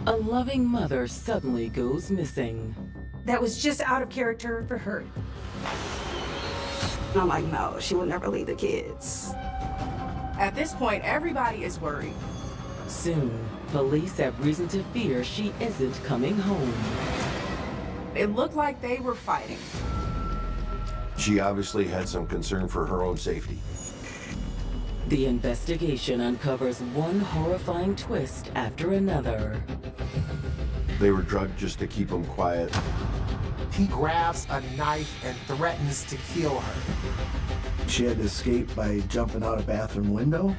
A loving mother suddenly goes missing. That was just out of character for her. And I'm like, no, she will never leave the kids. At this point, everybody is worried. Soon, police have reason to fear she isn't coming home. It looked like they were fighting. She obviously had some concern for her own safety. The investigation uncovers one horrifying twist after another. They were drugged just to keep them quiet. He grabs a knife and threatens to kill her. She had to escape by jumping out a bathroom window.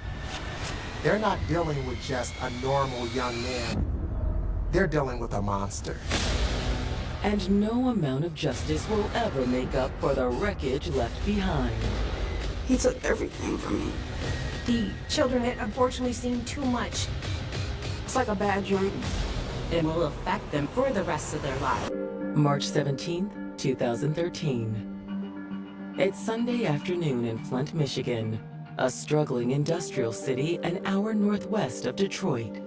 They're not dealing with just a normal young man. They're dealing with a monster. And no amount of justice will ever make up for the wreckage left behind. He took everything from me. The children had unfortunately seen too much. It's like a bad dream. It will affect them for the rest of their lives. March 17th, 2013. It's Sunday afternoon in Flint, Michigan, a struggling industrial city an hour northwest of Detroit.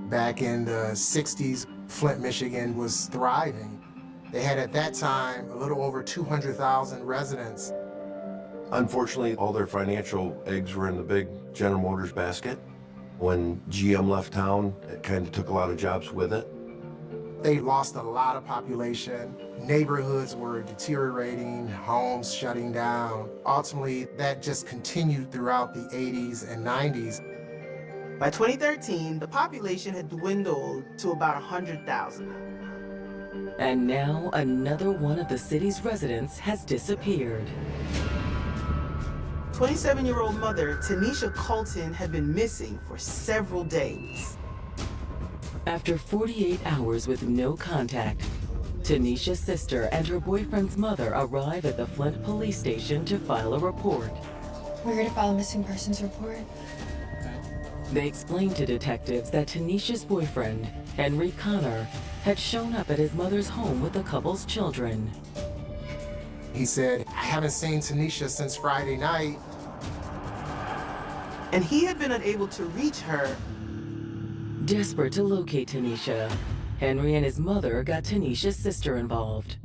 Back in the 60s, Flint, Michigan was thriving. They had at that time a little over 200,000 residents. Unfortunately, all their financial eggs were in the big General Motors basket. When GM left town, it kind of took a lot of jobs with it. They lost a lot of population. Neighborhoods were deteriorating, homes shutting down. Ultimately, that just continued throughout the 80s and 90s. By 2013, the population had dwindled to about 100,000. And now another one of the city's residents has disappeared. 27-year-old mother, Tanisha Colton, had been missing for several days. After 48 hours with no contact, Tanisha's sister and her boyfriend's mother arrive at the Flint police station to file a report. We're here to file a missing persons report. They explain to detectives that Tanisha's boyfriend, Henry Connor, had shown up at his mother's home with the couple's children. He said, I haven't seen Tanisha since Friday night. And he had been unable to reach her. Desperate to locate Tanisha, Henry and his mother got Tanisha's sister involved.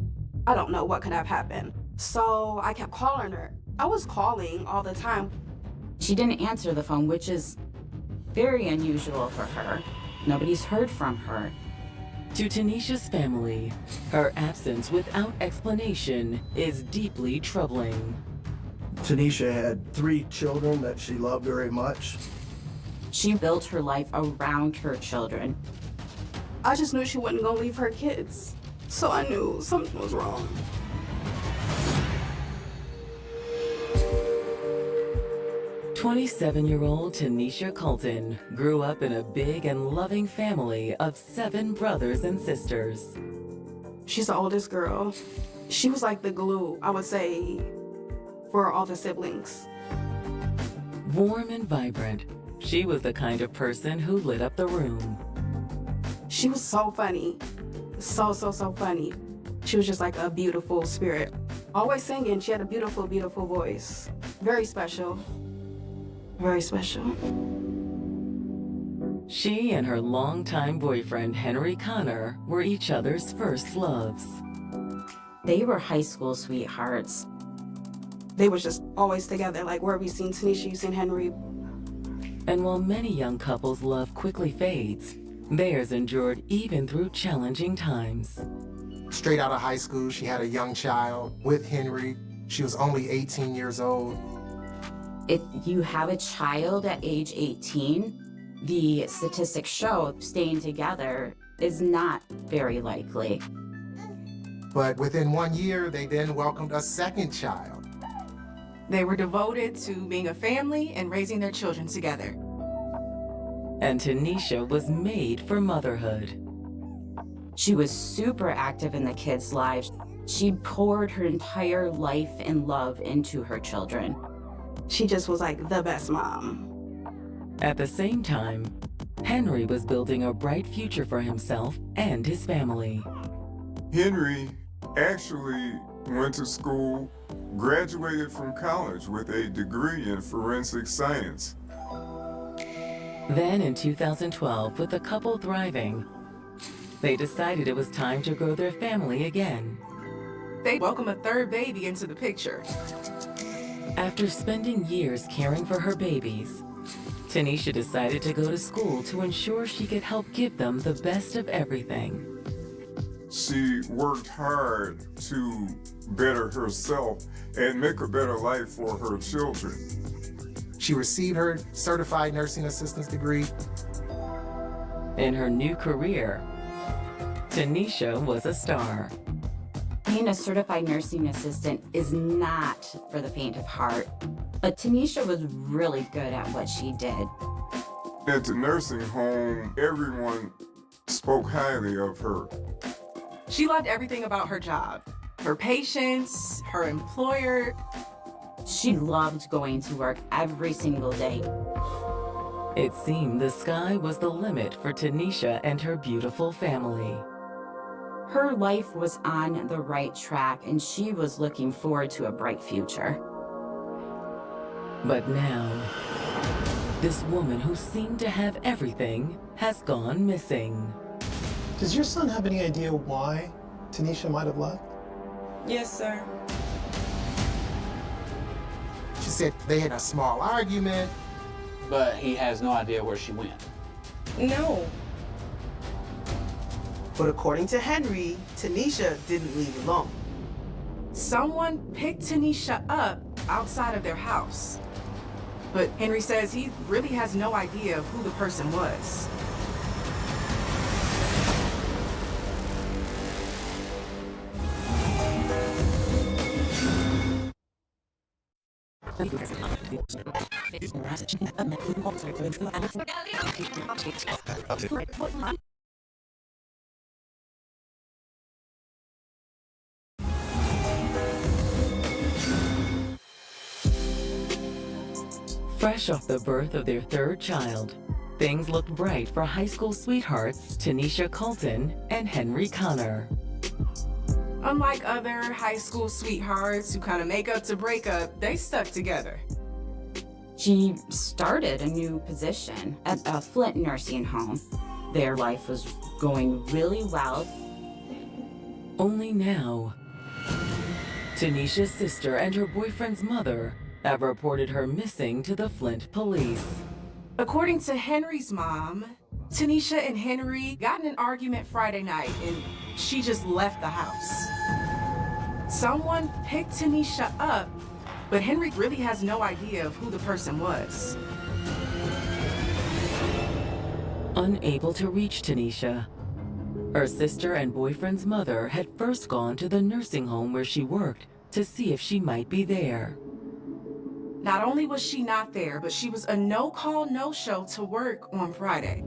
I don't know what could have happened. So I kept calling her. I was calling all the time. She didn't answer the phone, which is very unusual for her. Nobody's heard from her. To Tanisha's family, her absence without explanation is deeply troubling. Tanisha had 3 children that she loved very much. She built her life around her children. I just knew she wasn't gonna leave her kids. So I knew something was wrong. "27-year-old Tanisha Colton grew up in a big and loving family of 7 brothers and sisters. She's the oldest girl. She was like the glue, I would say, for all the siblings. Warm and vibrant, she was the kind of person who lit up the room. She was so funny. So funny. She was just like a beautiful spirit. Always singing. She had a beautiful, beautiful voice. Very special. Very special. She and her longtime boyfriend, Henry Connor, were each other's first loves. They were high school sweethearts. They was just always together. Like, where have you seen Tanisha, you seen Henry. And while many young couples' love quickly fades, theirs endured even through challenging times. Straight out of high school, she had a young child with Henry. She was only 18 years old. If you have a child at age 18, the statistics show staying together is not very likely. But within 1 year, they then welcomed a second child. They were devoted to being a family and raising their children together. And Tanisha was made for motherhood. She was super active in the kids' lives. She poured her entire life and love into her children. She just was like the best mom. At the same time, Henry was building a bright future for himself and his family. Henry actually went to school, graduated from college with a degree in forensic science. Then in 2012, with the couple thriving, they decided it was time to grow their family again. They welcome a third baby into the picture. After spending years caring for her babies, Tanisha decided to go to school to ensure she could help give them the best of everything. She worked hard to better herself and make a better life for her children. She received her certified nursing assistant's degree. In her new career, Tanisha was a star. Being a certified nursing assistant is not for the faint of heart, but Tanisha was really good at what she did. At the nursing home, everyone spoke highly of her. She loved everything about her job. Her patients, her employer. She loved going to work every single day. It seemed the sky was the limit for Tanisha and her beautiful family. Her life was on the right track, and she was looking forward to a bright future. But now, this woman who seemed to have everything has gone missing. Does your son have any idea why Tanisha might have left? Yes, sir. She said they had a small argument. But he has no idea where she went. No. But according to Henry, Tanisha didn't leave alone. Someone picked Tanisha up outside of their house. But Henry says he really has no idea of who the person was. Fresh off the birth of their third child, things looked bright for high school sweethearts Tanisha Colton and Henry Connor. Unlike other high school sweethearts who kind of make up to break up, they stuck together. She started a new position at a Flint nursing home. Their life was going really well. Only now, Tanisha's sister and her boyfriend's mother have reported her missing to the Flint police. According to Henry's mom, Tanisha and Henry got in an argument Friday night and she just left the house. Someone picked Tanisha up, but Henry really has no idea of who the person was. Unable to reach Tanisha, her sister and boyfriend's mother had first gone to the nursing home where she worked to see if she might be there. Not only was she not there, but she was a no-call, no-show to work on Friday.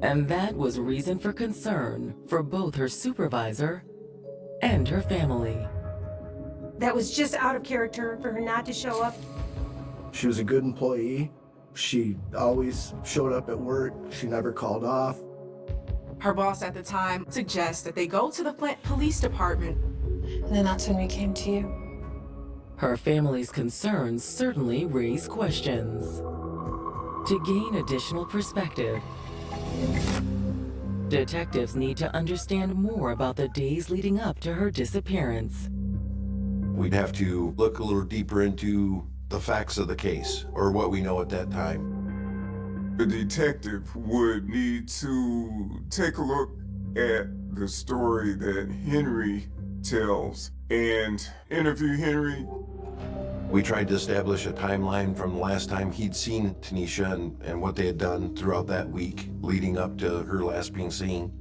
And that was reason for concern for both her supervisor and her family. That was just out of character for her not to show up. She was a good employee. She always showed up at work. She never called off. Her boss at the time suggests that they go to the Flint Police Department. And then that's when we came to you. Her family's concerns certainly raise questions. To gain additional perspective, detectives need to understand more about the days leading up to her disappearance. We'd have to look a little deeper into the facts of the case, or what we know at that time. The detective would need to take a look at the story that Henry tells and interview Henry. We tried to establish a timeline from the last time he'd seen Tanisha and what they had done throughout that week leading up to her last being seen.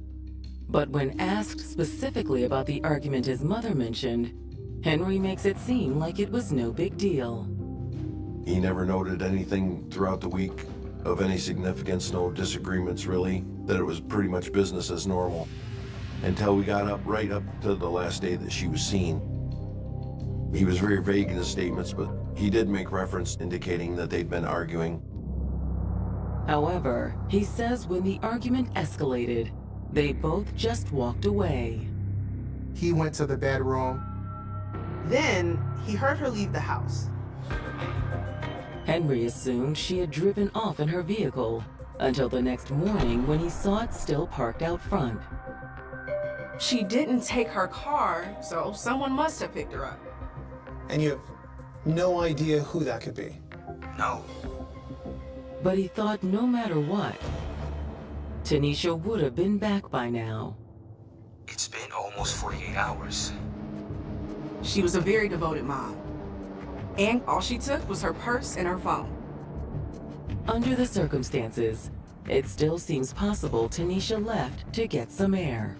But when asked specifically about the argument his mother mentioned, Henry makes it seem like it was no big deal. He never noted anything throughout the week of any significance, no disagreements really, that it was pretty much business as normal until we got right up to the last day that she was seen. He was very vague in his statements, but he did make reference indicating that they'd been arguing. However, he says when the argument escalated, they both just walked away. He went to the bedroom. Then he heard her leave the house. Henry assumed she had driven off in her vehicle until the next morning when he saw it still parked out front. She didn't take her car, so someone must have picked her up. And you have no idea who that could be? No. But he thought no matter what, Tanisha would have been back by now. It's been almost 48 hours. She was a very devoted mom. And all she took was her purse and her phone. Under the circumstances, it still seems possible Tanisha left to get some air.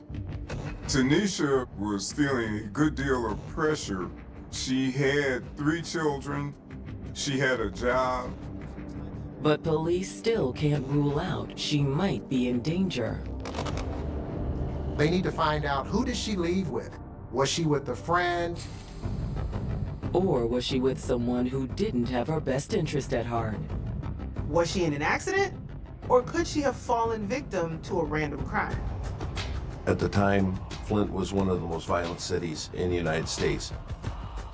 Tanisha was feeling a good deal of pressure. She had 3 children. She had a job. But police still can't rule out she might be in danger. They need to find out, who did she leave with? Was she with a friend? Or was she with someone who didn't have her best interest at heart? Was she in an accident? Or could she have fallen victim to a random crime? At the time, Flint was one of the most violent cities in the United States.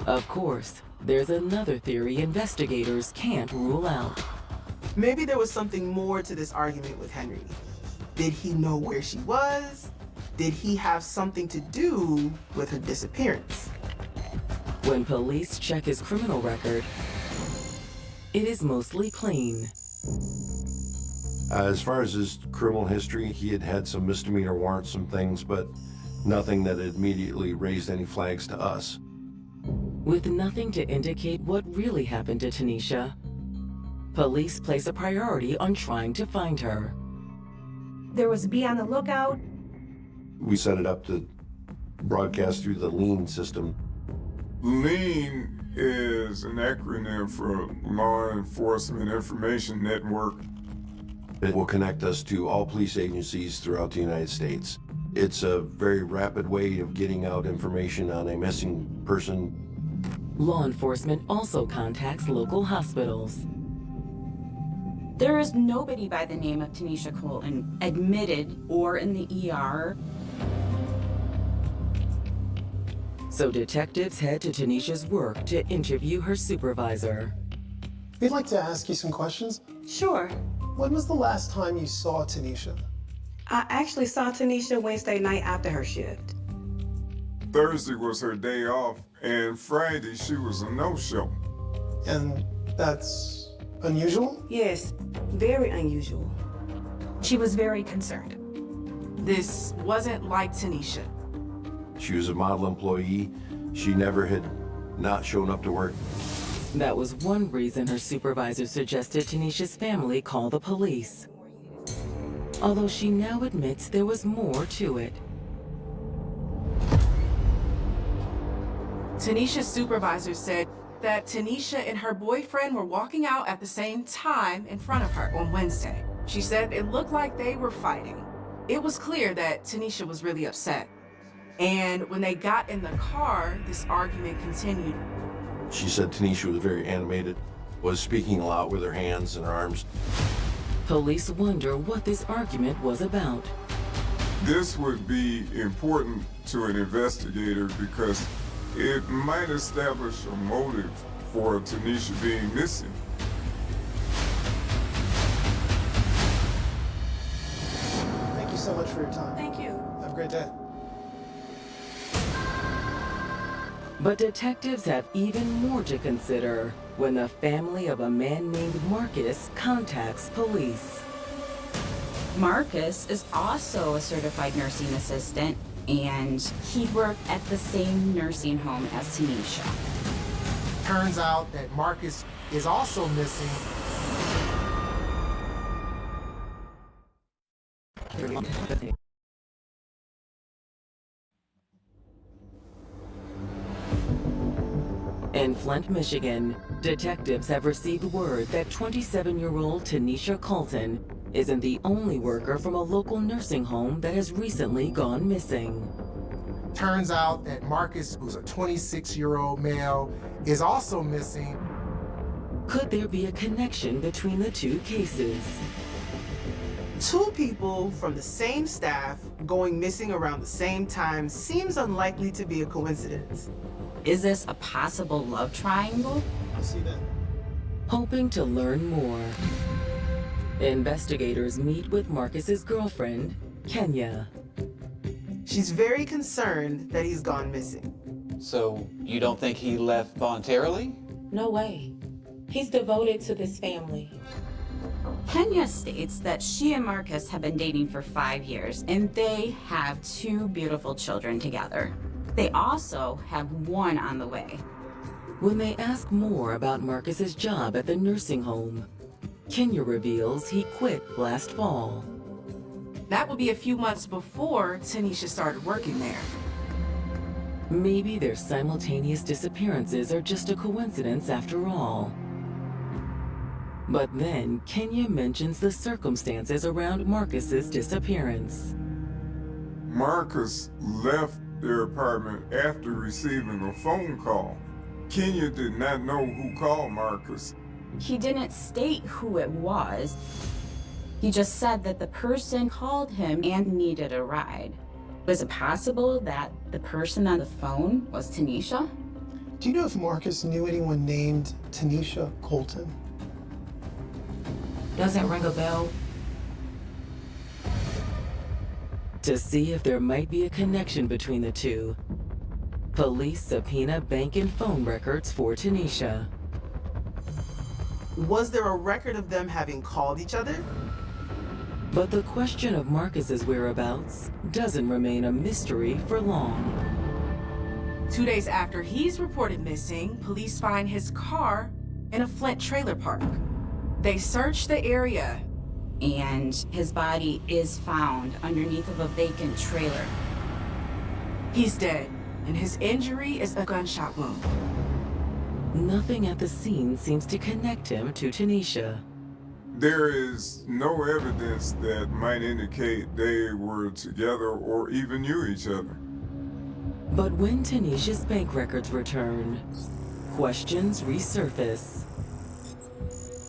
Of course, there's another theory investigators can't rule out. Maybe there was something more to this argument with Henry. Did he know where she was? Did he have something to do with her disappearance? When police check his criminal record, it is mostly clean. As far as his criminal history, he had had some misdemeanor warrants, some things, but nothing that had immediately raised any flags to us. With nothing to indicate what really happened to Tanisha, police place a priority on trying to find her. There was Be on the Lookout. We set it up to broadcast through the LEAN system. LEAN is an acronym for Law Enforcement Information Network. It will connect us to all police agencies throughout the United States. It's a very rapid way of getting out information on a missing person. Law enforcement also contacts local hospitals. There is nobody by the name of Tanisha Colton admitted or in the ER. So detectives head to Tanisha's work to interview her supervisor. We'd like to ask you some questions. Sure. When was the last time you saw Tanisha? I actually saw Tanisha Wednesday night after her shift. Thursday was her day off, and Friday she was a no-show. And that's unusual? Yes, very unusual. She was very concerned. This wasn't like Tanisha. She was a model employee. She never had not shown up to work. That was one reason her supervisor suggested Tanisha's family call the police. Although she now admits there was more to it. Tanisha's supervisor said that Tanisha and her boyfriend were walking out at the same time in front of her on Wednesday. She said it looked like they were fighting. It was clear that Tanisha was really upset. And when they got in the car, this argument continued. She said Tanisha was very animated, was speaking a lot with her hands and her arms. Police wonder what this argument was about. This would be important to an investigator because it might establish a motive for Tanisha being missing. Thank you so much for your time. Thank you. Have a great day. But detectives have even more to consider when the family of a man named Marcus contacts police. Marcus is also a certified nursing assistant, and he worked at the same nursing home as Tanisha. Turns out that Marcus is also missing. In Flint, Michigan, detectives have received word that 27-year-old Tanisha Colton isn't the only worker from a local nursing home that has recently gone missing. Turns out that Marcus, who's a 26-year-old male, is also missing. Could there be a connection between the two cases? 2 people from the same staff going missing around the same time seems unlikely to be a coincidence. Is this a possible love triangle? You see that? Hoping to learn more, investigators meet with Marcus's girlfriend, Kenya. She's very concerned that he's gone missing. So you don't think he left voluntarily? No way. He's devoted to this family. Kenya states that she and Marcus have been dating for 5 years, and they have 2 beautiful children together. They also have 1 on the way. When they ask more about Marcus's job at the nursing home, Kenya reveals he quit last fall. That would be a few months before Tanisha started working there. Maybe their simultaneous disappearances are just a coincidence after all. But then Kenya mentions the circumstances around Marcus's disappearance. Marcus left their apartment after receiving a phone call. Kenya did not know who called Marcus. He didn't state who it was. He just said that the person called him and needed a ride. Was it possible that the person on the phone was Tanisha? Do you know if Marcus knew anyone named Tanisha Colton? Doesn't ring a bell. To see if there might be a connection between the two, police subpoena bank and phone records for Tanisha. Was there a record of them having called each other? But the question of Marcus's whereabouts doesn't remain a mystery for long. 2 days after he's reported missing, police find his car in a Flint trailer park. They search the area. And his body is found underneath of a vacant trailer. He's dead, and his injury is a gunshot wound. Nothing at the scene seems to connect him to Tanisha. There is no evidence that might indicate they were together or even knew each other. But when Tanisha's bank records return, questions resurface.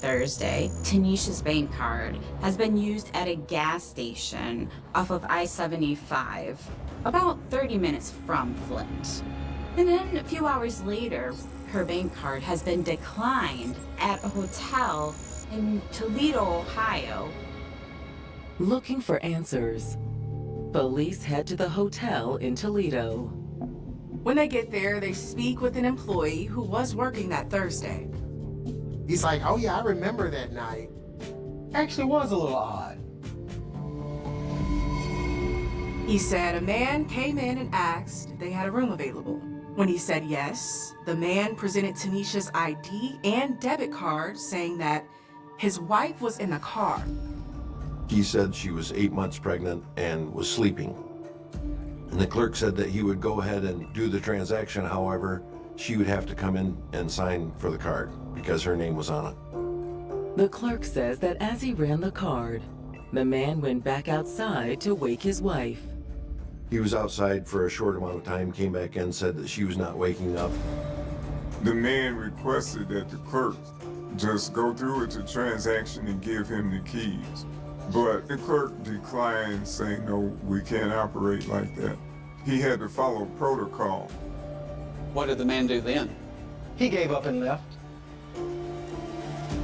Thursday, Tanisha's bank card has been used at a gas station off of I-75, about 30 minutes from Flint. And then a few hours later, her bank card has been declined at a hotel in Toledo, Ohio. Looking for answers, police head to the hotel in Toledo. When they get there, they speak with an employee who was working that Thursday. He's like, oh yeah, I remember that night. Actually was a little odd. He said a man came in and asked if they had a room available. When he said yes, the man presented Tanisha's ID and debit card saying that his wife was in the car. He said she was 8 months pregnant and was sleeping. And the clerk said that he would go ahead and do the transaction. However, she would have to come in and sign for the card because her name was on it. The clerk says that as he ran the card, the man went back outside to wake his wife. He was outside for a short amount of time, came back in, said that she was not waking up. The man requested that the clerk just go through with the transaction and give him the keys. But the clerk declined, saying, no, we can't operate like that. He had to follow protocol. What did the man do then? He gave up and left.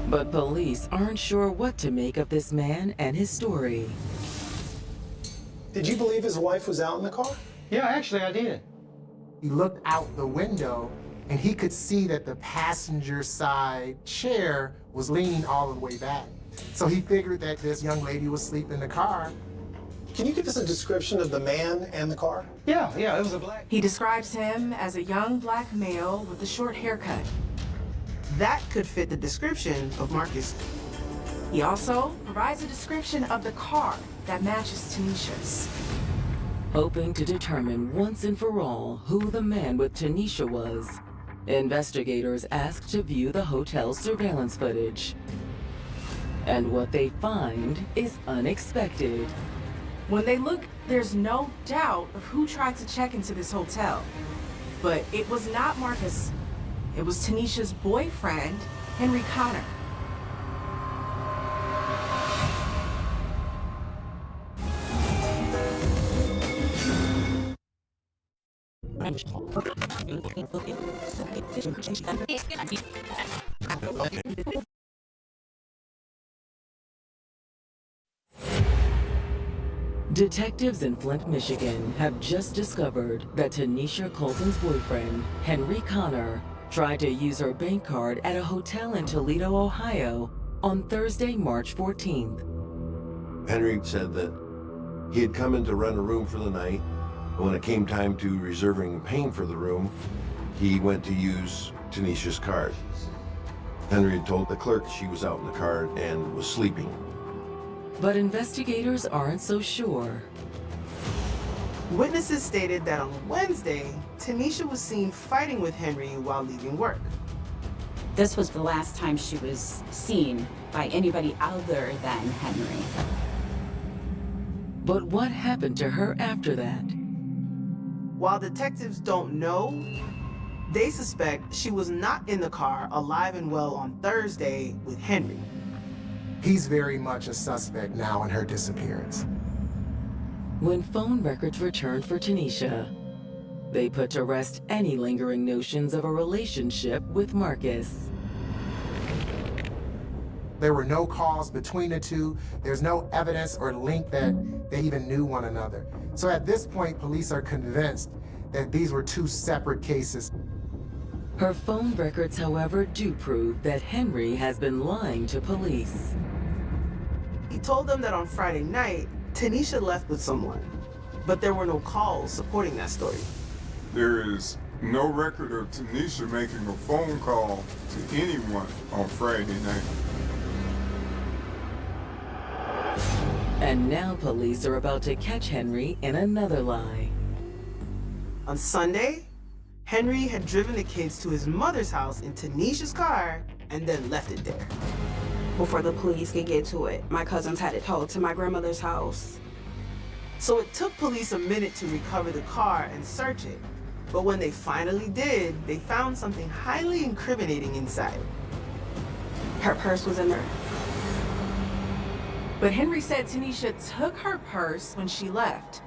But police aren't sure what to make of this man and his story. Did you believe his wife was out in the car? Yeah, actually I did. He looked out the window and he could see that the passenger side chair was leaning all the way back. So he figured that this young lady was asleep in the car. Can you give us a description of the man and the car? Yeah, it was a black. He describes him as a young black male with a short haircut. That could fit the description of Marcus. He also provides a description of the car that matches Tanisha's. Hoping to determine once and for all who the man with Tanisha was, investigators asked to view the hotel's surveillance footage. And what they find is unexpected. When they look, there's no doubt of who tried to check into this hotel. But it was not Marcus. It was Tanisha's boyfriend, Henry Connor. Detectives in Flint, Michigan have just discovered that Tanisha Colton's boyfriend, Henry Connor, tried to use her bank card at a hotel in Toledo, Ohio on Thursday, March 14th. Henry said that he had come in to rent a room for the night. When it came time to reserving and paying for the room, he went to use Tanisha's card. Henry had told the clerk she was out in the car and was sleeping. But investigators aren't so sure. Witnesses stated that on Wednesday, Tanisha was seen fighting with Henry while leaving work. This was the last time she was seen by anybody other than Henry. But what happened to her after that? While detectives don't know, they suspect she was not in the car alive and well on Thursday with Henry. He's very much a suspect now in her disappearance. When phone records returned for Tanisha, they put to rest any lingering notions of a relationship with Marcus. There were no calls between the two. There's no evidence or link that they even knew one another. So at this point, police are convinced that these were two separate cases. Her phone records, however, do prove that Henry has been lying to police. He told them that on Friday night, Tanisha left with someone, but there were no calls supporting that story. There is no record of Tanisha making a phone call to anyone on Friday night. And now police are about to catch Henry in another lie. On Sunday, Henry had driven the kids to his mother's house in Tanisha's car and then left it there. Before the police could get to it, my cousins had it towed to my grandmother's house. So it took police a minute to recover the car and search it. But when they finally did, they found something highly incriminating inside. Her purse was in there. But Henry said Tanisha took her purse when she left.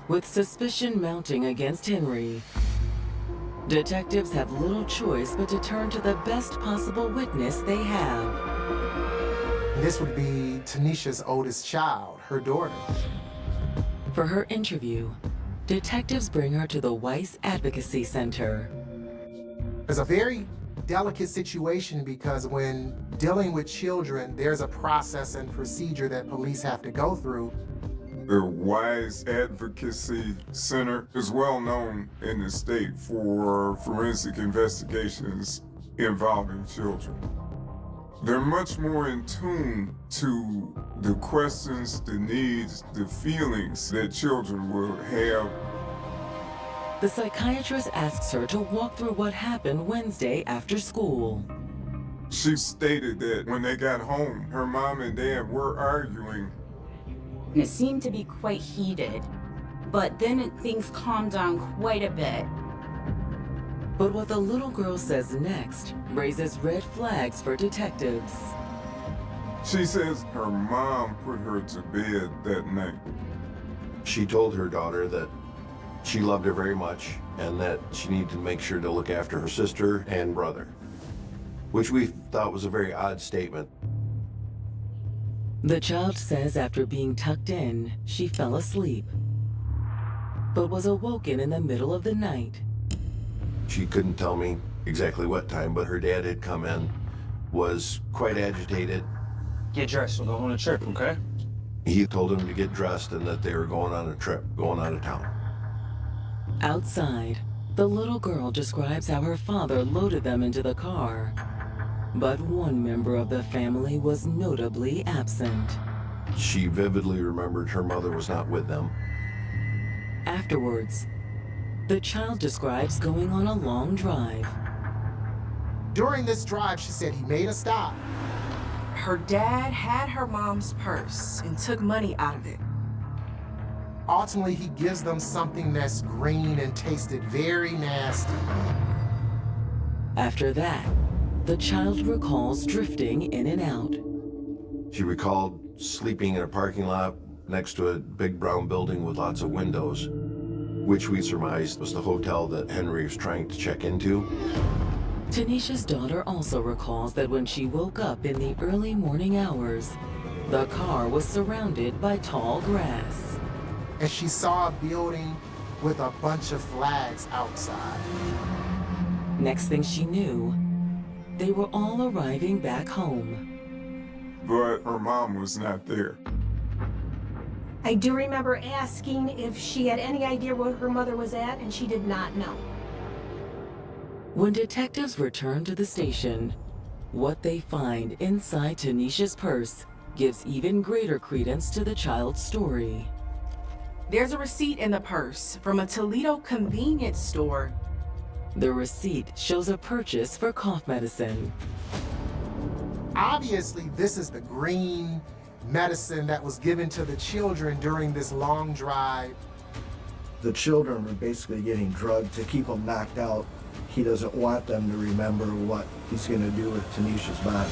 With suspicion mounting against Henry, detectives have little choice but to turn to the best possible witness they have. This would be Tanisha's oldest child, her daughter. For her interview, detectives bring her to the Weiss Advocacy Center. It's a very delicate situation because when dealing with children, there's a process and procedure that police have to go through. The Weiss Advocacy Center is well known in the state for forensic investigations involving children. They're much more in tune to the questions, the needs, the feelings that children will have. The psychiatrist asks her to walk through what happened Wednesday after school. She stated that when they got home, her mom and dad were arguing. And it seemed to be quite heated, but then things calmed down quite a bit. But what the little girl says next raises red flags for detectives. She says her mom put her to bed that night. She told her daughter that she loved her very much and that she needed to make sure to look after her sister and brother, which we thought was a very odd statement. The child says after being tucked in, she fell asleep, but was awoken in the middle of the night. She couldn't tell me exactly what time, but her dad had come in, was quite agitated. Get dressed, we're going on a trip, okay? He told him to get dressed and that they were going on a trip, going out of town. Outside, the little girl describes how her father loaded them into the car. But one member of the family was notably absent. She vividly remembered her mother was not with them. Afterwards, the child describes going on a long drive. During this drive, she said he made a stop. Her dad had her mom's purse and took money out of it. Ultimately, he gives them something that's green and tasted very nasty. After that, the child recalls drifting in and out. She recalled sleeping in a parking lot next to a big brown building with lots of windows, which we surmised was the hotel that Henry was trying to check into. Tanisha's daughter also recalls that when she woke up in the early morning hours, the car was surrounded by tall grass. And she saw a building with a bunch of flags outside. Next thing she knew, they were all arriving back home. But her mom was not there. I do remember asking if she had any idea where her mother was at, and she did not know. When detectives return to the station, what they find inside Tanisha's purse gives even greater credence to the child's story. There's a receipt in the purse from a Toledo convenience store. The receipt shows a purchase for cough medicine. Obviously, this is the green medicine that was given to the children during this long drive. The children were basically getting drugged to keep them knocked out. He doesn't want them to remember what he's going to do with Tanisha's body.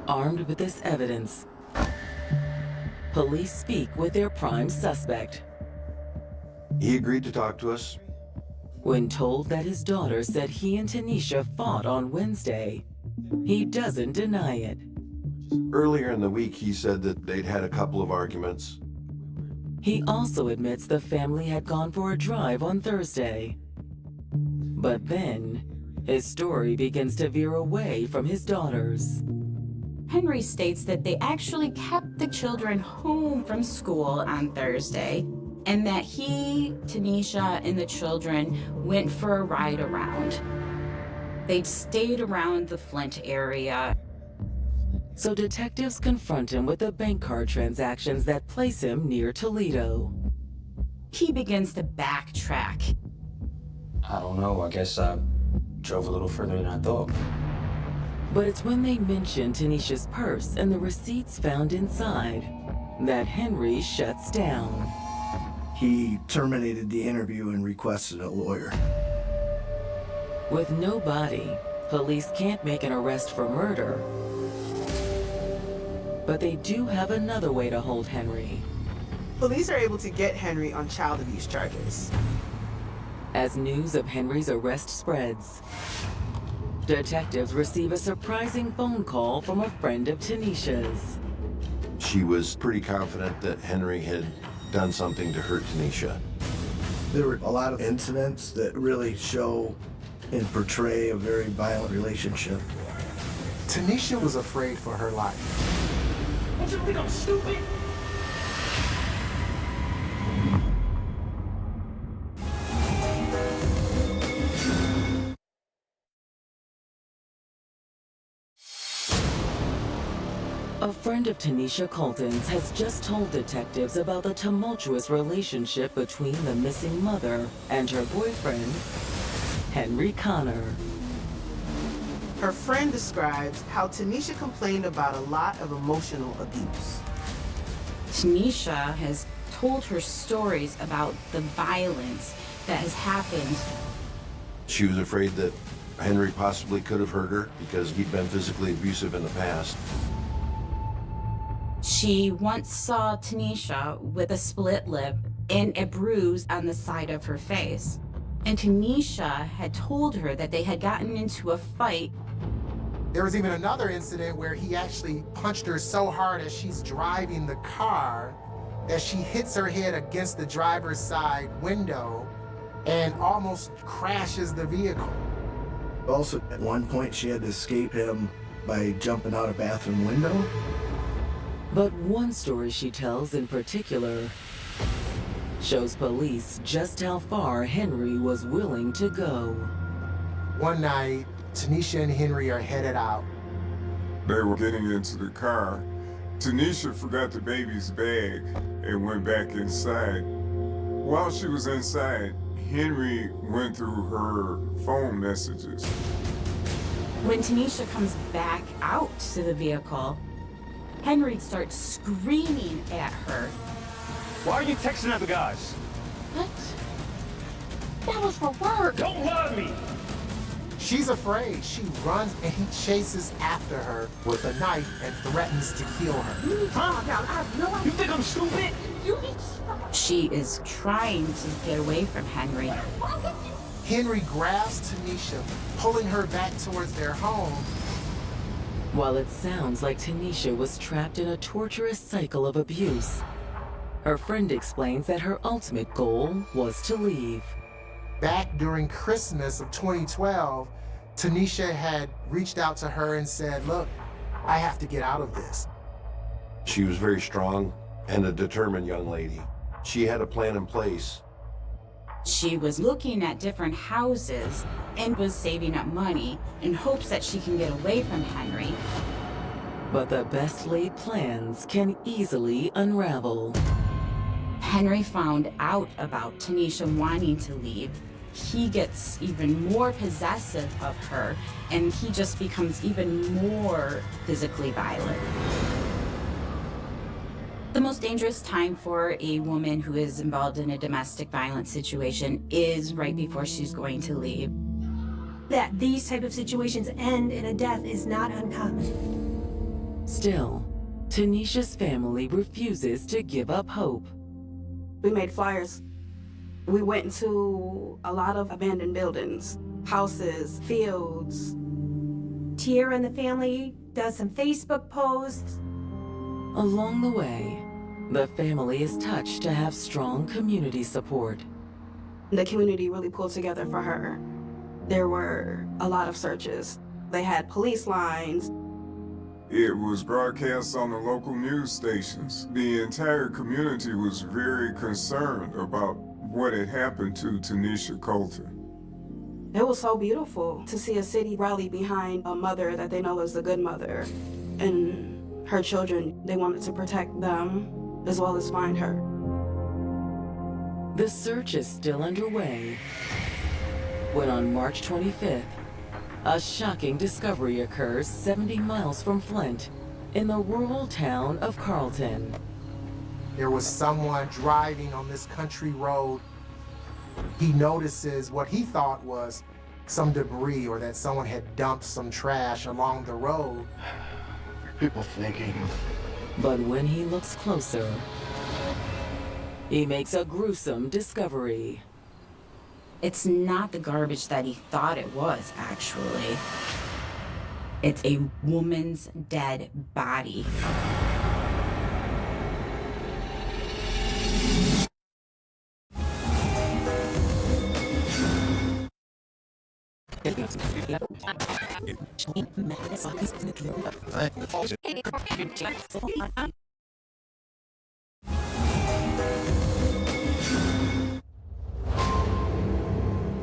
Armed with this evidence, police speak with their prime suspect. He agreed to talk to us. When told that his daughter said he and Tanisha fought on Wednesday, he doesn't deny it. Earlier in the week, he said that they'd had a couple of arguments. He also admits the family had gone for a drive on Thursday. But then, his story begins to veer away from his daughters. Henry states that they actually kept the children home from school on Thursday, and that he, Tanisha, and the children went for a ride around. They'd stayed around the Flint area. So detectives confront him with the bank card transactions that place him near Toledo. He begins to backtrack. I don't know. I guess I drove a little further than I thought. But it's when they mention Tanisha's purse and the receipts found inside that Henry shuts down. He terminated the interview and requested a lawyer. With no body, police can't make an arrest for murder. But they do have another way to hold Henry. Police are able to get Henry on child abuse charges. As news of Henry's arrest spreads, detectives receive a surprising phone call from a friend of Tanisha's. She was pretty confident that Henry had done something to hurt Tanisha. There were a lot of incidents that really show and portray a very violent relationship. Tanisha was afraid for her life. Don't you think I'm stupid? A friend of Tanisha Colton's has just told detectives about the tumultuous relationship between the missing mother and her boyfriend, Henry Connor. Her friend describes how Tanisha complained about a lot of emotional abuse. Tanisha has told her stories about the violence that has happened. She was afraid that Henry possibly could have hurt her because he'd been physically abusive in the past. She once saw Tanisha with a split lip and a bruise on the side of her face. And Tanisha had told her that they had gotten into a fight. There was even another incident where he actually punched her so hard as she's driving the car that she hits her head against the driver's side window and almost crashes the vehicle. Also, at one point, she had to escape him by jumping out a bathroom window. But one story she tells in particular shows police just how far Henry was willing to go. One night, Tanisha and Henry are headed out. They were getting into the car. Tanisha forgot the baby's bag and went back inside. While she was inside, Henry went through her phone messages. When Tanisha comes back out to the vehicle, Henry starts screaming at her. Why are you texting other guys? What? That was for work. Don't lie to me! She's afraid. She runs and he chases after her with a knife and threatens to kill her. Huh? You think I'm stupid? She is trying to get away from Henry. Henry grabs Tanisha, pulling her back towards their home. While it sounds like Tanisha was trapped in a torturous cycle of abuse, her friend explains that her ultimate goal was to leave. Back during Christmas of 2012, Tanisha had reached out to her and said, look, I have to get out of this. She was very strong and a determined young lady. She had a plan in place. She was looking at different houses and was saving up money in hopes that she can get away from Henry. But the best laid plans can easily unravel. Henry found out about Tanisha wanting to leave. He gets even more possessive of her, and he just becomes even more physically violent. The most dangerous time for a woman who is involved in a domestic violence situation is right before she's going to leave. That these type of situations end in a death is not uncommon. Still, Tanisha's family refuses to give up hope. We made flyers. We went into a lot of abandoned buildings, houses, fields. Tierra and the family does some Facebook posts. Along the way, the family is touched to have strong community support. The community really pulled together for her. There were a lot of searches. They had police lines. It was broadcast on the local news stations. The entire community was very concerned about what had happened to Tanisha Colton. It was so beautiful to see a city rally behind a mother that they know is a good mother. And her children, they wanted to protect them as well as find her. The search is still underway when on March 25th, a shocking discovery occurs 70 miles from Flint in the rural town of Carlton. There was someone driving on this country road. He notices what he thought was some debris or that someone had dumped some trash along the road. People thinking. But when he looks closer, he makes a gruesome discovery. It's not the garbage that he thought it was, actually. It's a woman's dead body.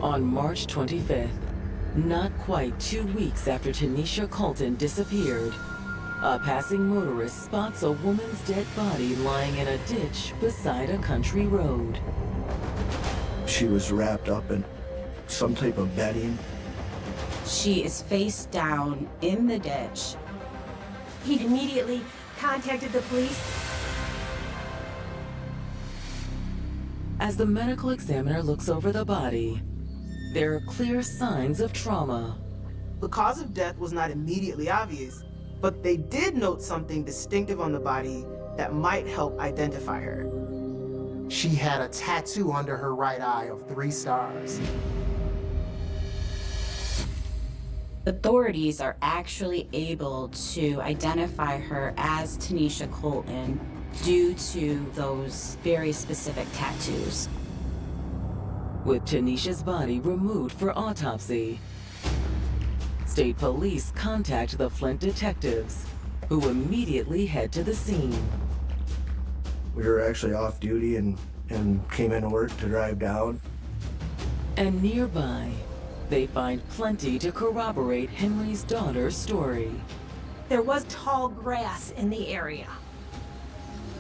On March 25th, not quite 2 weeks after Tanisha Colton disappeared, a passing motorist spots a woman's dead body lying in a ditch beside a country road. She was wrapped up in some type of bedding. She is face down in the ditch. He immediately contacted the police. As the medical examiner looks over the body, there are clear signs of trauma. The cause of death was not immediately obvious, but they did note something distinctive on the body that might help identify her. She had a tattoo under her right eye of 3 stars. Authorities are actually able to identify her as Tanisha Colton due to those very specific tattoos. With Tanisha's body removed for autopsy, state police contact the Flint detectives, who immediately head to the scene. We were actually off duty and came into work to drive down. And nearby, they find plenty to corroborate Henry's daughter's story. There was tall grass in the area.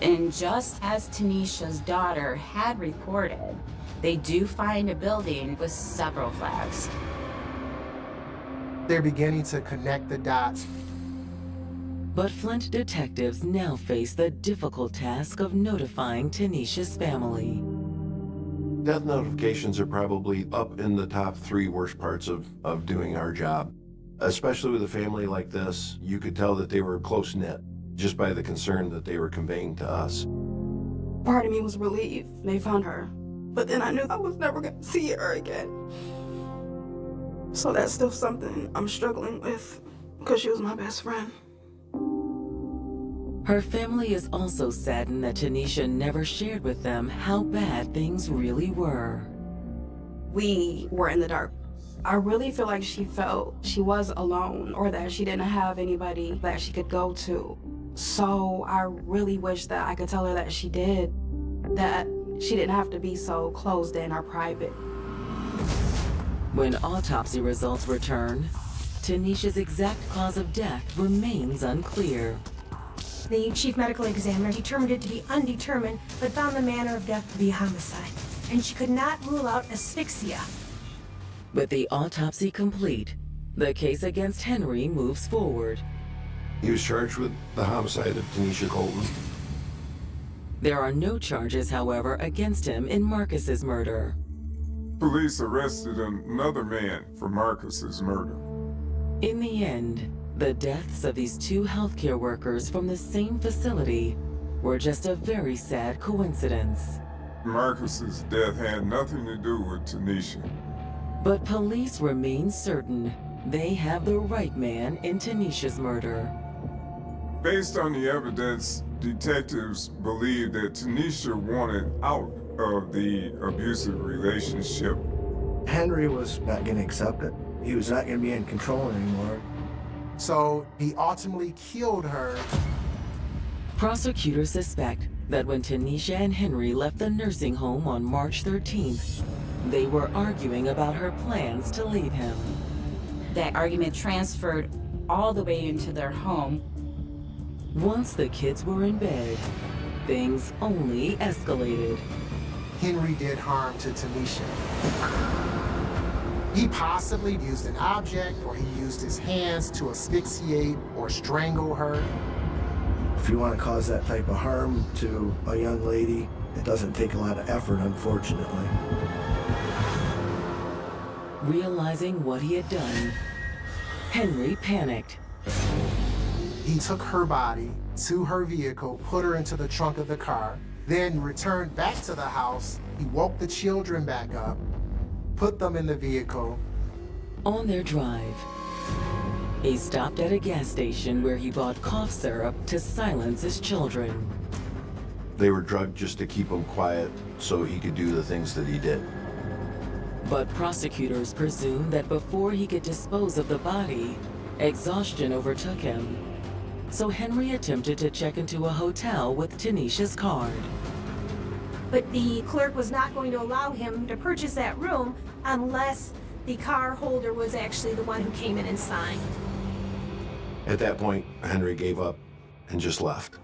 And just as Tanisha's daughter had reported, they do find a building with several flags. They're beginning to connect the dots. But Flint detectives now face the difficult task of notifying Tanisha's family. Death notifications are probably up in the top 3 worst parts of doing our job. Especially with a family like this, you could tell that they were close-knit just by the concern that they were conveying to us. Part of me was relieved they found her, but then I knew I was never going to see her again. So that's still something I'm struggling with because she was my best friend. Her family is also saddened that Tanisha never shared with them how bad things really were. We were in the dark. I really feel like she felt she was alone or that she didn't have anybody that she could go to. So I really wish that I could tell her that she didn't have to be so closed in or private. When autopsy results return, Tanisha's exact cause of death remains unclear. The chief medical examiner determined it to be undetermined, but found the manner of death to be homicide, and she could not rule out asphyxia. With the autopsy complete, the case against Henry moves forward. He was charged with the homicide of Tanisha Colton. There are no charges, however, against him in Marcus's murder. Police arrested another man for Marcus's murder. In the end, the deaths of these two healthcare workers from the same facility were just a very sad coincidence. Marcus's death had nothing to do with Tanisha. But police remain certain they have the right man in Tanisha's murder. Based on the evidence, detectives believe that Tanisha wanted out of the abusive relationship. Henry was not going to accept it. He was not going to be in control anymore. So he ultimately killed her. Prosecutors suspect that when Tanisha and Henry left the nursing home on March 13th, they were arguing about her plans to leave him. That argument transferred all the way into their home. Once the kids were in bed, things only escalated. Henry did harm to Tanisha. He possibly used an object, or he used his hands to asphyxiate or strangle her. If you want to cause that type of harm to a young lady, it doesn't take a lot of effort, unfortunately. Realizing what he had done, Henry panicked. He took her body to her vehicle, put her into the trunk of the car, then returned back to the house. He woke the children back up, put them in the vehicle. On their drive, he stopped at a gas station where he bought cough syrup to silence his children. They were drugged just to keep him quiet so he could do the things that he did. But prosecutors presume that before he could dispose of the body, exhaustion overtook him. So Henry attempted to check into a hotel with Tanisha's card. But the clerk was not going to allow him to purchase that room unless the car holder was actually the one who came in and signed. At that point, Henry gave up and just left.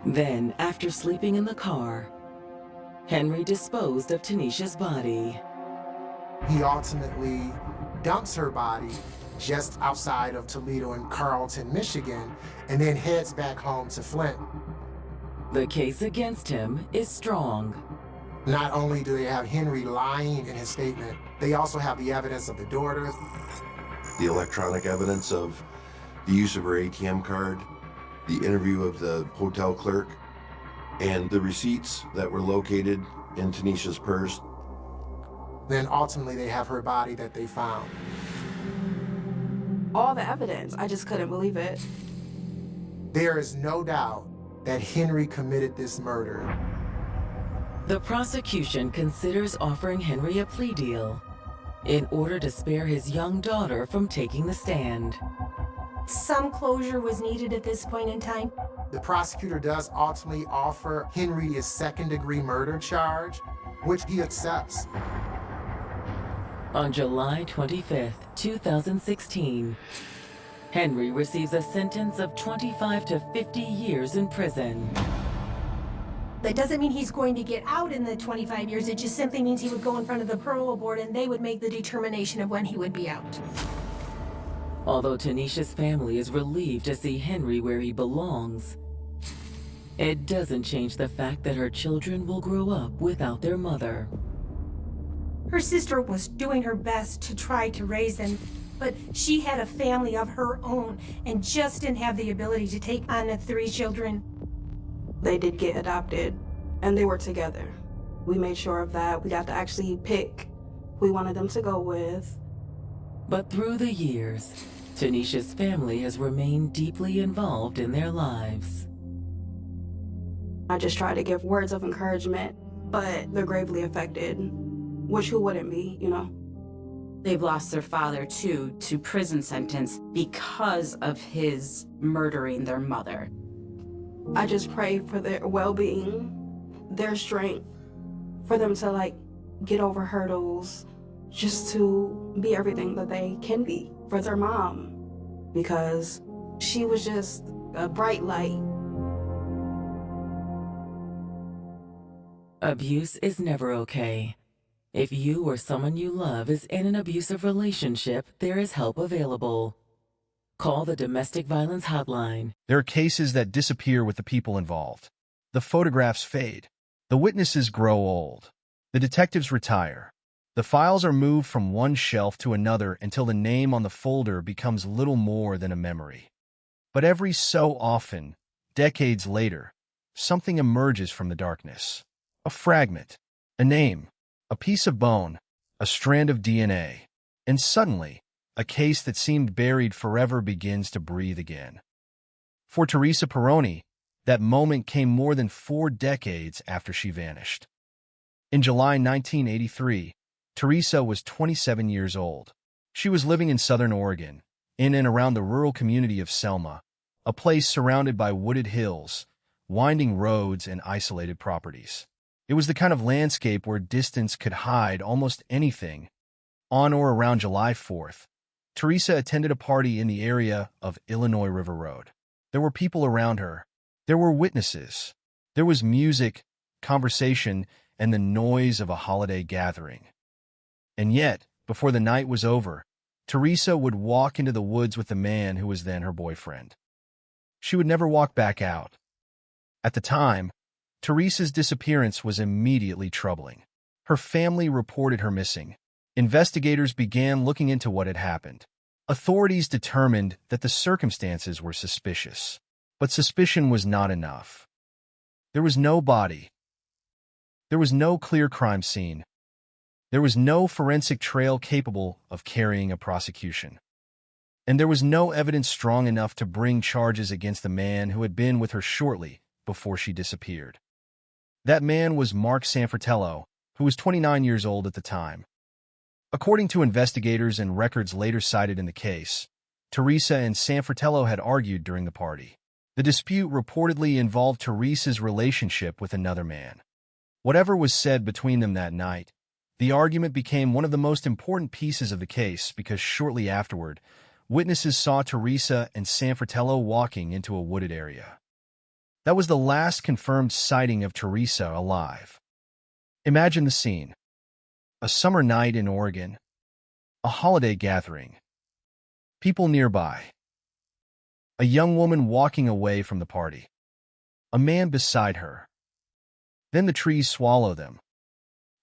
Then, after sleeping in the car, Henry disposed of Tanisha's body. He ultimately dumps her body just outside of Toledo in Carlton, Michigan, and then heads back home to Flint. The case against him is strong. Not only do they have Henry lying in his statement, they also have the evidence of the daughter. The electronic evidence of the use of her ATM card, the interview of the hotel clerk, and the receipts that were located in Tanisha's purse. Then ultimately they have her body that they found. All the evidence, I just couldn't believe it. There is no doubt that Henry committed this murder. The prosecution considers offering Henry a plea deal in order to spare his young daughter from taking the stand. Some closure was needed at this point in time. The prosecutor does ultimately offer Henry a second-degree murder charge, which he accepts. On July 25th, 2016, Henry receives a sentence of 25 to 50 years in prison. That doesn't mean he's going to get out in the 25 years. It just simply means he would go in front of the parole board and they would make the determination of when he would be out. Although Tanisha's family is relieved to see Henry where he belongs, it doesn't change the fact that her children will grow up without their mother. Her sister was doing her best to try to raise them, but she had a family of her own and just didn't have the ability to take on the 3 children. They did get adopted, and they were together. We made sure of that. We got to actually pick who we wanted them to go with. But through the years, Tanisha's family has remained deeply involved in their lives. I just try to give words of encouragement, but they're gravely affected, which who wouldn't be, you know? They've lost their father, too, to prison sentence because of his murdering their mother. I just pray for their well-being, their strength, for them to, like, get over hurdles, just to be everything that they can be for their mom, because she was just a bright light. Abuse is never okay. If you or someone you love is in an abusive relationship, there is help available. Call the Domestic Violence Hotline. There are cases that disappear with the people involved. The photographs fade. The witnesses grow old. The detectives retire. The files are moved from one shelf to another until the name on the folder becomes little more than a memory. But every so often, decades later, something emerges from the darkness. A fragment, a name, a piece of bone, a strand of DNA, and suddenly, a case that seemed buried forever begins to breathe again. For Teresa Peroni, that moment came more than 4 decades after she vanished. In July 1983, Teresa was 27 years old. She was living in Southern Oregon, in and around the rural community of Selma, a place surrounded by wooded hills, winding roads, and isolated properties. It was the kind of landscape where distance could hide almost anything. On or around July 4th, Teresa attended a party in the area of Illinois River Road. There were people around her. There were witnesses. There was music, conversation, and the noise of a holiday gathering. And yet, before the night was over, Teresa would walk into the woods with the man who was then her boyfriend. She would never walk back out. At the time, Teresa's disappearance was immediately troubling. Her family reported her missing. Investigators began looking into what had happened. Authorities determined that the circumstances were suspicious. But suspicion was not enough. There was no body. There was no clear crime scene. There was no forensic trail capable of carrying a prosecution. And there was no evidence strong enough to bring charges against the man who had been with her shortly before she disappeared. That man was Mark Sanfratello, who was 29 years old at the time. According to investigators and records later cited in the case, Teresa and Sanfratello had argued during the party. The dispute reportedly involved Teresa's relationship with another man. Whatever was said between them that night, the argument became one of the most important pieces of the case because shortly afterward, witnesses saw Teresa and Sanfratello walking into a wooded area. That was the last confirmed sighting of Teresa alive. Imagine the scene. A summer night in Oregon. A holiday gathering. People nearby. A young woman walking away from the party. A man beside her. Then the trees swallow them.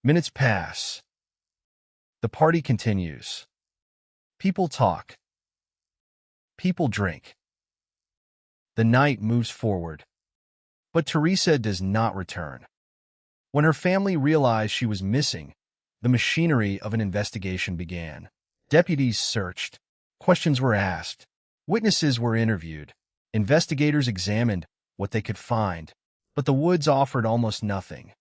Minutes pass. The party continues. People talk. People drink. The night moves forward. But Teresa does not return. When her family realized she was missing, the machinery of an investigation began. Deputies searched. Questions were asked. Witnesses were interviewed. Investigators examined what they could find, but the woods offered almost nothing.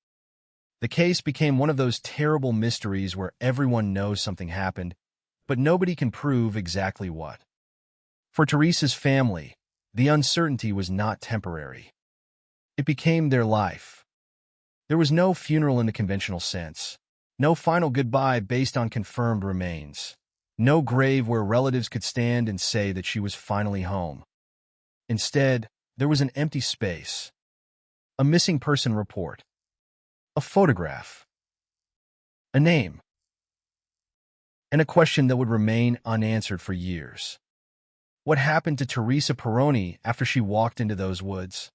The case became one of those terrible mysteries where everyone knows something happened, but nobody can prove exactly what. For Teresa's family, the uncertainty was not temporary. It became their life. There was no funeral in the conventional sense, no final goodbye based on confirmed remains, no grave where relatives could stand and say that she was finally home. Instead, there was an empty space, a missing person report, a photograph, a name, and a question that would remain unanswered for years. What happened to Teresa Peroni after she walked into those woods?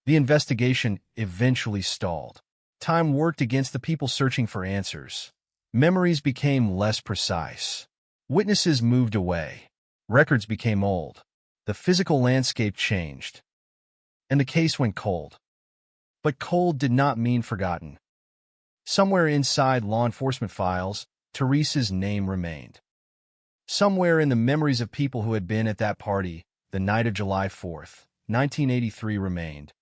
The investigation eventually stalled. Time worked against the people searching for answers. Memories became less precise. Witnesses moved away. Records became old. The physical landscape changed. And the case went cold. But cold did not mean forgotten. Somewhere inside law enforcement files, Teresa's name remained. Somewhere in the memories of people who had been at that party, the night of July 4th, 1983 remained.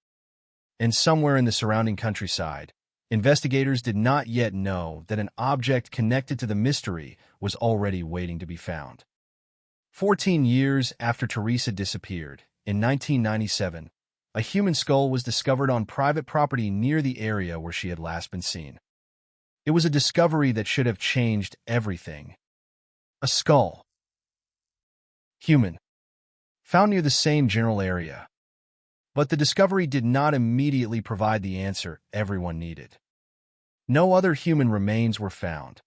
And somewhere in the surrounding countryside, investigators did not yet know that an object connected to the mystery was already waiting to be found. 14 years after Teresa disappeared, in 1997, a human skull was discovered on private property near the area where she had last been seen. It was a discovery that should have changed everything. A skull. Human. Found near the same general area. But the discovery did not immediately provide the answer everyone needed. No other human remains were found.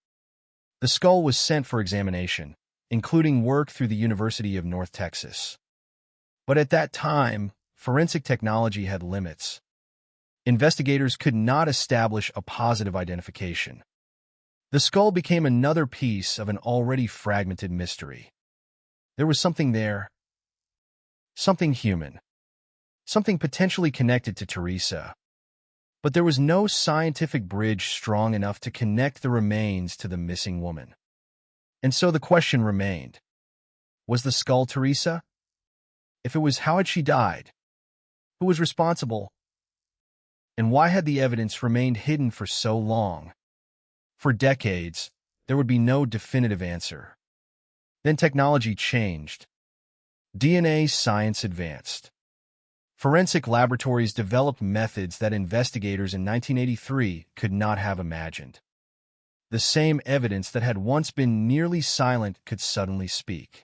The skull was sent for examination, including work through the University of North Texas. But at that time, forensic technology had limits. Investigators could not establish a positive identification. The skull became another piece of an already fragmented mystery. There was something there. Something human. Something potentially connected to Teresa. But there was no scientific bridge strong enough to connect the remains to the missing woman. And so the question remained. Was the skull Teresa? If it was, how had she died? Who was responsible? And why had the evidence remained hidden for so long? For decades, there would be no definitive answer. Then technology changed. DNA science advanced. Forensic laboratories developed methods that investigators in 1983 could not have imagined. The same evidence that had once been nearly silent could suddenly speak.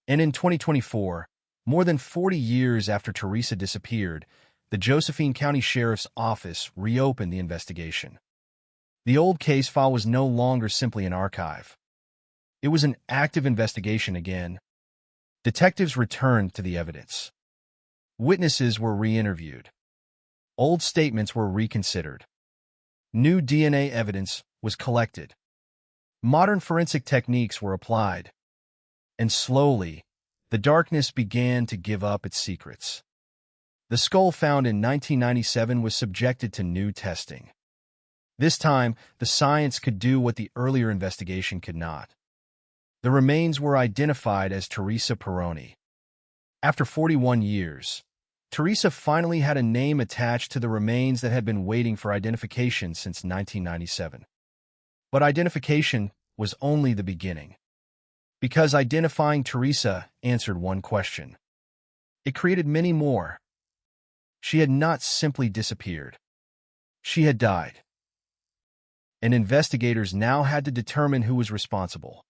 And in 2024, more than 40 years after Teresa disappeared, the Josephine County Sheriff's Office reopened the investigation. The old case file was no longer simply an archive. It was an active investigation again. Detectives returned to the evidence. Witnesses were re-interviewed. Old statements were reconsidered. New DNA evidence was collected. Modern forensic techniques were applied. And slowly, the darkness began to give up its secrets. The skull found in 1997 was subjected to new testing. This time, the science could do what the earlier investigation could not. The remains were identified as Teresa Peroni. After 41 years, Teresa finally had a name attached to the remains that had been waiting for identification since 1997. But identification was only the beginning. Because identifying Teresa answered one question. It created many more. She had not simply disappeared. She had died. And investigators now had to determine who was responsible.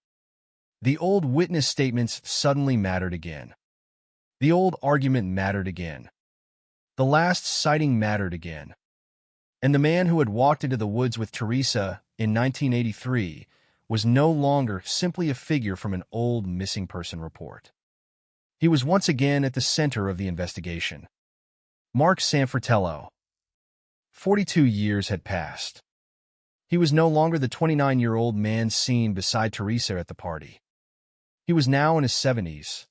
The old witness statements suddenly mattered again. The old argument mattered again. The last sighting mattered again. And the man who had walked into the woods with Teresa in 1983 was no longer simply a figure from an old missing person report. He was once again at the center of the investigation. Mark Sanfratello. 42 years had passed. He was no longer the 29-year-old man seen beside Teresa at the party. He was now in his 70s.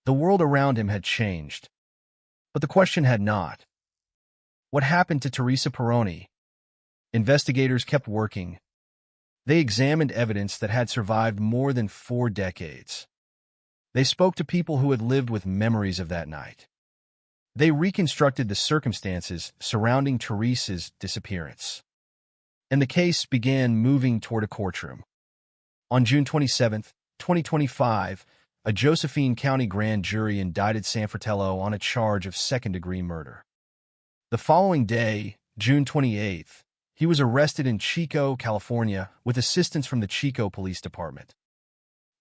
The world around him had changed. But the question had not. What happened to Teresa Peroni? Investigators kept working. They examined evidence that had survived more than 4 decades. They spoke to people who had lived with memories of that night. They reconstructed the circumstances surrounding Teresa's disappearance. And the case began moving toward a courtroom. On June 27, 2025, a Josephine County grand jury indicted Sanfratello on a charge of second-degree murder. The following day, June 28th, he was arrested in Chico, California, with assistance from the Chico Police Department.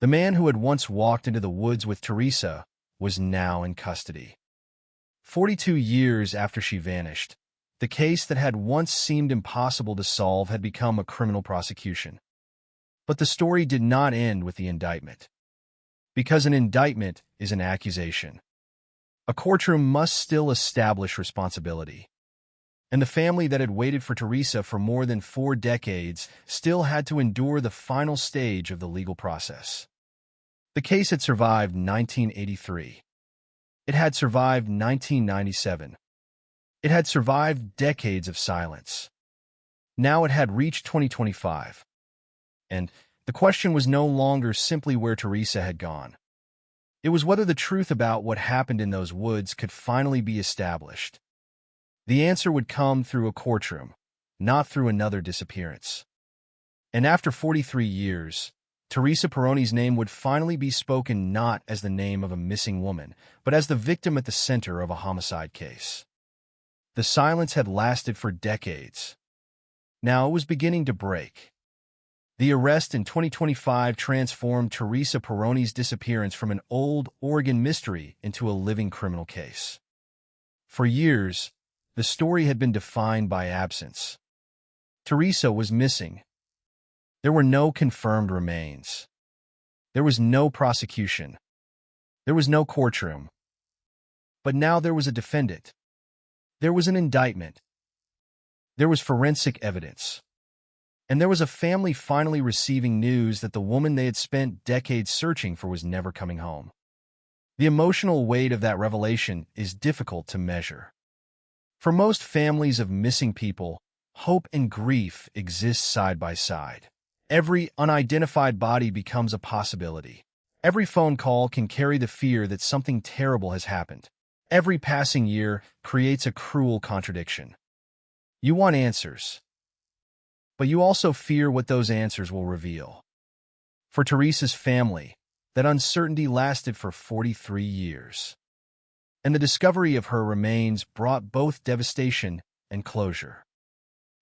The man who had once walked into the woods with Teresa was now in custody. 42 years after she vanished, the case that had once seemed impossible to solve had become a criminal prosecution. But the story did not end with the indictment. Because an indictment is an accusation. A courtroom must still establish responsibility. And the family that had waited for Teresa for more than 4 decades still had to endure the final stage of the legal process. The case had survived 1983. It had survived 1997. It had survived decades of silence. Now it had reached 2025. And The question was no longer simply where Teresa had gone. It was whether the truth about what happened in those woods could finally be established. The answer would come through a courtroom, not through another disappearance. And after 43 years, Teresa Peroni's name would finally be spoken not as the name of a missing woman, but as the victim at the center of a homicide case. The silence had lasted for decades. Now it was beginning to break. The arrest in 2025 transformed Teresa Peroni's disappearance from an old Oregon mystery into a living criminal case. For years, the story had been defined by absence. Teresa was missing. There were no confirmed remains. There was no prosecution. There was no courtroom. But now there was a defendant. There was an indictment. There was forensic evidence. And there was a family finally receiving news that the woman they had spent decades searching for was never coming home. The emotional weight of that revelation is difficult to measure. For most families of missing people, hope and grief exist side by side. Every unidentified body becomes a possibility. Every phone call can carry the fear that something terrible has happened. Every passing year creates a cruel contradiction. You want answers, but you also fear what those answers will reveal. For Teresa's family, that uncertainty lasted for 43 years. And the discovery of her remains brought both devastation and closure.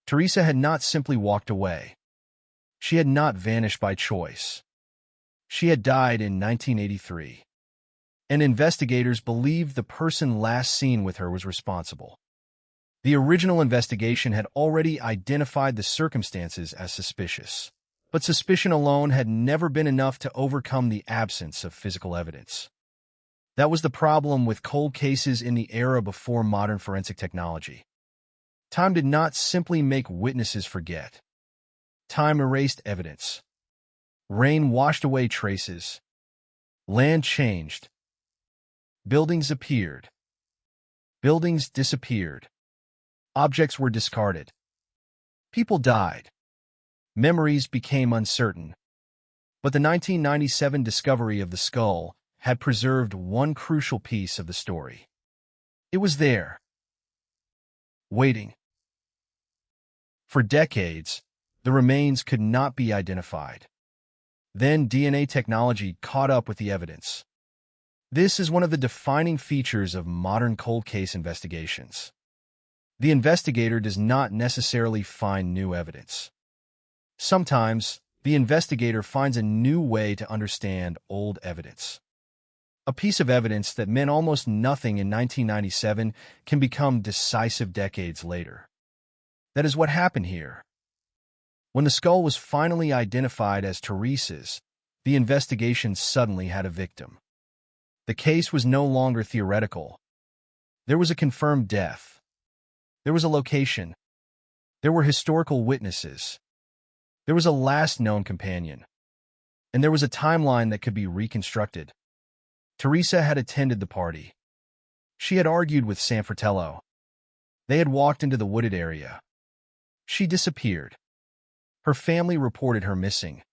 Teresa had not simply walked away. She had not vanished by choice. She had died in 1983. And investigators believed the person last seen with her was responsible. The original investigation had already identified the circumstances as suspicious. But suspicion alone had never been enough to overcome the absence of physical evidence. That was the problem with cold cases in the era before modern forensic technology. Time did not simply make witnesses forget. Time erased evidence. Rain washed away traces. Land changed. Buildings appeared. Buildings disappeared. Objects were discarded. People died. Memories became uncertain. But the 1997 discovery of the skull had preserved one crucial piece of the story. It was there, waiting. For decades, the remains could not be identified. Then DNA technology caught up with the evidence. This is one of the defining features of modern cold case investigations. The investigator does not necessarily find new evidence. Sometimes, the investigator finds a new way to understand old evidence. A piece of evidence that meant almost nothing in 1997 can become decisive decades later. That is what happened here. When the skull was finally identified as Teresa's, the investigation suddenly had a victim. The case was no longer theoretical. There was a confirmed death. There was a location. There were historical witnesses. There was a last known companion. And there was a timeline that could be reconstructed. Teresa had attended the party. She had argued with San Fratello. They had walked into the wooded area. She disappeared. Her family reported her missing.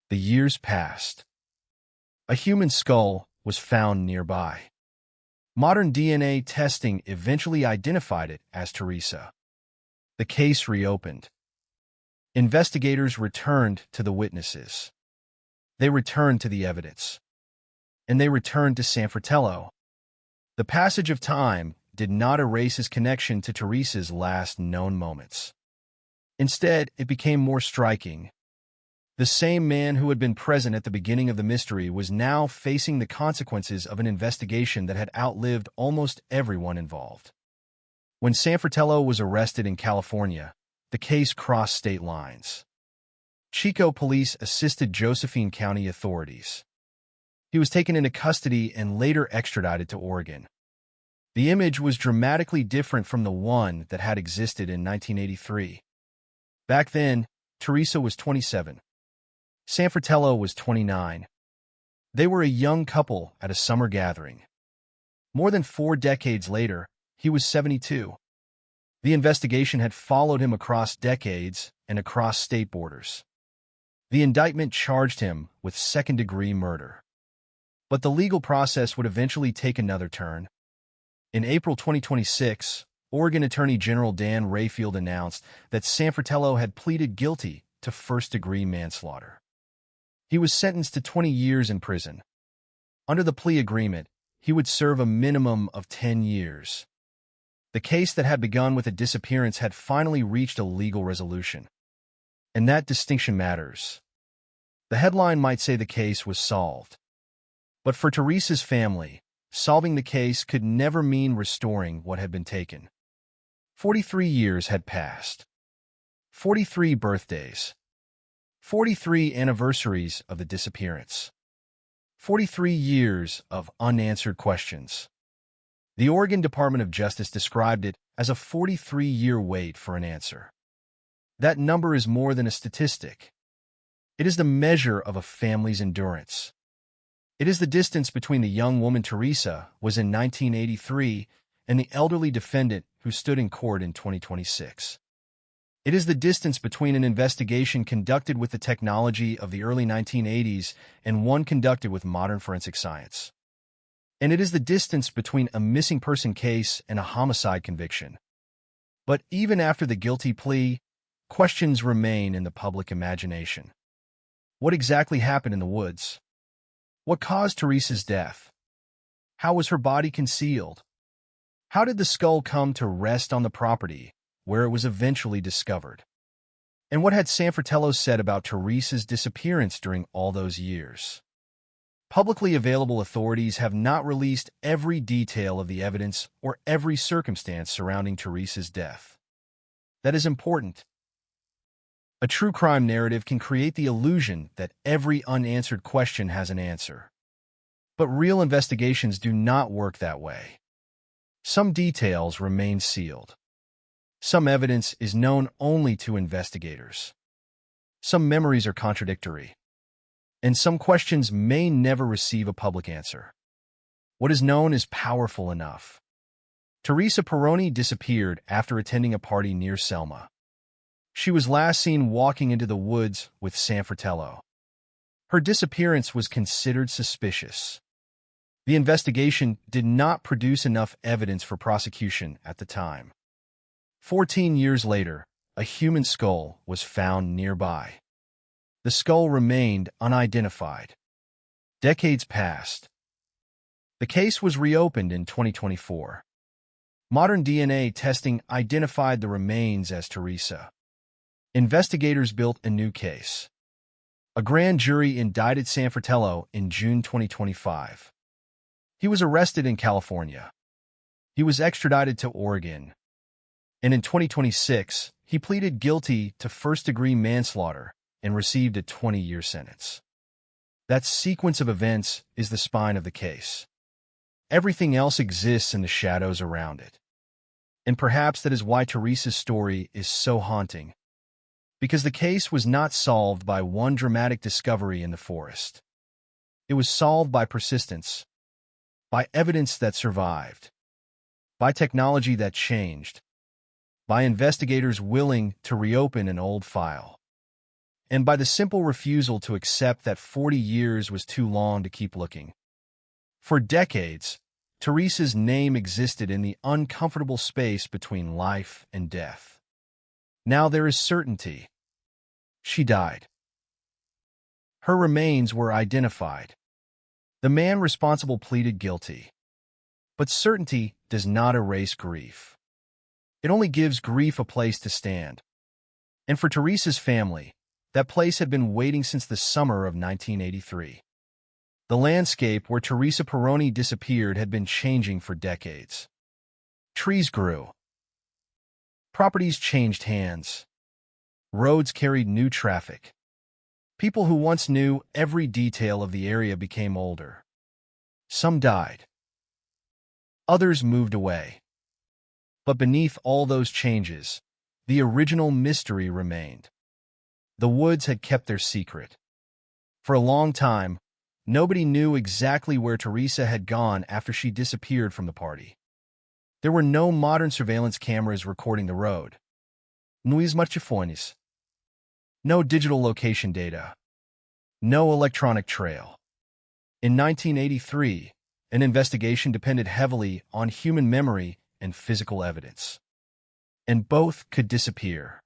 The years passed. A human skull was found nearby. Modern DNA testing eventually identified it as Teresa. The case reopened. Investigators returned to the witnesses. They returned to the evidence. And they returned to San Fratello. The passage of time did not erase his connection to Teresa's last known moments. Instead, it became more striking. The same man who had been present at the beginning of the mystery was now facing the consequences of an investigation that had outlived almost everyone involved. When San Fratello was arrested in California, the case crossed state lines. Chico police assisted Josephine County authorities. He was taken into custody and later extradited to Oregon. The image was dramatically different from the one that had existed in 1983. Back then, Teresa was 27. San Fratello was 29. They were a young couple at a summer gathering. More than 4 decades later, he was 72. The investigation had followed him across decades and across state borders. The indictment charged him with second-degree murder. But the legal process would eventually take another turn. In April 2026, Oregon Attorney General Dan Rayfield announced that Sanfratello had pleaded guilty to first-degree manslaughter. He was sentenced to 20 years in prison. Under the plea agreement, he would serve a minimum of 10 years. The case that had begun with a disappearance had finally reached a legal resolution. And that distinction matters. The headline might say the case was solved. But for Teresa's family, solving the case could never mean restoring what had been taken. 43 years had passed. 43 birthdays. 43 anniversaries of the disappearance. 43 years of unanswered questions. The Oregon Department of Justice described it as a 43-year wait for an answer. That number is more than a statistic. It is the measure of a family's endurance. It is the distance between the young woman Teresa was in 1983 and the elderly defendant who stood in court in 2026. It is the distance between an investigation conducted with the technology of the early 1980s and one conducted with modern forensic science. And it is the distance between a missing person case and a homicide conviction. But even after the guilty plea, questions remain in the public imagination. What exactly happened in the woods? What caused Teresa's death? How was her body concealed? How did the skull come to rest on the property where it was eventually discovered? And what had Sanfratello said about Teresa's disappearance during all those years? Publicly available authorities have not released every detail of the evidence or every circumstance surrounding Teresa's death. That is important. A true crime narrative can create the illusion that every unanswered question has an answer. But real investigations do not work that way. Some details remain sealed. Some evidence is known only to investigators. Some memories are contradictory. And some questions may never receive a public answer. What is known is powerful enough. Teresa Peroni disappeared after attending a party near Selma. She was last seen walking into the woods with Sanfratello. Her disappearance was considered suspicious. The investigation did not produce enough evidence for prosecution at the time. 14 years later, a human skull was found nearby. The skull remained unidentified. Decades passed. The case was reopened in 2024. Modern DNA testing identified the remains as Teresa. Investigators built a new case. A grand jury indicted Sanfratello in June 2025. He was arrested in California. He was extradited to Oregon. And in 2026, he pleaded guilty to first-degree manslaughter and received a 20-year sentence. That sequence of events is the spine of the case. Everything else exists in the shadows around it. And perhaps that is why Teresa's story is so haunting. Because the case was not solved by one dramatic discovery in the forest. It was solved by persistence, by evidence that survived, by technology that changed, by investigators willing to reopen an old file, and by the simple refusal to accept that 40 years was too long to keep looking. For decades, Teresa's name existed in the uncomfortable space between life and death. Now there is certainty. She died. Her remains were identified. The man responsible pleaded guilty. But certainty does not erase grief. It only gives grief a place to stand. And for Teresa's family, that place had been waiting since the summer of 1983. The landscape where Teresa Peroni disappeared had been changing for decades. Trees grew. Properties changed hands. Roads carried new traffic. People who once knew every detail of the area became older. Some died. Others moved away. But beneath all those changes, the original mystery remained. The woods had kept their secret. For a long time, nobody knew exactly where Teresa had gone after she disappeared from the party. There were no modern surveillance cameras recording the road. No smartphones. No digital location data. No electronic trail. In 1983, an investigation depended heavily on human memory and physical evidence. And both could disappear.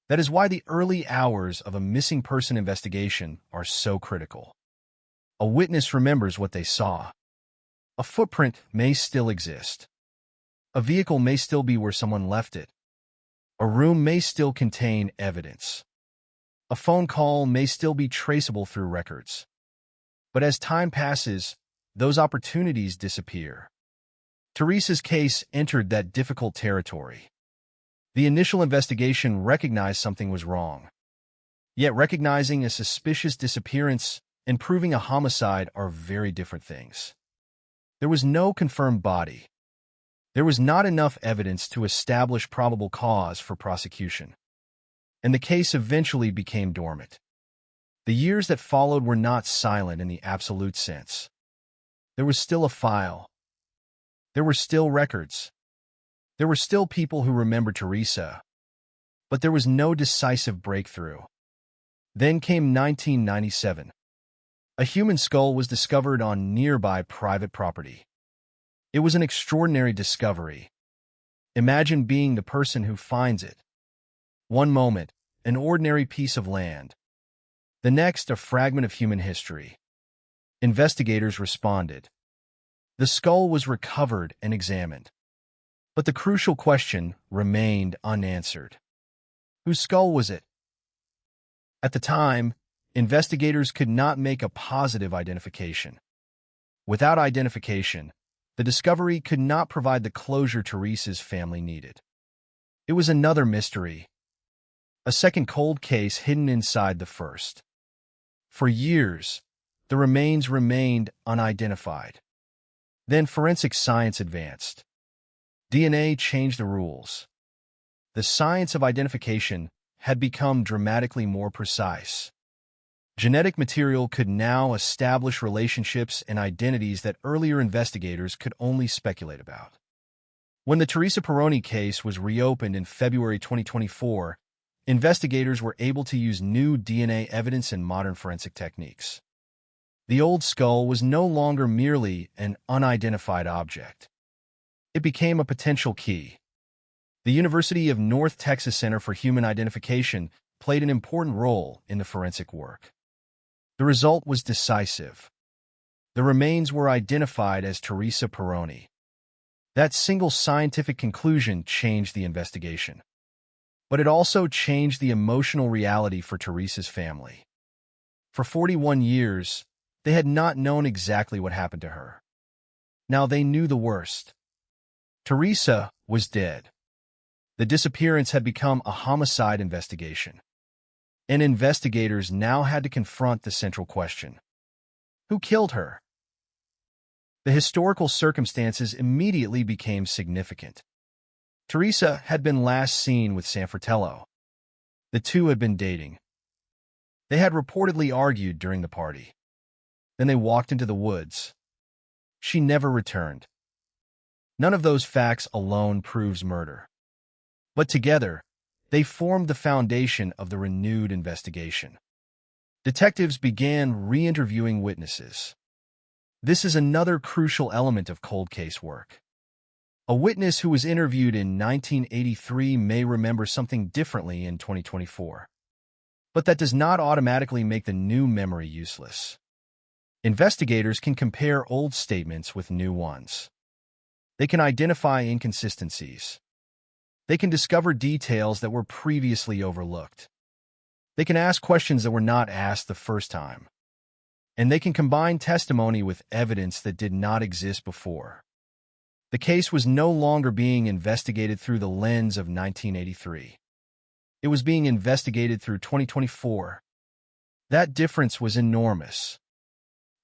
That is why the early hours of a missing person investigation are so critical. A witness remembers what they saw. A footprint may still exist. A vehicle may still be where someone left it. A room may still contain evidence. A phone call may still be traceable through records. But as time passes, those opportunities disappear. Teresa's case entered that difficult territory. The initial investigation recognized something was wrong. Yet recognizing a suspicious disappearance and proving a homicide are very different things. There was no confirmed body. There was not enough evidence to establish probable cause for prosecution. And the case eventually became dormant. The years that followed were not silent in the absolute sense. There was still a file. There were still records. There were still people who remembered Teresa. But there was no decisive breakthrough. Then came 1997. A human skull was discovered on nearby private property. It was an extraordinary discovery. Imagine being the person who finds it. One moment, an ordinary piece of land. The next, a fragment of human history. Investigators responded. The skull was recovered and examined. But the crucial question remained unanswered. Whose skull was it? At the time, investigators could not make a positive identification. Without identification, the discovery could not provide the closure Teresa's family needed. It was another mystery. A second cold case hidden inside the first. For years, the remains remained unidentified. Then forensic science advanced. DNA changed the rules. The science of identification had become dramatically more precise. Genetic material could now establish relationships and identities that earlier investigators could only speculate about. When the Teresa Peroni case was reopened in February 2024, investigators were able to use new DNA evidence and modern forensic techniques. The old skull was no longer merely an unidentified object. It became a potential key. The University of North Texas Center for Human Identification played an important role in the forensic work. The result was decisive. The remains were identified as Teresa Peroni. That single scientific conclusion changed the investigation. But it also changed the emotional reality for Teresa's family. For 41 years, they had not known exactly what happened to her. Now they knew the worst. Teresa was dead. The disappearance had become a homicide investigation. And investigators now had to confront the central question. Who killed her? The historical circumstances immediately became significant. Teresa had been last seen with Sanfratello. The two had been dating. They had reportedly argued during the party. Then they walked into the woods. She never returned. None of those facts alone proves murder. But together, they formed the foundation of the renewed investigation. Detectives began re-interviewing witnesses. This is another crucial element of cold case work. A witness who was interviewed in 1983 may remember something differently in 2024. But that does not automatically make the new memory useless. Investigators can compare old statements with new ones. They can identify inconsistencies. They can discover details that were previously overlooked. They can ask questions that were not asked the first time. And they can combine testimony with evidence that did not exist before. The case was no longer being investigated through the lens of 1983. It was being investigated through 2024. That difference was enormous.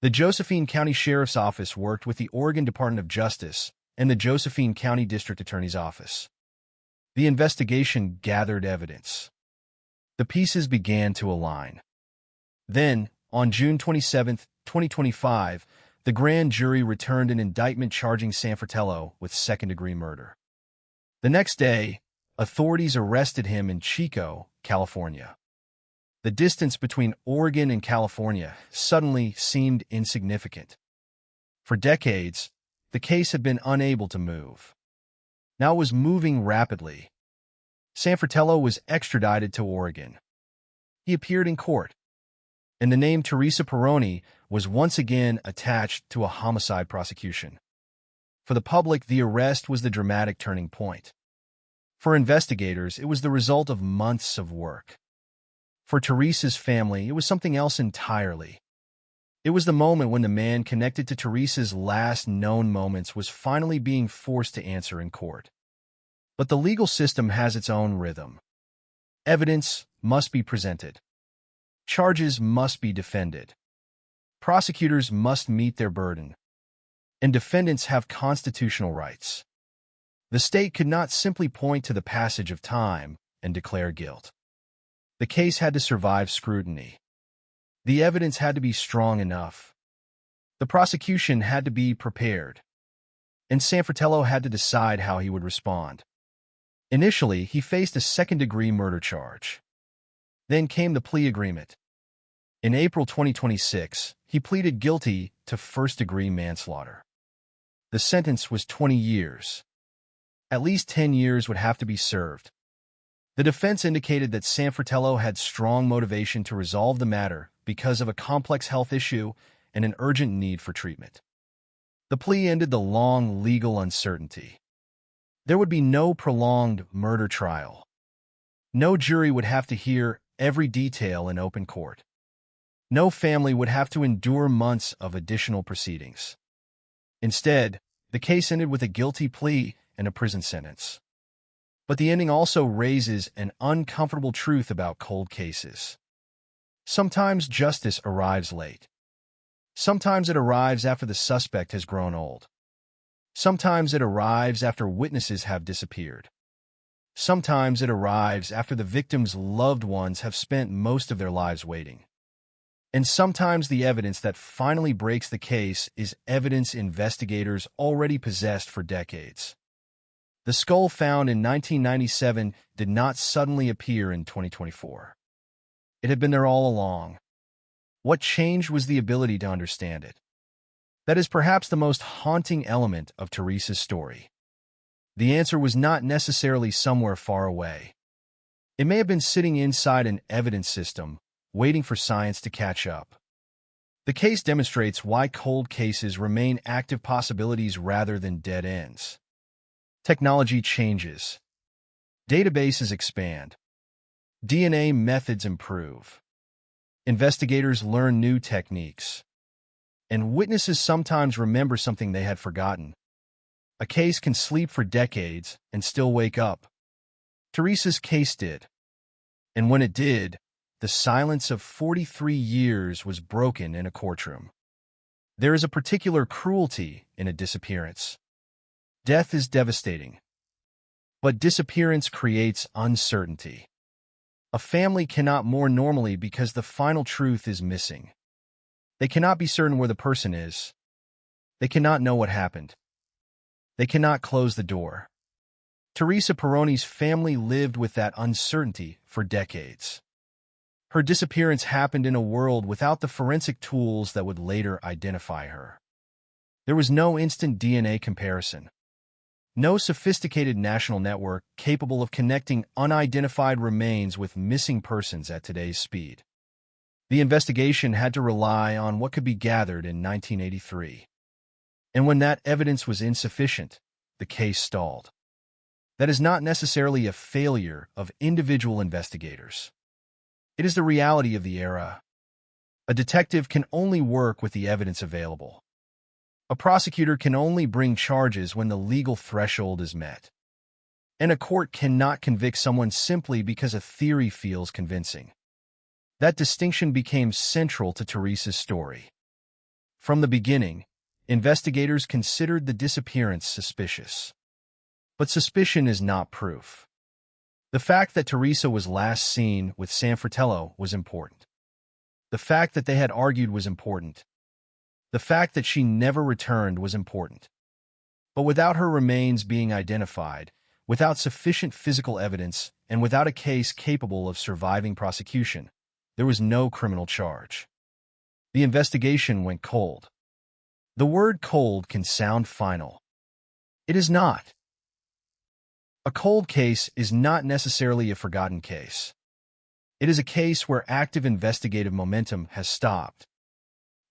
The Josephine County Sheriff's Office worked with the Oregon Department of Justice and the Josephine County District Attorney's Office. The investigation gathered evidence. The pieces began to align. Then, on June 27, 2025, the grand jury returned an indictment charging Sanfratello with second-degree murder. The next day, authorities arrested him in Chico, California. The distance between Oregon and California suddenly seemed insignificant. For decades, the case had been unable to move. Now it was moving rapidly. Sanfratello was extradited to Oregon. He appeared in court, and the name Teresa Peroni was once again attached to a homicide prosecution. For the public, the arrest was the dramatic turning point. For investigators, it was the result of months of work. For Teresa's family, it was something else entirely. It was the moment when the man connected to Teresa's last known moments was finally being forced to answer in court. But the legal system has its own rhythm. Evidence must be presented. Charges must be defended. Prosecutors must meet their burden. And defendants have constitutional rights. The state could not simply point to the passage of time and declare guilt. The case had to survive scrutiny. The evidence had to be strong enough. The prosecution had to be prepared. And Sanfratello had to decide how he would respond. Initially, he faced a second-degree murder charge. Then came the plea agreement. In April 2026, he pleaded guilty to first-degree manslaughter. The sentence was 20 years. At least 10 years would have to be served. The defense indicated that Sanfratello had strong motivation to resolve the matter because of a complex health issue and an urgent need for treatment. The plea ended the long legal uncertainty. There would be no prolonged murder trial. No jury would have to hear every detail in open court. No family would have to endure months of additional proceedings. Instead, the case ended with a guilty plea and a prison sentence. But the ending also raises an uncomfortable truth about cold cases. Sometimes justice arrives late. Sometimes it arrives after the suspect has grown old. Sometimes it arrives after witnesses have disappeared. Sometimes it arrives after the victim's loved ones have spent most of their lives waiting. And sometimes the evidence that finally breaks the case is evidence investigators already possessed for decades. The skull found in 1997 did not suddenly appear in 2024. It had been there all along. What changed was the ability to understand it. That is perhaps the most haunting element of Teresa's story. The answer was not necessarily somewhere far away. It may have been sitting inside an evidence system, waiting for science to catch up. The case demonstrates why cold cases remain active possibilities rather than dead ends. Technology changes. Databases expand. DNA methods improve. Investigators learn new techniques. And witnesses sometimes remember something they had forgotten. A case can sleep for decades and still wake up. Teresa's case did. And when it did, the silence of 43 years was broken in a courtroom. There is a particular cruelty in a disappearance. Death is devastating. But disappearance creates uncertainty. A family cannot mourn normally because the final truth is missing. They cannot be certain where the person is. They cannot know what happened. They cannot close the door. Teresa Peroni's family lived with that uncertainty for decades. Her disappearance happened in a world without the forensic tools that would later identify her. There was no instant DNA comparison. No sophisticated national network capable of connecting unidentified remains with missing persons at today's speed. The investigation had to rely on what could be gathered in 1983. And when that evidence was insufficient, the case stalled. That is not necessarily a failure of individual investigators. It is the reality of the era. A detective can only work with the evidence available. A prosecutor can only bring charges when the legal threshold is met. And a court cannot convict someone simply because a theory feels convincing. That distinction became central to Teresa's story. From the beginning, investigators considered the disappearance suspicious. But suspicion is not proof. The fact that Teresa was last seen with Sanfratello was important. The fact that they had argued was important. The fact that she never returned was important. But without her remains being identified, without sufficient physical evidence, and without a case capable of surviving prosecution, there was no criminal charge. The investigation went cold. The word cold can sound final. It is not. A cold case is not necessarily a forgotten case. It is a case where active investigative momentum has stopped.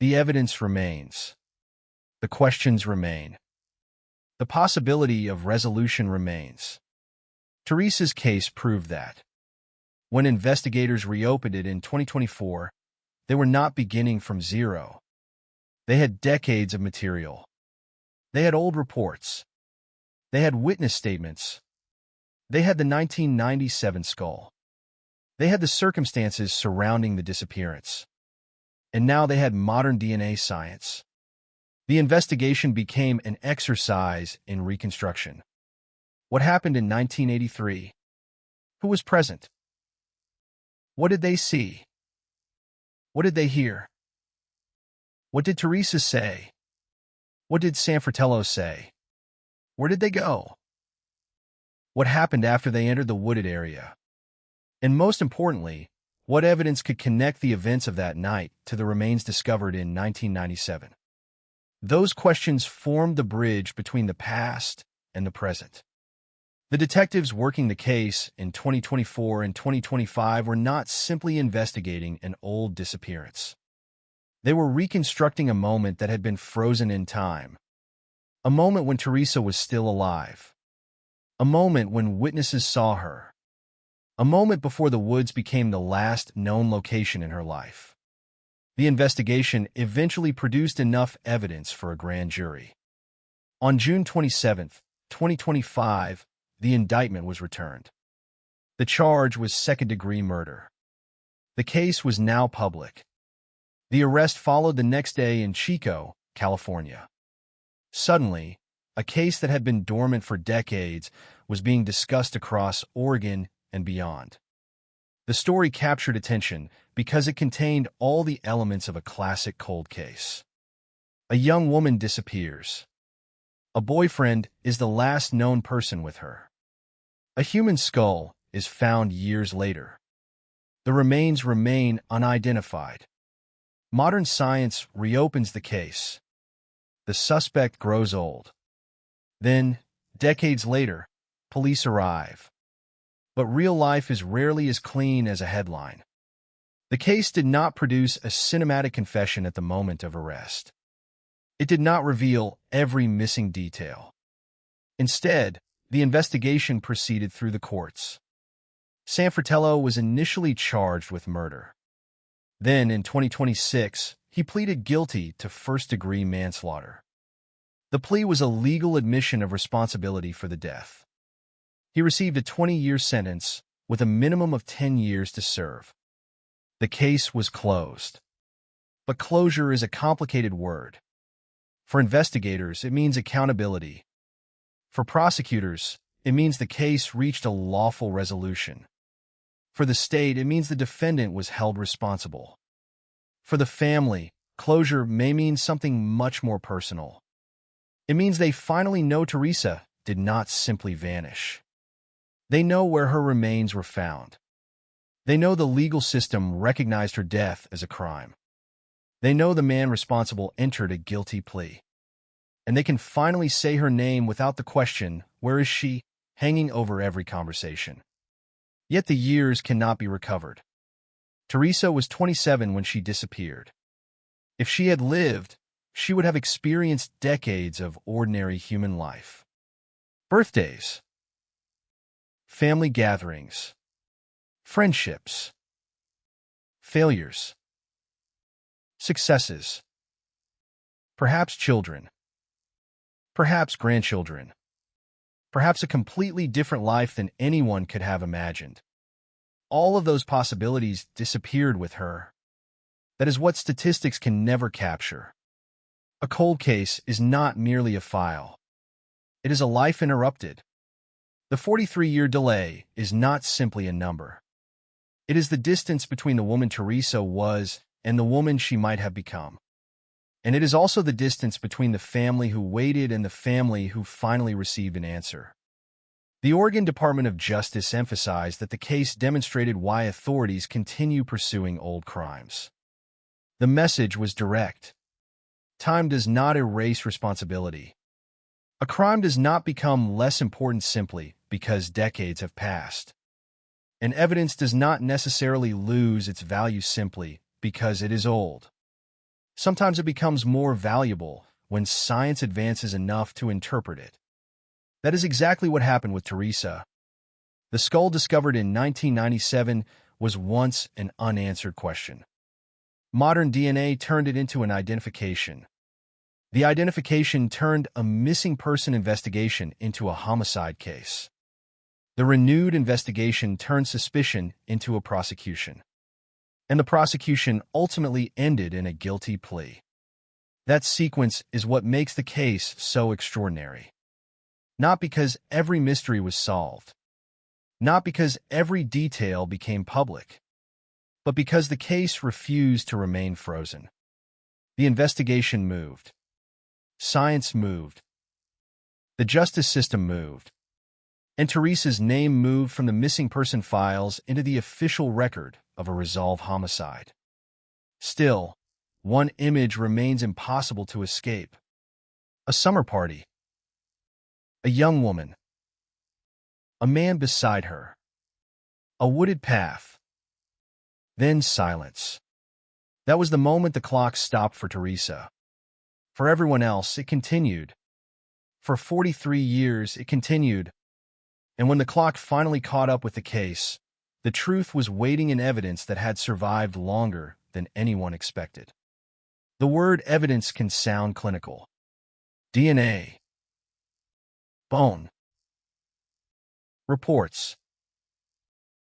The evidence remains. The questions remain. The possibility of resolution remains. Teresa's case proved that. When investigators reopened it in 2024, they were not beginning from zero. They had decades of material. They had old reports. They had witness statements. They had the 1997 skull. They had the circumstances surrounding the disappearance. And now they had modern DNA science. The investigation became an exercise in reconstruction. What happened in 1983? Who was present? What did they see? What did they hear? What did Teresa say? What did Sanfratello say? Where did they go? What happened after they entered the wooded area? And most importantly, what evidence could connect the events of that night to the remains discovered in 1997? Those questions formed the bridge between the past and the present. The detectives working the case in 2024 and 2025 were not simply investigating an old disappearance. They were reconstructing a moment that had been frozen in time. A moment when Teresa was still alive. A moment when witnesses saw her. A moment before the woods became the last known location in her life. The investigation eventually produced enough evidence for a grand jury. On June 27, 2025, the indictment was returned. The charge was second-degree murder. The case was now public. The arrest followed the next day in Chico, California. Suddenly, a case that had been dormant for decades was being discussed across Oregon and beyond. The story captured attention because it contained all the elements of a classic cold case. A young woman disappears. A boyfriend is the last known person with her. A human skull is found years later. The remains remain unidentified. Modern science reopens the case. The suspect grows old. Then, decades later, police arrive. But real life is rarely as clean as a headline. The case did not produce a cinematic confession at the moment of arrest. It did not reveal every missing detail. Instead, the investigation proceeded through the courts. Sanfratello was initially charged with murder. Then, in 2026, he pleaded guilty to first-degree manslaughter. The plea was a legal admission of responsibility for the death. He received a 20-year sentence with a minimum of 10 years to serve. The case was closed. But closure is a complicated word. For investigators, it means accountability. For prosecutors, it means the case reached a lawful resolution. For the state, it means the defendant was held responsible. For the family, closure may mean something much more personal. It means they finally know Teresa did not simply vanish. They know where her remains were found. They know the legal system recognized her death as a crime. They know the man responsible entered a guilty plea. And they can finally say her name without the question, "Where is she?" hanging over every conversation. Yet the years cannot be recovered. Teresa was 27 when she disappeared. If she had lived, she would have experienced decades of ordinary human life. Birthdays, family gatherings, friendships, failures, successes, perhaps children, perhaps grandchildren, perhaps a completely different life than anyone could have imagined. All of those possibilities disappeared with her. That is what statistics can never capture. A cold case is not merely a file. It is a life interrupted. The 43-year delay is not simply a number. It is the distance between the woman Teresa was and the woman she might have become. And it is also the distance between the family who waited and the family who finally received an answer. The Oregon Department of Justice emphasized that the case demonstrated why authorities continue pursuing old crimes. The message was direct. Time does not erase responsibility. A crime does not become less important simply because decades have passed. And evidence does not necessarily lose its value simply because it is old. Sometimes it becomes more valuable when science advances enough to interpret it. That is exactly what happened with Teresa. The skull discovered in 1997 was once an unanswered question. Modern DNA turned it into an identification. The identification turned a missing person investigation into a homicide case. The renewed investigation turned suspicion into a prosecution. And the prosecution ultimately ended in a guilty plea. That sequence is what makes the case so extraordinary. Not because every mystery was solved. Not because every detail became public. But because the case refused to remain frozen. The investigation moved. Science moved. The justice system moved. And Teresa's name moved from the missing person files into the official record of a resolved homicide. Still, one image remains impossible to escape. A summer party. A young woman. A man beside her. A wooded path. Then silence. That was the moment the clock stopped for Teresa. For everyone else, it continued. For 43 years, it continued. And when the clock finally caught up with the case, the truth was waiting in evidence that had survived longer than anyone expected. The word evidence can sound clinical. DNA. Bone. Reports.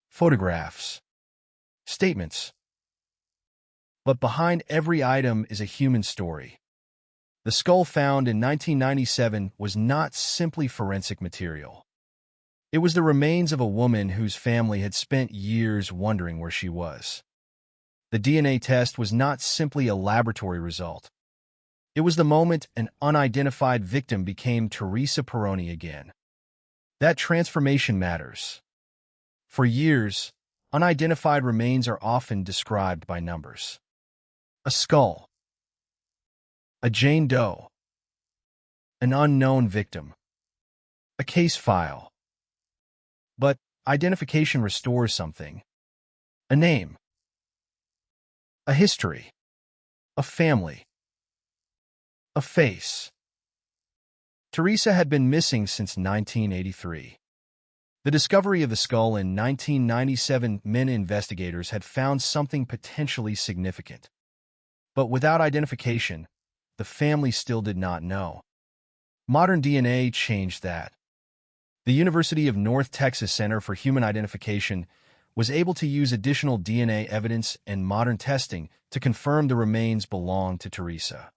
Photographs. Statements. But behind every item is a human story. The skull found in 1997 was not simply forensic material. It was the remains of a woman whose family had spent years wondering where she was. The DNA test was not simply a laboratory result. It was the moment an unidentified victim became Teresa Peroni again. That transformation matters. For years, unidentified remains are often described by numbers. A skull. A Jane Doe. An unknown victim. A case file. But identification restores something. A name. A history. A family. A face. Teresa had been missing since 1983. The discovery of the skull in 1997 meant investigators had found something potentially significant. But without identification, the family still did not know. Modern DNA changed that. The University of North Texas Center for Human Identification was able to use additional DNA evidence and modern testing to confirm the remains belonged to Teresa.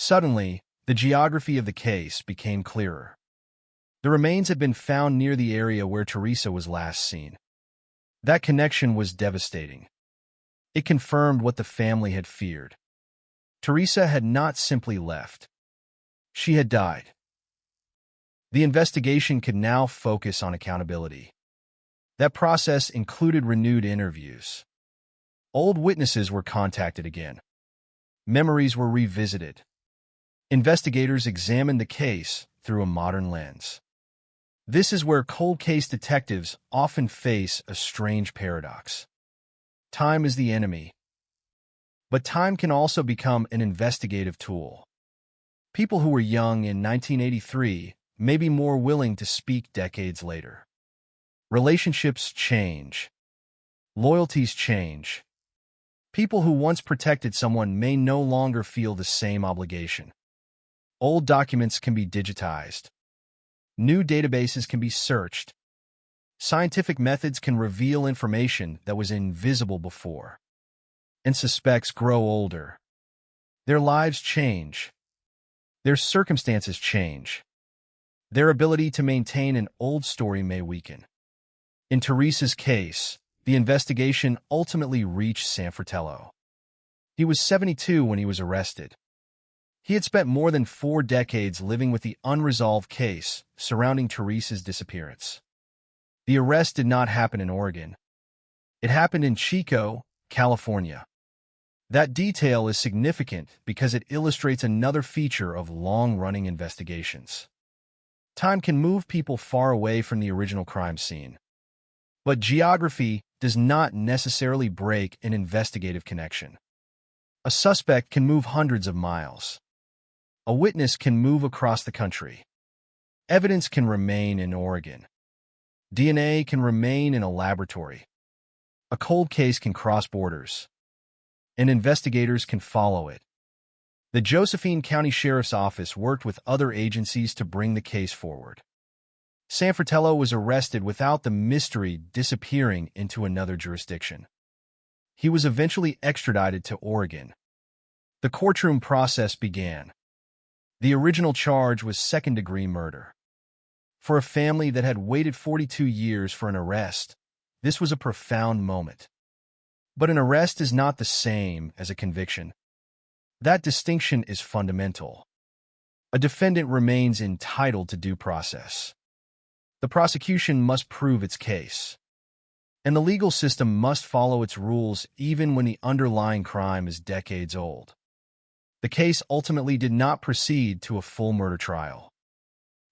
Suddenly, the geography of the case became clearer. The remains had been found near the area where Teresa was last seen. That connection was devastating. It confirmed what the family had feared. Teresa had not simply left. She had died. The investigation could now focus on accountability. That process included renewed interviews. Old witnesses were contacted again. Memories were revisited. Investigators examined the case through a modern lens. This is where cold case detectives often face a strange paradox. Time is the enemy. But time can also become an investigative tool. People who were young in 1983 may be more willing to speak decades later. Relationships change. Loyalties change. People who once protected someone may no longer feel the same obligation. Old documents can be digitized. New databases can be searched. Scientific methods can reveal information that was invisible before. And suspects grow older. Their lives change. Their circumstances change. Their ability to maintain an old story may weaken. In Teresa's case, the investigation ultimately reached San Fratello. He was 72 when he was arrested. He had spent more than 4 decades living with the unresolved case surrounding Teresa's disappearance. The arrest did not happen in Oregon. It happened in Chico, California. That detail is significant because it illustrates another feature of long-running investigations. Time can move people far away from the original crime scene. But geography does not necessarily break an investigative connection. A suspect can move hundreds of miles. A witness can move across the country. Evidence can remain in Oregon. DNA can remain in a laboratory. A cold case can cross borders. And investigators can follow it. The Josephine County Sheriff's Office worked with other agencies to bring the case forward. Sanfratello was arrested without the mystery disappearing into another jurisdiction. He was eventually extradited to Oregon. The courtroom process began. The original charge was second-degree murder. For a family that had waited 42 years for an arrest, this was a profound moment. But an arrest is not the same as a conviction. That distinction is fundamental. A defendant remains entitled to due process. The prosecution must prove its case. And the legal system must follow its rules even when the underlying crime is decades old. The case ultimately did not proceed to a full murder trial.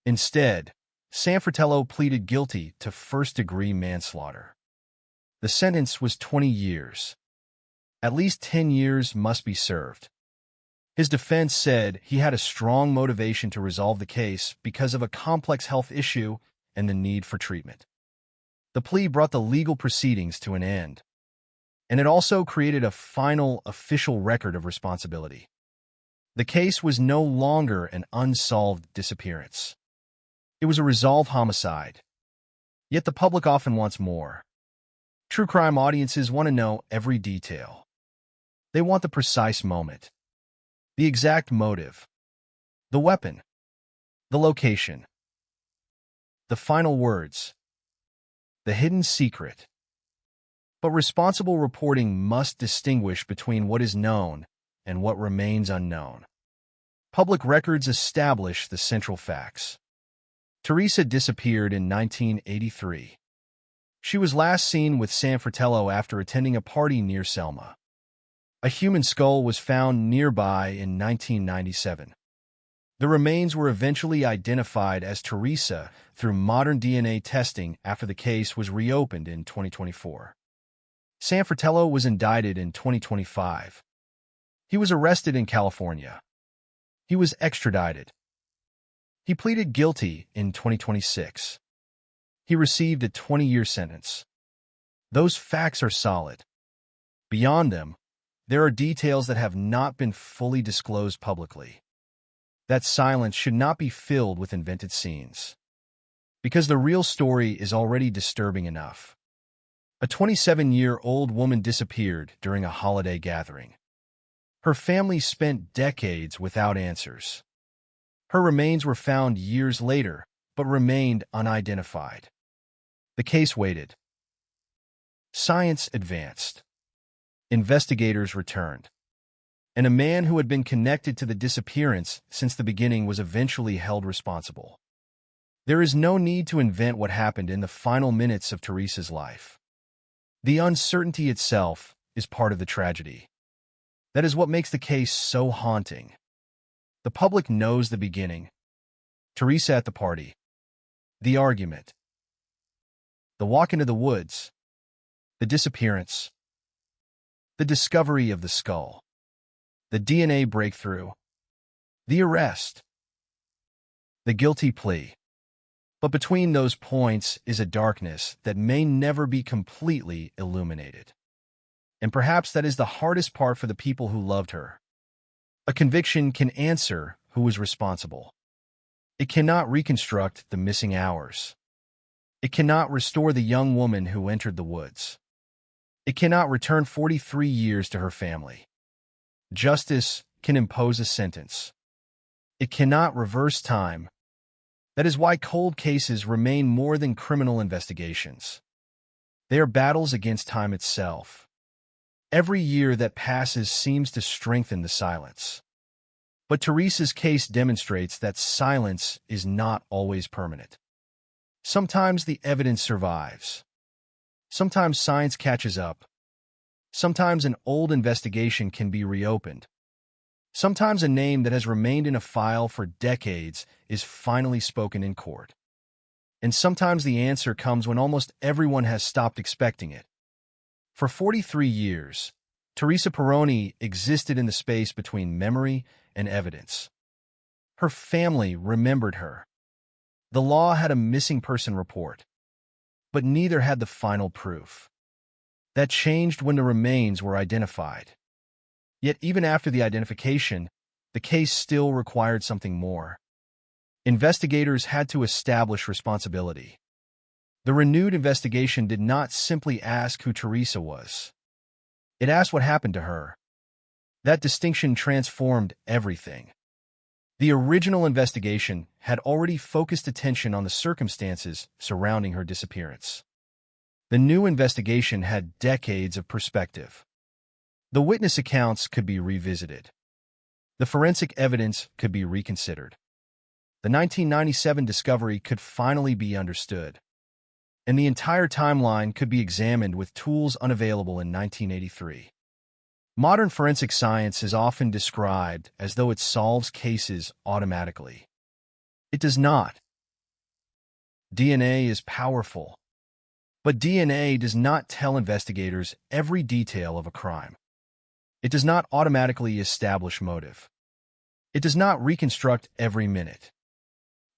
Instead, Sanfratello pleaded guilty to first-degree manslaughter. The sentence was 20 years. At least 10 years must be served. His defense said he had a strong motivation to resolve the case because of a complex health issue and the need for treatment. The plea brought the legal proceedings to an end, and it also created a final official record of responsibility. The case was no longer an unsolved disappearance. It was a resolved homicide. Yet the public often wants more. True crime audiences want to know every detail. They want the precise moment, the exact motive, the weapon, the location, the final words, the hidden secret. But responsible reporting must distinguish between what is known and what remains unknown. Public records establish the central facts. Teresa disappeared in 1983. She was last seen with Sanfratello after attending a party near Selma. A human skull was found nearby in 1997. The remains were eventually identified as Teresa through modern DNA testing after the case was reopened in 2024. Sanfratello was indicted in 2025. He was arrested in California. He was extradited. He pleaded guilty in 2026. He received a 20-year sentence. Those facts are solid. Beyond them, there are details that have not been fully disclosed publicly. That silence should not be filled with invented scenes. Because the real story is already disturbing enough. A 27-year-old woman disappeared during a holiday gathering. Her family spent decades without answers. Her remains were found years later, but remained unidentified. The case waited. Science advanced. Investigators returned. And a man who had been connected to the disappearance since the beginning was eventually held responsible. There is no need to invent what happened in the final minutes of Teresa's life. The uncertainty itself is part of the tragedy. That is what makes the case so haunting. The public knows the beginning. Teresa at the party. The argument. The walk into the woods. The disappearance. The discovery of the skull. The DNA breakthrough. The arrest. The guilty plea. But between those points is a darkness that may never be completely illuminated. And perhaps that is the hardest part for the people who loved her. A conviction can answer who was responsible. It cannot reconstruct the missing hours. It cannot restore the young woman who entered the woods. It cannot return 43 years to her family. Justice can impose a sentence. It cannot reverse time. That is why cold cases remain more than criminal investigations. They are battles against time itself. Every year that passes seems to strengthen the silence. But Teresa's case demonstrates that silence is not always permanent. Sometimes the evidence survives. Sometimes science catches up. Sometimes an old investigation can be reopened. Sometimes a name that has remained in a file for decades is finally spoken in court. And sometimes the answer comes when almost everyone has stopped expecting it. For 43 years, Teresa Peroni existed in the space between memory and evidence. Her family remembered her. The law had a missing person report, but neither had the final proof. That changed when the remains were identified. Yet even after the identification, the case still required something more. Investigators had to establish responsibility. The renewed investigation did not simply ask who Teresa was. It asked what happened to her. That distinction transformed everything. The original investigation had already focused attention on the circumstances surrounding her disappearance. The new investigation had decades of perspective. The witness accounts could be revisited. The forensic evidence could be reconsidered. The 1997 discovery could finally be understood. And the entire timeline could be examined with tools unavailable in 1983. Modern forensic science is often described as though it solves cases automatically. It does not. DNA is powerful. But DNA does not tell investigators every detail of a crime. It does not automatically establish motive. It does not reconstruct every minute.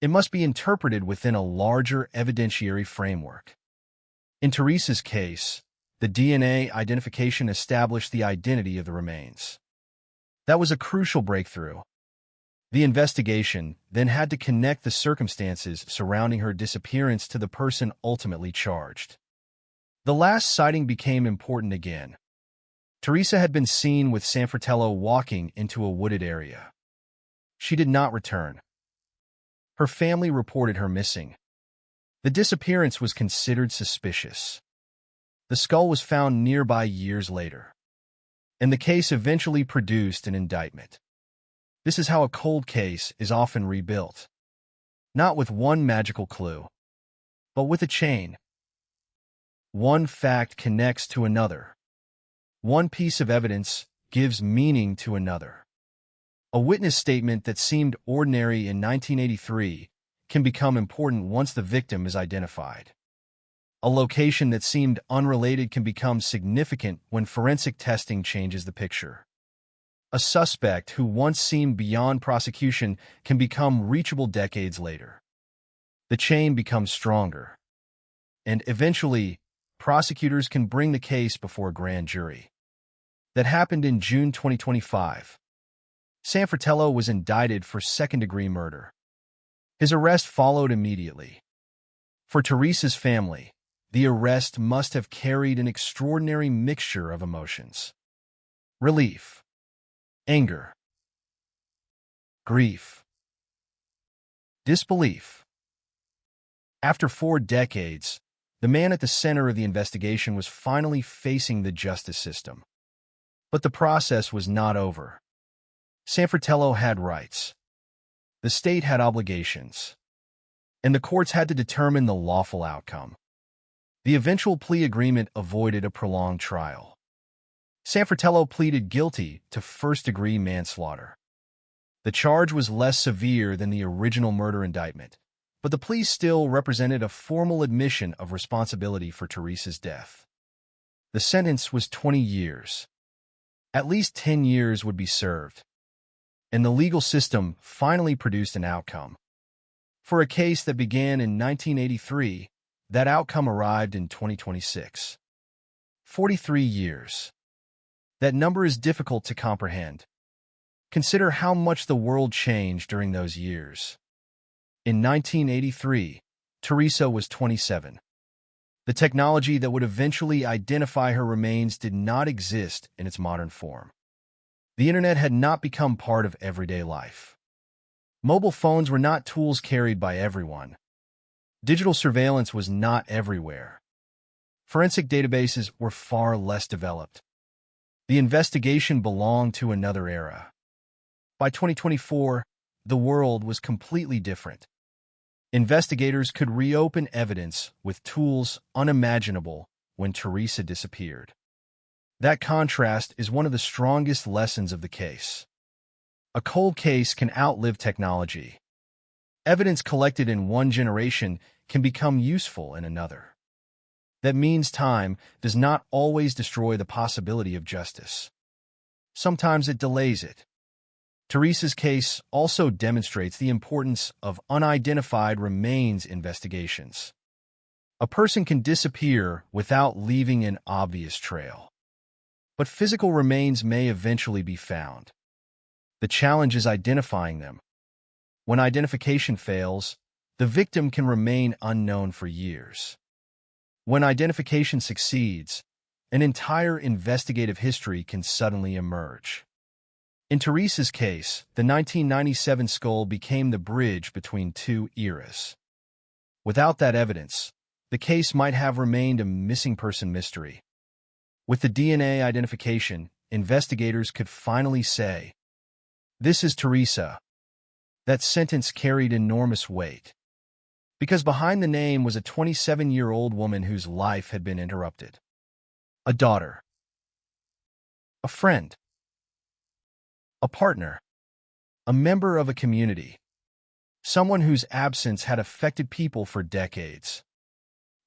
It must be interpreted within a larger evidentiary framework. In Teresa's case, the DNA identification established the identity of the remains. That was a crucial breakthrough. The investigation then had to connect the circumstances surrounding her disappearance to the person ultimately charged. The last sighting became important again. Teresa had been seen with Sanfratello walking into a wooded area. She did not return. Her family reported her missing. The disappearance was considered suspicious. The skull was found nearby years later, and the case eventually produced an indictment. This is how a cold case is often rebuilt. Not with one magical clue, but with a chain. One fact connects to another. One piece of evidence gives meaning to another. A witness statement that seemed ordinary in 1983 can become important once the victim is identified. A location that seemed unrelated can become significant when forensic testing changes the picture. A suspect who once seemed beyond prosecution can become reachable decades later. The chain becomes stronger. And eventually, prosecutors can bring the case before a grand jury. That happened in June 2025. Sanfratello was indicted for second-degree murder. His arrest followed immediately. For Teresa's family, the arrest must have carried an extraordinary mixture of emotions. Relief, anger, grief, disbelief. After 4 decades, the man at the center of the investigation was finally facing the justice system. But the process was not over. Sanfratello had rights. The state had obligations. And the courts had to determine the lawful outcome. The eventual plea agreement avoided a prolonged trial. Sanfratello pleaded guilty to first-degree manslaughter. The charge was less severe than the original murder indictment, but the plea still represented a formal admission of responsibility for Teresa's death. The sentence was 20 years. At least 10 years would be served. And the legal system finally produced an outcome. For a case that began in 1983, that outcome arrived in 2026. 43 years. That number is difficult to comprehend. Consider how much the world changed during those years. In 1983, Teresa was 27. The technology that would eventually identify her remains did not exist in its modern form. The internet had not become part of everyday life. Mobile phones were not tools carried by everyone. Digital surveillance was not everywhere. Forensic databases were far less developed. The investigation belonged to another era. By 2024, the world was completely different. Investigators could reopen evidence with tools unimaginable when Teresa disappeared. That contrast is one of the strongest lessons of the case. A cold case can outlive technology. Evidence collected in one generation can become useful in another. That means time does not always destroy the possibility of justice. Sometimes it delays it. Teresa's case also demonstrates the importance of unidentified remains investigations. A person can disappear without leaving an obvious trail. But physical remains may eventually be found. The challenge is identifying them. When identification fails, the victim can remain unknown for years. When identification succeeds, an entire investigative history can suddenly emerge. In Teresa's case, the 1997 skull became the bridge between two eras. Without that evidence, the case might have remained a missing person mystery. With the DNA identification, investigators could finally say, "This is Teresa." That sentence carried enormous weight, because behind the name was a 27-year-old woman whose life had been interrupted. A daughter. A friend. A partner. A member of a community. Someone whose absence had affected people for decades.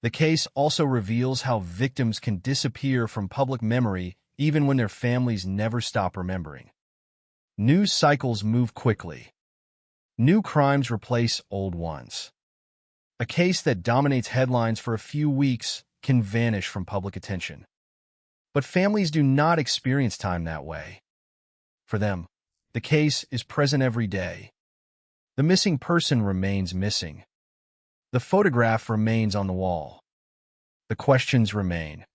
The case also reveals how victims can disappear from public memory even when their families never stop remembering. News cycles move quickly. New crimes replace old ones. A case that dominates headlines for a few weeks can vanish from public attention. But families do not experience time that way. For them, the case is present every day. The missing person remains missing. The photograph remains on the wall. The questions remain.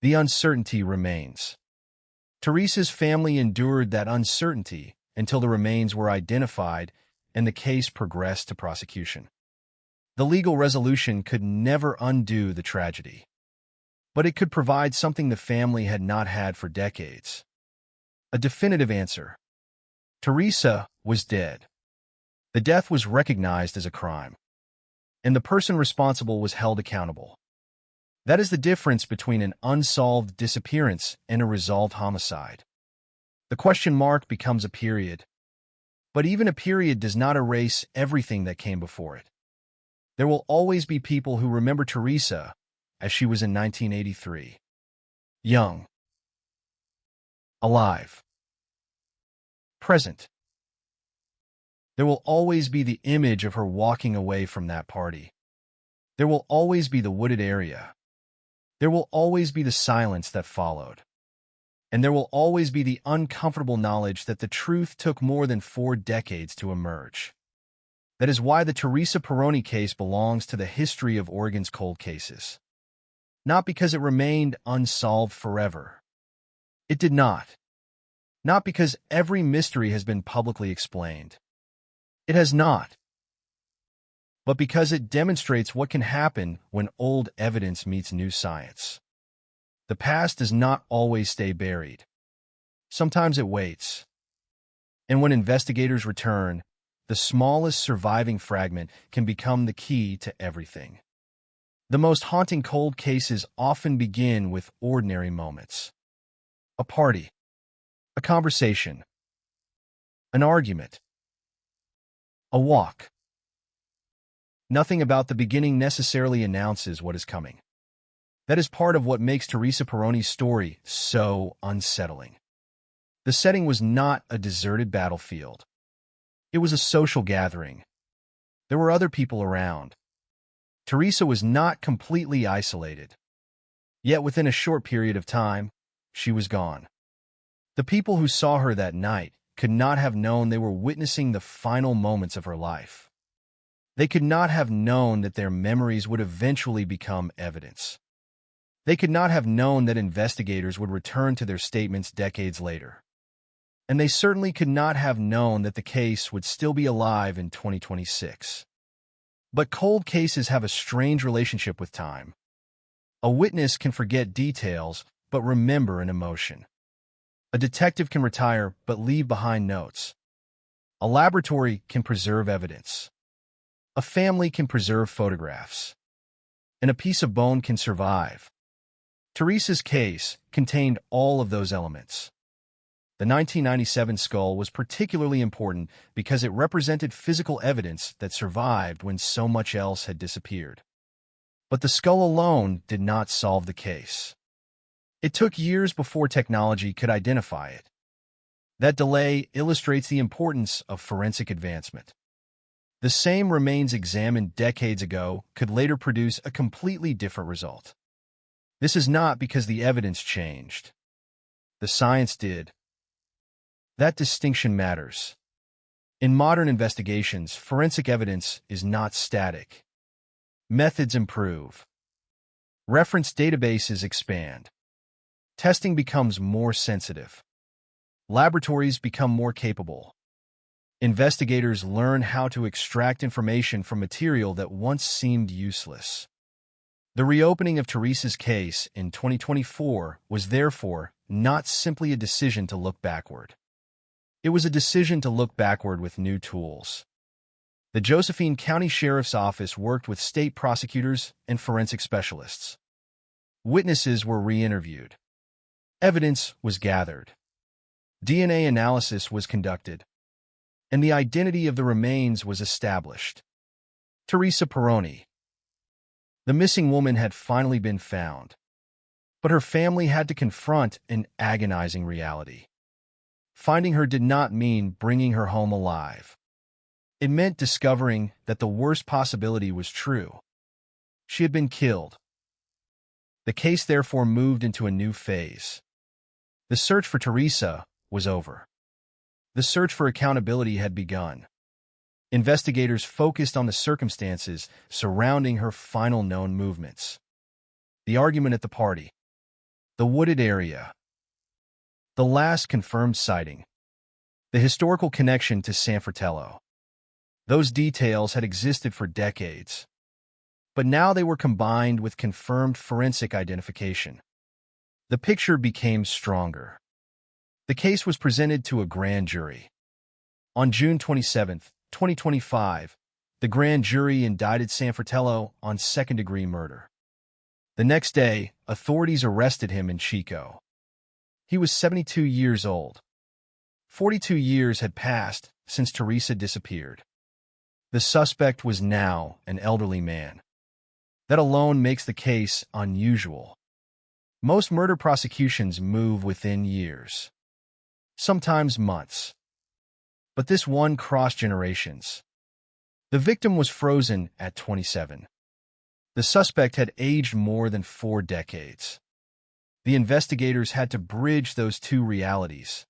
The uncertainty remains. Teresa's family endured that uncertainty until the remains were identified and the case progressed to prosecution. The legal resolution could never undo the tragedy, but it could provide something the family had not had for decades. A definitive answer. Teresa was dead. The death was recognized as a crime, and the person responsible was held accountable. That is the difference between an unsolved disappearance and a resolved homicide. The question mark becomes a period, but even a period does not erase everything that came before it. There will always be people who remember Teresa as she was in 1983. Young. Alive. Present. There will always be the image of her walking away from that party. There will always be the wooded area. There will always be the silence that followed. And there will always be the uncomfortable knowledge that the truth took more than 4 decades to emerge. That is why the Teresa Peroni case belongs to the history of Oregon's cold cases. Not because it remained unsolved forever. It did not. Not because every mystery has been publicly explained. It has not. But because it demonstrates what can happen when old evidence meets new science. The past does not always stay buried. Sometimes it waits. And when investigators return, the smallest surviving fragment can become the key to everything. The most haunting cold cases often begin with ordinary moments. A party. A conversation. An argument. A walk. Nothing about the beginning necessarily announces what is coming. That is part of what makes Teresa Peroni's story so unsettling. The setting was not a deserted battlefield. It was a social gathering. There were other people around. Teresa was not completely isolated. Yet within a short period of time, she was gone. The people who saw her that night could not have known they were witnessing the final moments of her life. They could not have known that their memories would eventually become evidence. They could not have known that investigators would return to their statements decades later. And they certainly could not have known that the case would still be alive in 2026. But cold cases have a strange relationship with time. A witness can forget details, but remember an emotion. A detective can retire but leave behind notes. A laboratory can preserve evidence. A family can preserve photographs. And a piece of bone can survive. Teresa's case contained all of those elements. The 1997 skull was particularly important because it represented physical evidence that survived when so much else had disappeared. But the skull alone did not solve the case. It took years before technology could identify it. That delay illustrates the importance of forensic advancement. The same remains examined decades ago could later produce a completely different result. This is not because the evidence changed. The science did. That distinction matters. In modern investigations, forensic evidence is not static. Methods improve. Reference databases expand. Testing becomes more sensitive. Laboratories become more capable. Investigators learn how to extract information from material that once seemed useless. The reopening of Teresa's case in 2024 was therefore not simply a decision to look backward. It was a decision to look backward with new tools. The Josephine County Sheriff's Office worked with state prosecutors and forensic specialists. Witnesses were re-interviewed. Evidence was gathered. DNA analysis was conducted. And the identity of the remains was established. Teresa Peroni. The missing woman had finally been found. But her family had to confront an agonizing reality. Finding her did not mean bringing her home alive. It meant discovering that the worst possibility was true. She had been killed. The case therefore moved into a new phase. The search for Teresa was over. The search for accountability had begun. Investigators focused on the circumstances surrounding her final known movements. The argument at the party. The wooded area. The last confirmed sighting. The historical connection to San Fratello. Those details had existed for decades. But now they were combined with confirmed forensic identification. The picture became stronger. The case was presented to a grand jury. On June 27, 2025, the grand jury indicted San Fratello on second-degree murder. The next day, authorities arrested him in Chico. He was 72 years old. 42 years had passed since Teresa disappeared. The suspect was now an elderly man. That alone makes the case unusual. Most murder prosecutions move within years, sometimes months. But this one crossed generations. The victim was frozen at 27. The suspect had aged more than 4 decades. The investigators had to bridge those two realities.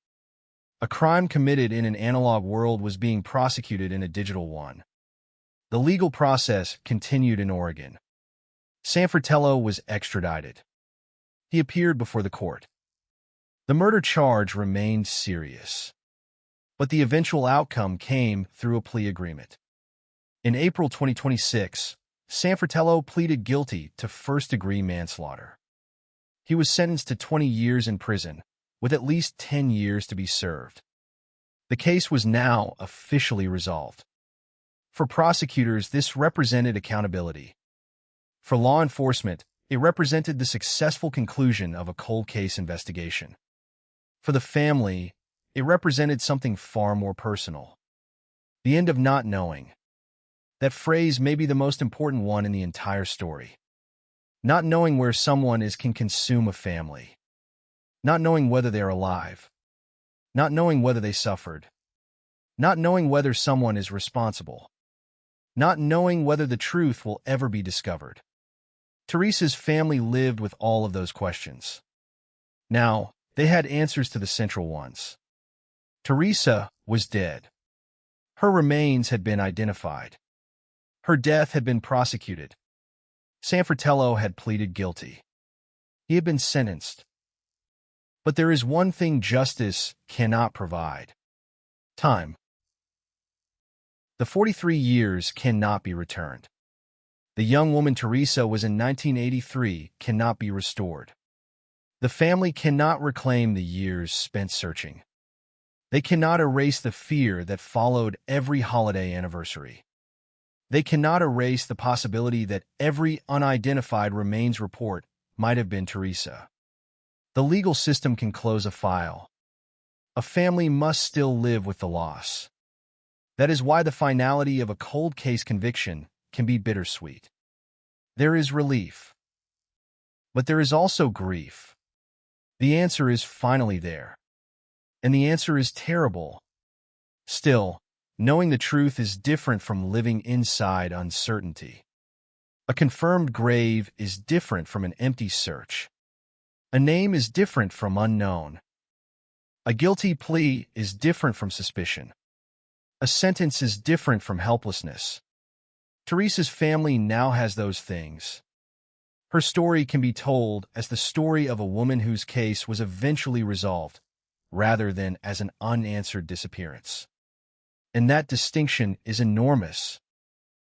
A crime committed in an analog world was being prosecuted in a digital one. The legal process continued in Oregon. San Fratello was extradited. He appeared before the court. The murder charge remained serious. But the eventual outcome came through a plea agreement. In April 2026, San Fratello pleaded guilty to first-degree manslaughter. He was sentenced to 20 years in prison, with at least 10 years to be served. The case was now officially resolved. For prosecutors, this represented accountability. For law enforcement, it represented the successful conclusion of a cold case investigation. For the family, it represented something far more personal. The end of not knowing. That phrase may be the most important one in the entire story. Not knowing where someone is can consume a family. Not knowing whether they are alive. Not knowing whether they suffered. Not knowing whether someone is responsible. Not knowing whether the truth will ever be discovered. Teresa's family lived with all of those questions. Now, they had answers to the central ones. Teresa was dead. Her remains had been identified. Her death had been prosecuted. San Fratello had pleaded guilty. He had been sentenced. But there is one thing justice cannot provide. Time. The 43 years cannot be returned. The young woman Teresa was in 1983 cannot be restored. The family cannot reclaim the years spent searching. They cannot erase the fear that followed every holiday anniversary. They cannot erase the possibility that every unidentified remains report might have been Teresa. The legal system can close a file. A family must still live with the loss. That is why the finality of a cold case conviction can be bittersweet. There is relief. But there is also grief. The answer is finally there. And the answer is terrible. Still, knowing the truth is different from living inside uncertainty. A confirmed grave is different from an empty search. A name is different from unknown. A guilty plea is different from suspicion. A sentence is different from helplessness. Teresa's family now has those things. Her story can be told as the story of a woman whose case was eventually resolved, rather than as an unanswered disappearance. And that distinction is enormous.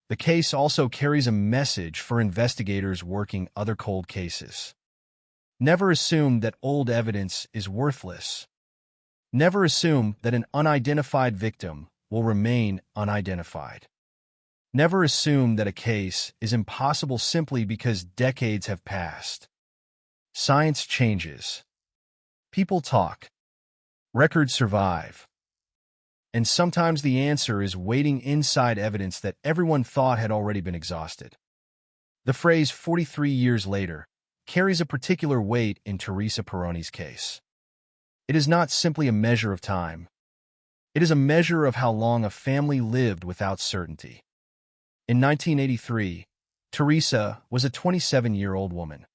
The case also carries a message for investigators working other cold cases. Never assume that old evidence is worthless. Never assume that an unidentified victim will remain unidentified. Never assume that a case is impossible simply because decades have passed. Science changes. People talk. Records survive. And sometimes the answer is waiting inside evidence that everyone thought had already been exhausted. The phrase 43 years later carries a particular weight in Teresa Peroni's case. It is not simply a measure of time. It is a measure of how long a family lived without certainty. In 1983, Teresa was a 27-year-old woman.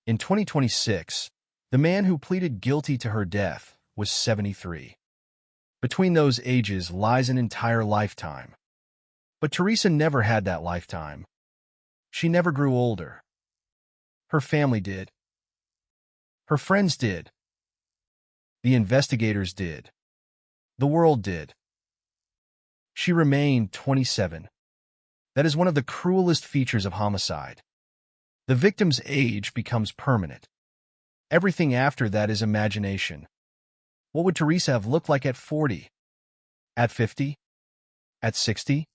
In 2026, the man who pleaded guilty to her death was 73. Between those ages lies an entire lifetime. But Teresa never had that lifetime. She never grew older. Her family did. Her friends did. The investigators did. The world did. She remained 27. That is one of the cruelest features of homicide. The victim's age becomes permanent. Everything after that is imagination. What would Teresa have looked like at 40? At 50? At 60?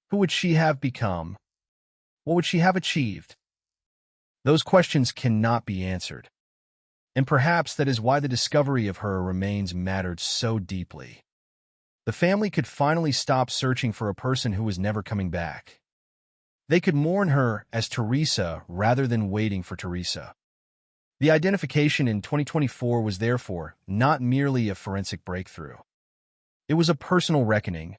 Who would she have become? What would she have achieved? Those questions cannot be answered. And perhaps that is why the discovery of her remains mattered so deeply. The family could finally stop searching for a person who was never coming back. They could mourn her as Teresa rather than waiting for Teresa. The identification in 2024 was therefore not merely a forensic breakthrough. It was a personal reckoning,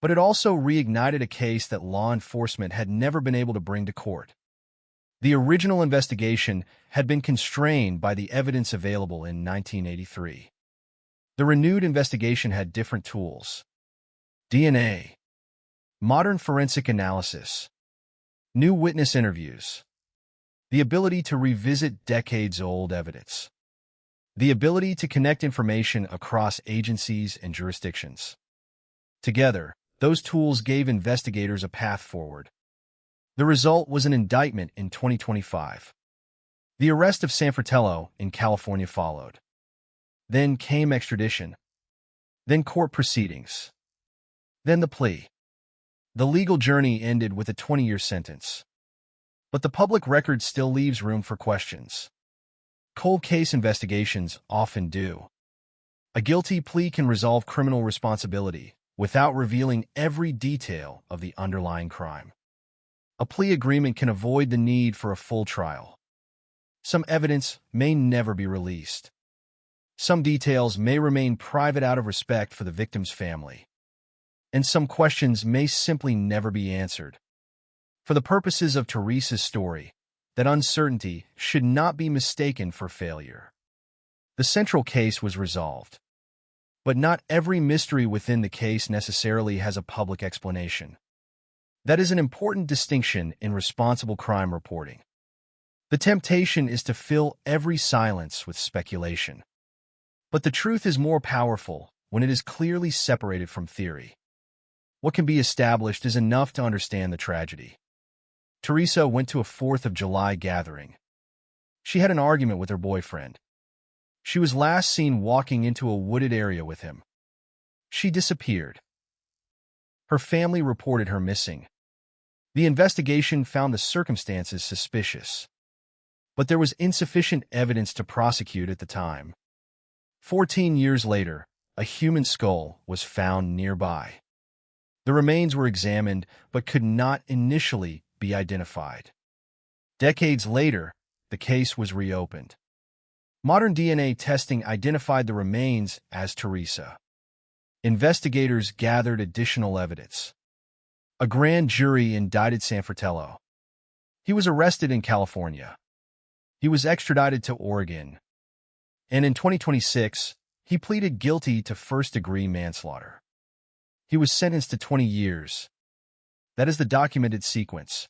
but it also reignited a case that law enforcement had never been able to bring to court. The original investigation had been constrained by the evidence available in 1983. The renewed investigation had different tools: DNA, modern forensic analysis, new witness interviews, the ability to revisit decades-old evidence, the ability to connect information across agencies and jurisdictions. Together, those tools gave investigators a path forward. The result was an indictment in 2025. The arrest of Sanfratello in California followed. Then came extradition. Then court proceedings. Then the plea. The legal journey ended with a 20-year sentence. But the public record still leaves room for questions. Cold case investigations often do. A guilty plea can resolve criminal responsibility without revealing every detail of the underlying crime. A plea agreement can avoid the need for a full trial. Some evidence may never be released. Some details may remain private out of respect for the victim's family. And some questions may simply never be answered. For the purposes of Teresa's story, that uncertainty should not be mistaken for failure. The central case was resolved. But not every mystery within the case necessarily has a public explanation. That is an important distinction in responsible crime reporting. The temptation is to fill every silence with speculation. But the truth is more powerful when it is clearly separated from theory. What can be established is enough to understand the tragedy. Teresa went to a 4th of July gathering. She had an argument with her boyfriend. She was last seen walking into a wooded area with him. She disappeared. Her family reported her missing. The investigation found the circumstances suspicious, but there was insufficient evidence to prosecute at the time. 14 years later, a human skull was found nearby. The remains were examined but could not initially be identified. Decades later, the case was reopened. Modern DNA testing identified the remains as Teresa. Investigators gathered additional evidence. A grand jury indicted Sanfratello. He was arrested in California. He was extradited to Oregon. And in 2026, he pleaded guilty to first-degree manslaughter. He was sentenced to 20 years. That is the documented sequence.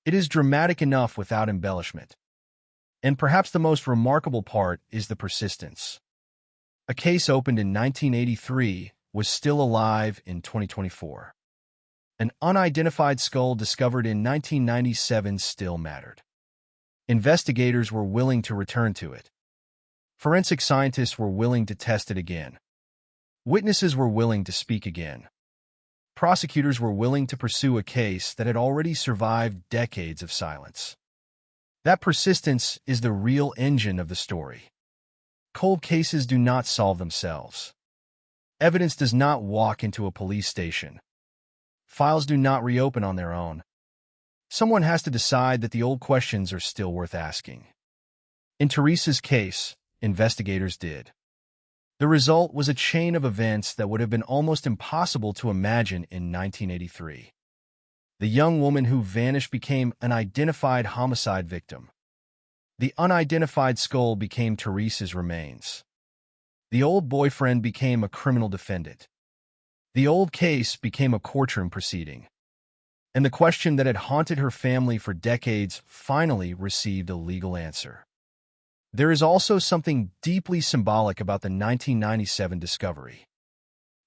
It is dramatic enough without embellishment. And perhaps the most remarkable part is the persistence. A case opened in 1983 was still alive in 2024. An unidentified skull discovered in 1997 still mattered. Investigators were willing to return to it. Forensic scientists were willing to test it again. Witnesses were willing to speak again. Prosecutors were willing to pursue a case that had already survived decades of silence. That persistence is the real engine of the story. Cold cases do not solve themselves. Evidence does not walk into a police station. Files do not reopen on their own. Someone has to decide that the old questions are still worth asking. In Teresa's case, investigators did. The result was a chain of events that would have been almost impossible to imagine in 1983. The young woman who vanished became an identified homicide victim. The unidentified skull became Teresa's remains. The old boyfriend became a criminal defendant. The old case became a courtroom proceeding. And the question that had haunted her family for decades finally received a legal answer. There is also something deeply symbolic about the 1997 discovery.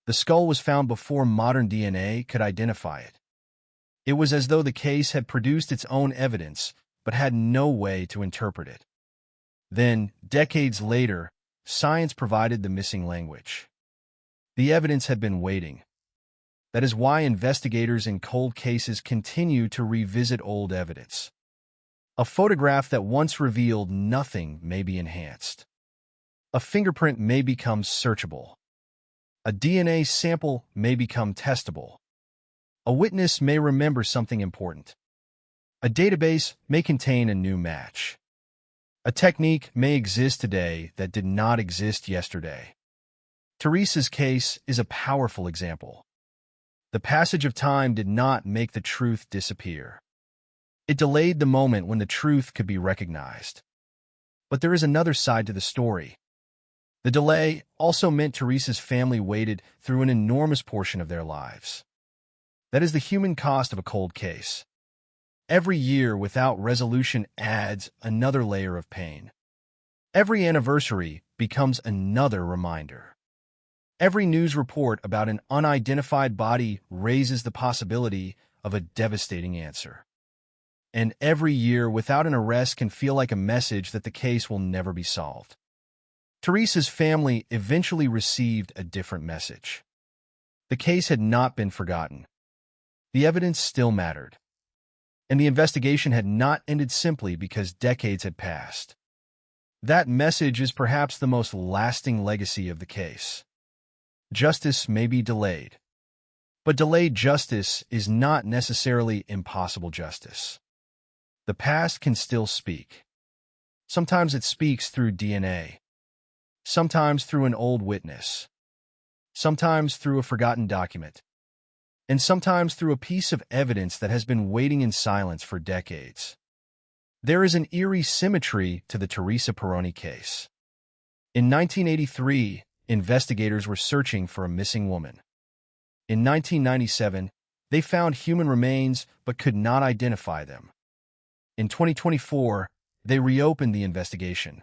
The skull was found before modern DNA could identify it. It was as though the case had produced its own evidence, but had no way to interpret it. Then, decades later, science provided the missing language. The evidence had been waiting. That is why investigators in cold cases continue to revisit old evidence. A photograph that once revealed nothing may be enhanced. A fingerprint may become searchable. A DNA sample may become testable. A witness may remember something important. A database may contain a new match. A technique may exist today that did not exist yesterday. Teresa's case is a powerful example. The passage of time did not make the truth disappear. It delayed the moment when the truth could be recognized. But there is another side to the story. The delay also meant Teresa's family waited through an enormous portion of their lives. That is the human cost of a cold case. Every year without resolution adds another layer of pain. Every anniversary becomes another reminder. Every news report about an unidentified body raises the possibility of a devastating answer. And every year without an arrest can feel like a message that the case will never be solved. Teresa's family eventually received a different message. The case had not been forgotten. The evidence still mattered. And the investigation had not ended simply because decades had passed. That message is perhaps the most lasting legacy of the case. Justice may be delayed, but delayed justice is not necessarily impossible justice. The past can still speak. Sometimes it speaks through DNA. Sometimes through an old witness. Sometimes through a forgotten document. And sometimes through a piece of evidence that has been waiting in silence for decades. There is an eerie symmetry to the Teresa Peroni case. In 1983, investigators were searching for a missing woman. In 1997, they found human remains but could not identify them. In 2024, they reopened the investigation.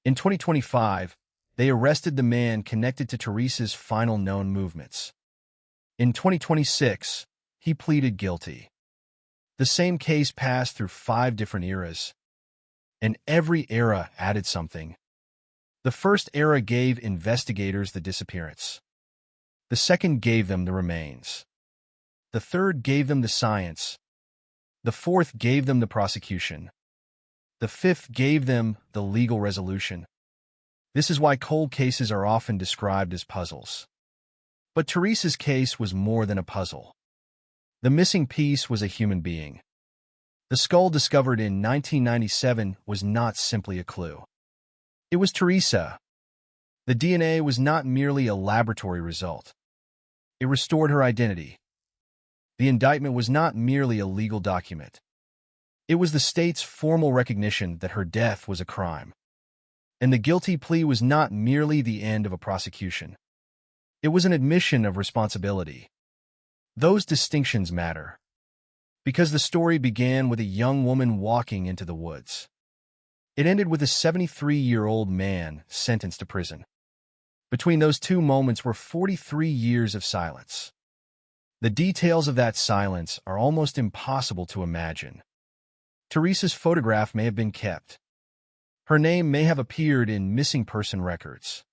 In 2025, they arrested the man connected to Teresa's final known movements. In 2026, he pleaded guilty. The same case passed through 5 different eras. and every era added something. The first era gave investigators the disappearance. The second gave them the remains. The third gave them the science. The fourth gave them the prosecution. The fifth gave them the legal resolution. This is why cold cases are often described as puzzles. But Teresa's case was more than a puzzle. The missing piece was a human being. The skull discovered in 1997 was not simply a clue. It was Teresa. The DNA was not merely a laboratory result. It restored her identity. The indictment was not merely a legal document. It was the state's formal recognition that her death was a crime. And the guilty plea was not merely the end of a prosecution. It was an admission of responsibility. Those distinctions matter. Because the story began with a young woman walking into the woods. It ended with a 73-year-old man sentenced to prison. Between those two moments were 43 years of silence. The details of that silence are almost impossible to imagine. Teresa's photograph may have been kept. Her name may have appeared in missing person records.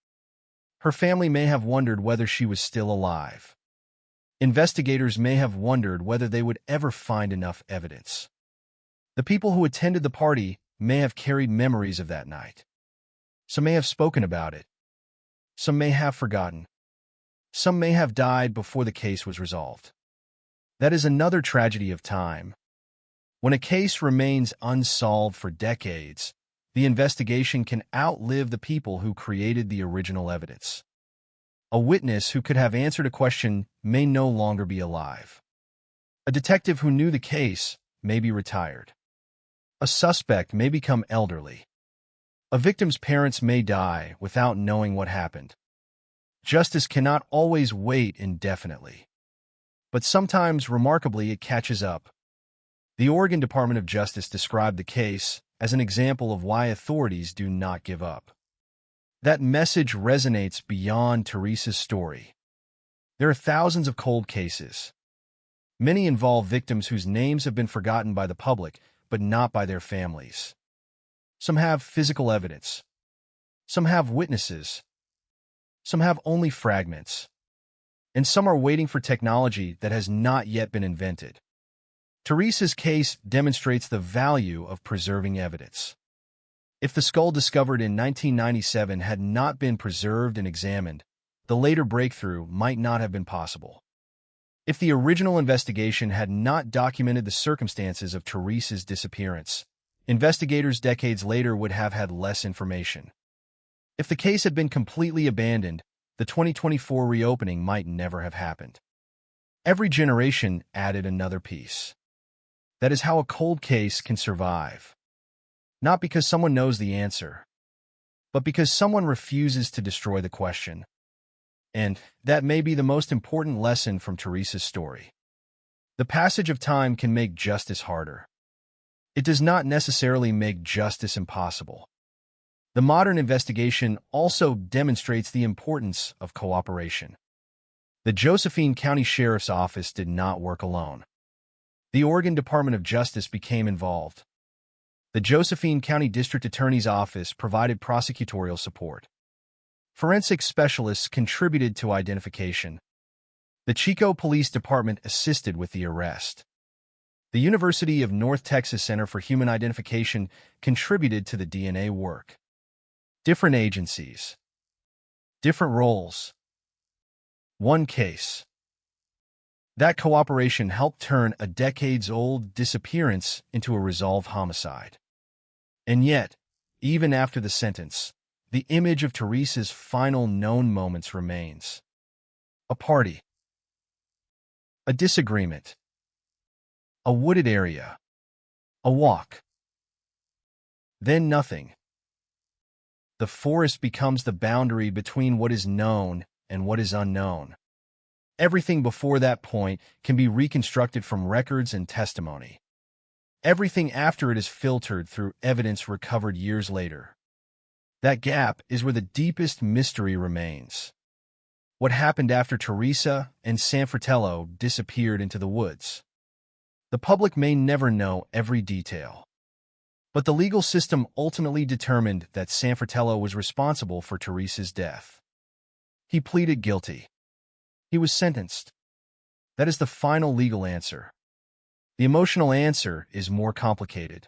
Her family may have wondered whether she was still alive. Investigators may have wondered whether they would ever find enough evidence. The people who attended the party may have carried memories of that night. Some may have spoken about it. Some may have forgotten. Some may have died before the case was resolved. That is another tragedy of time. When a case remains unsolved for decades, the investigation can outlive the people who created the original evidence. A witness who could have answered a question may no longer be alive. A detective who knew the case may be retired. A suspect may become elderly. A victim's parents may die without knowing what happened. Justice cannot always wait indefinitely. But sometimes, remarkably, it catches up. The Oregon Department of Justice described the case as an example of why authorities do not give up. That message resonates beyond Teresa's story. There are thousands of cold cases. Many involve victims whose names have been forgotten by the public, but not by their families. Some have physical evidence. Some have witnesses. Some have only fragments. And some are waiting for technology that has not yet been invented. Teresa's case demonstrates the value of preserving evidence. If the skull discovered in 1997 had not been preserved and examined, the later breakthrough might not have been possible. If the original investigation had not documented the circumstances of Teresa's disappearance, investigators decades later would have had less information. If the case had been completely abandoned, the 2024 reopening might never have happened. Every generation added another piece. That is how a cold case can survive. Not because someone knows the answer, but because someone refuses to destroy the question. And that may be the most important lesson from Teresa's story. The passage of time can make justice harder. It does not necessarily make justice impossible. The modern investigation also demonstrates the importance of cooperation. The Josephine County Sheriff's Office did not work alone. The Oregon Department of Justice became involved. The Josephine County District Attorney's Office provided prosecutorial support. Forensic specialists contributed to identification. The Chico Police Department assisted with the arrest. The University of North Texas Center for Human Identification contributed to the DNA work. Different agencies. Different roles. One case. That cooperation helped turn a decades-old disappearance into a resolved homicide. And yet, even after the sentence, the image of Teresa's final known moments remains. A party. A disagreement. A wooded area. A walk. Then nothing. The forest becomes the boundary between what is known and what is unknown. Everything before that point can be reconstructed from records and testimony. Everything after it is filtered through evidence recovered years later. That gap is where the deepest mystery remains. What happened after Teresa and Sanfratello disappeared into the woods? The public may never know every detail. But the legal system ultimately determined that Sanfratello was responsible for Teresa's death. He pleaded guilty. He was sentenced. That is the final legal answer. The emotional answer is more complicated.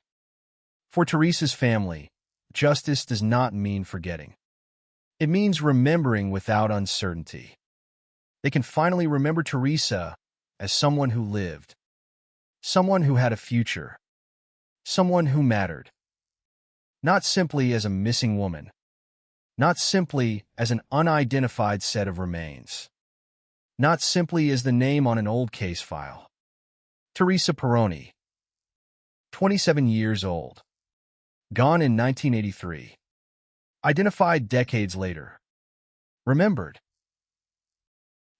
For Teresa's family, justice does not mean forgetting. It means remembering without uncertainty. They can finally remember Teresa as someone who lived, someone who had a future, someone who mattered. Not simply as a missing woman, not simply as an unidentified set of remains, not simply as the name on an old case file. Teresa Peroni, 27 years old, gone in 1983, identified decades later, remembered.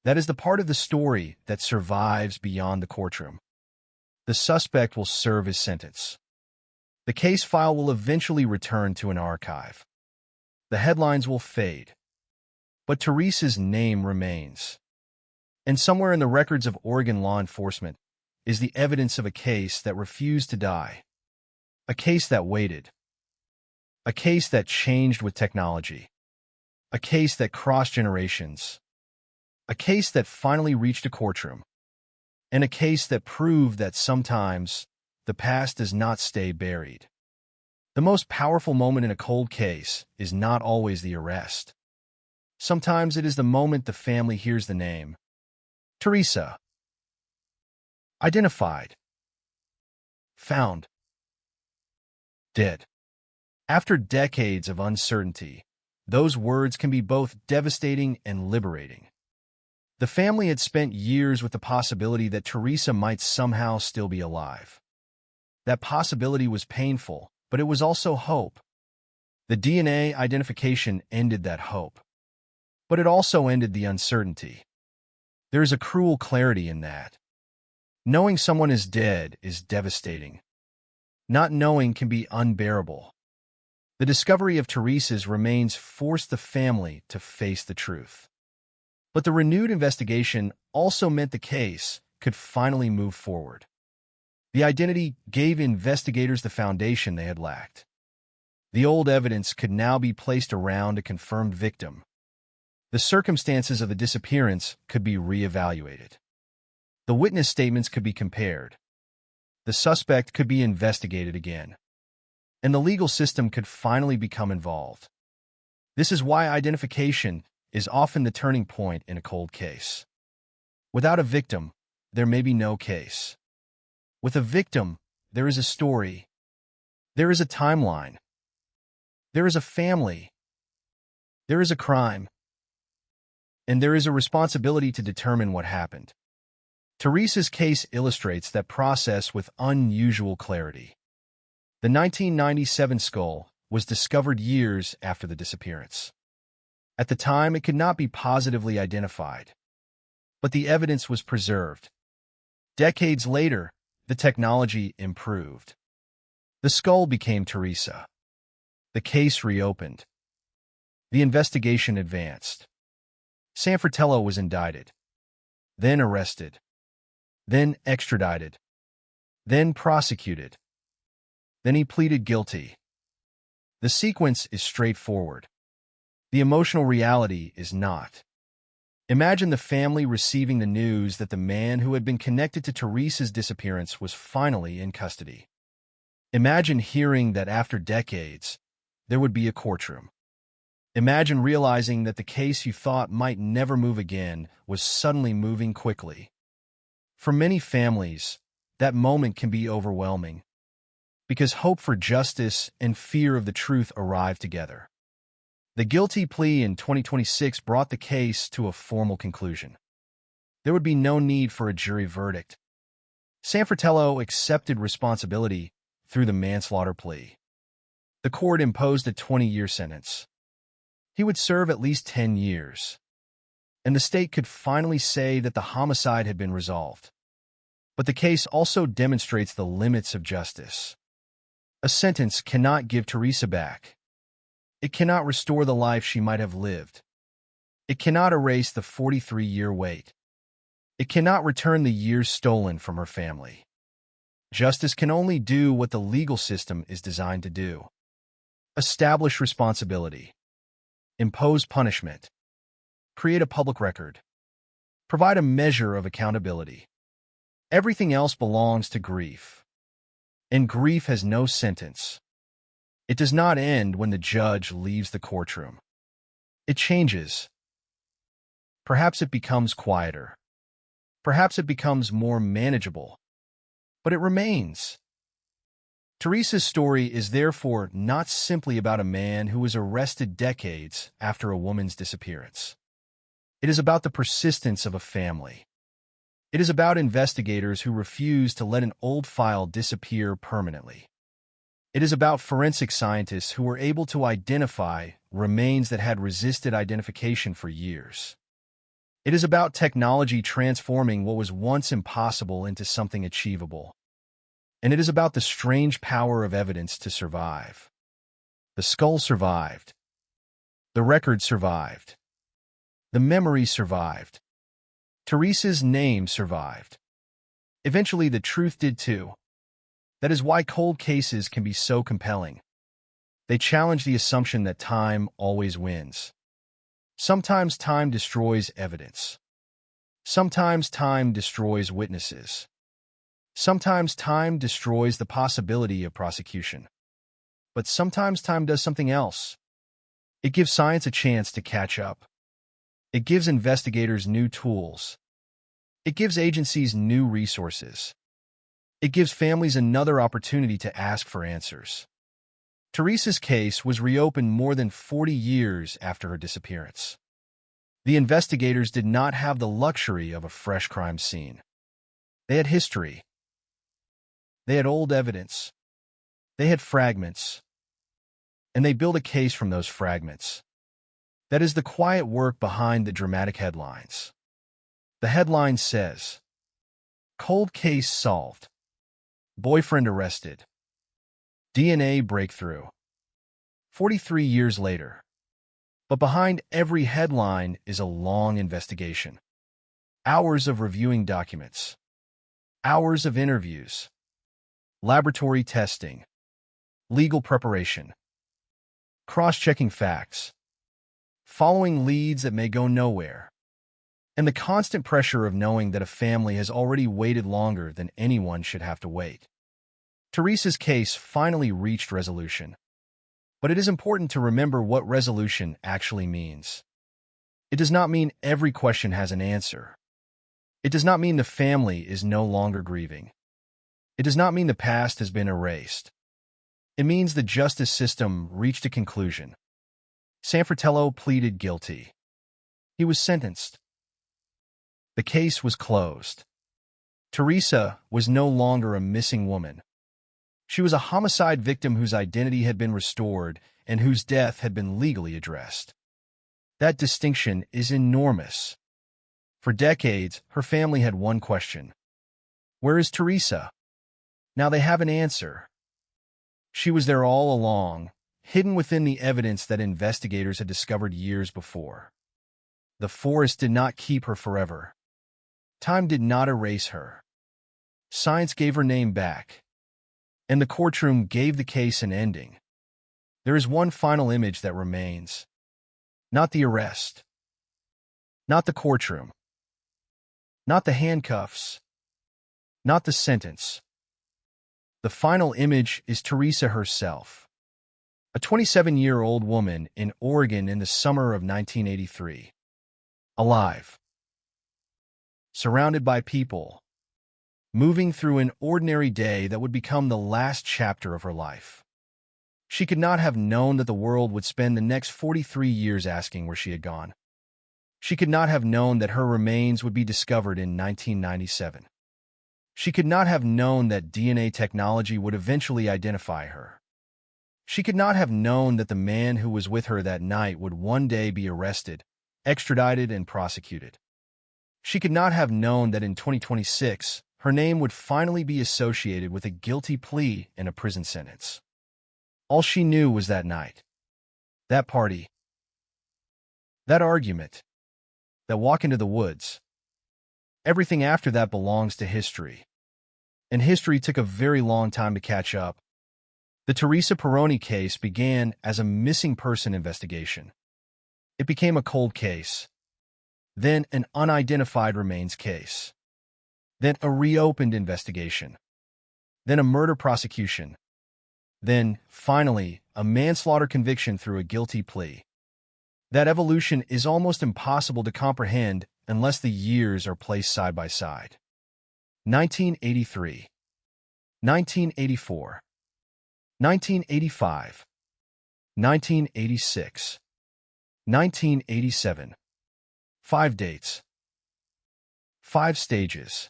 That is the part of the story that survives beyond the courtroom. The suspect will serve his sentence. The case file will eventually return to an archive. The headlines will fade. But Teresa's name remains. And somewhere in the records of Oregon law enforcement is the evidence of a case that refused to die. A case that waited. A case that changed with technology. A case that crossed generations. A case that finally reached a courtroom. And a case that proved that sometimes the past does not stay buried. The most powerful moment in a cold case is not always the arrest. Sometimes it is the moment the family hears the name. Teresa. Identified. Found. Dead. After decades of uncertainty, those words can be both devastating and liberating. The family had spent years with the possibility that Teresa might somehow still be alive. That possibility was painful, but it was also hope. The DNA identification ended that hope. But it also ended the uncertainty. There is a cruel clarity in that. Knowing someone is dead is devastating. Not knowing can be unbearable. The discovery of Teresa's remains forced the family to face the truth. But the renewed investigation also meant the case could finally move forward. The identity gave investigators the foundation they had lacked. The old evidence could now be placed around a confirmed victim. The circumstances of the disappearance could be re-evaluated. The witness statements could be compared. The suspect could be investigated again. And the legal system could finally become involved. This is why identification is often the turning point in a cold case. Without a victim, there may be no case. With a victim, there is a story. There is a timeline. There is a family. There is a crime. And there is a responsibility to determine what happened. Teresa's case illustrates that process with unusual clarity. The 1997 skull was discovered years after the disappearance. At the time, it could not be positively identified. But the evidence was preserved. Decades later, the technology improved. The skull became Teresa. The case reopened. The investigation advanced. Sanfratello was indicted, then arrested, then extradited, then prosecuted. Then he pleaded guilty. The sequence is straightforward. The emotional reality is not. Imagine the family receiving the news that the man who had been connected to Teresa's disappearance was finally in custody. Imagine hearing that after decades, there would be a courtroom. Imagine realizing that the case you thought might never move again was suddenly moving quickly. For many families, that moment can be overwhelming, because hope for justice and fear of the truth arrive together. The guilty plea in 2026 brought the case to a formal conclusion. There would be no need for a jury verdict. Sanfratello accepted responsibility through the manslaughter plea. The court imposed a 20-year sentence. He would serve at least 10 years. And the state could finally say that the homicide had been resolved. But the case also demonstrates the limits of justice. A sentence cannot give Teresa back. It cannot restore the life she might have lived. It cannot erase the 43-year wait. It cannot return the years stolen from her family. Justice can only do what the legal system is designed to do. Establish responsibility. Impose punishment. Create a public record. Provide a measure of accountability. Everything else belongs to grief. And grief has no sentence. It does not end when the judge leaves the courtroom. It changes. Perhaps it becomes quieter. Perhaps it becomes more manageable. But it remains. Teresa's story is therefore not simply about a man who was arrested decades after a woman's disappearance. It is about the persistence of a family. It is about investigators who refuse to let an old file disappear permanently. It is about forensic scientists who were able to identify remains that had resisted identification for years. It is about technology transforming what was once impossible into something achievable. And it is about the strange power of evidence to survive. The skull survived. The record survived. The memory survived. Teresa's name survived. Eventually, the truth did too. That is why cold cases can be so compelling. They challenge the assumption that time always wins. Sometimes time destroys evidence. Sometimes time destroys witnesses. Sometimes time destroys the possibility of prosecution. But sometimes time does something else. It gives science a chance to catch up. It gives investigators new tools. It gives agencies new resources. It gives families another opportunity to ask for answers. Teresa's case was reopened more than 40 years after her disappearance. The investigators did not have the luxury of a fresh crime scene. They had history. They had old evidence. They had fragments. And they built a case from those fragments. That is the quiet work behind the dramatic headlines. The headline says, "Cold case solved. Boyfriend arrested. DNA breakthrough. 43 years later." But behind every headline is a long investigation. Hours of reviewing documents. Hours of interviews. Laboratory testing. Legal preparation. Cross-checking facts. Following leads that may go nowhere. And the constant pressure of knowing that a family has already waited longer than anyone should have to wait. Teresa's case finally reached resolution. But it is important to remember what resolution actually means. It does not mean every question has an answer. It does not mean the family is no longer grieving. It does not mean the past has been erased. It means the justice system reached a conclusion. Sanfratello pleaded guilty. He was sentenced. The case was closed. Teresa was no longer a missing woman. She was a homicide victim whose identity had been restored and whose death had been legally addressed. That distinction is enormous. For decades, her family had one question. Where is Teresa? Now they have an answer. She was there all along, hidden within the evidence that investigators had discovered years before. The forest did not keep her forever. Time did not erase her. Science gave her name back. And the courtroom gave the case an ending. There is one final image that remains. Not the arrest. Not the courtroom. Not the handcuffs. Not the sentence. The final image is Teresa herself. A 27-year-old woman in Oregon in the summer of 1983. Alive. Surrounded by people. Moving through an ordinary day that would become the last chapter of her life. She could not have known that the world would spend the next 43 years asking where she had gone. She could not have known that her remains would be discovered in 1997. She could not have known that DNA technology would eventually identify her. She could not have known that the man who was with her that night would one day be arrested, extradited, and prosecuted. She could not have known that in 2026, her name would finally be associated with a guilty plea and a prison sentence. All she knew was that night, that party, that argument, that walk into the woods. Everything after that belongs to history. and history took a very long time to catch up. The Teresa Peroni case began as a missing person investigation. It became a cold case, then an unidentified remains case, then a reopened investigation, then a murder prosecution, then, finally, a manslaughter conviction through a guilty plea. That evolution is almost impossible to comprehend unless the years are placed side by side. 1983, 1984, 1985, 1986, 1987. 5 dates. 5 stages.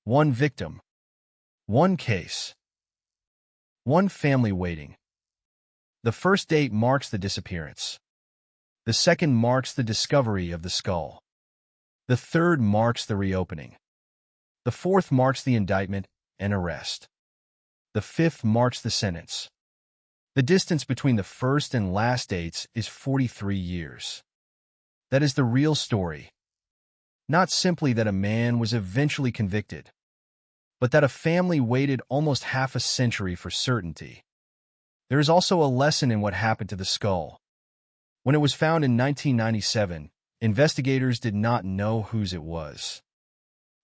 1 victim. 1 case. 1 family waiting. The first date marks the disappearance. The second marks the discovery of the skull. The third marks the reopening. The fourth marks the indictment and arrest. The fifth marks the sentence. The distance between the first and last dates is 43 years. That is the real story. Not simply that a man was eventually convicted, but that a family waited almost half a century for certainty. There is also a lesson in what happened to the skull. When it was found in 1997, investigators did not know whose it was.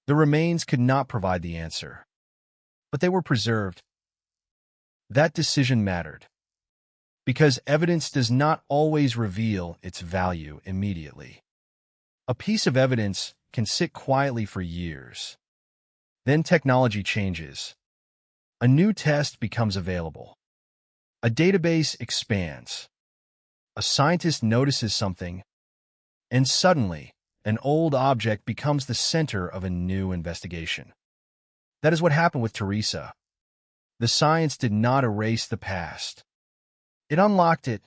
The remains could not provide the answer, but they were preserved. That decision mattered, because evidence does not always reveal its value immediately. A piece of evidence can sit quietly for years. Then technology changes. A new test becomes available. A database expands. A scientist notices something, and suddenly, an old object becomes the center of a new investigation. That is what happened with Teresa. The science did not erase the past. It unlocked it,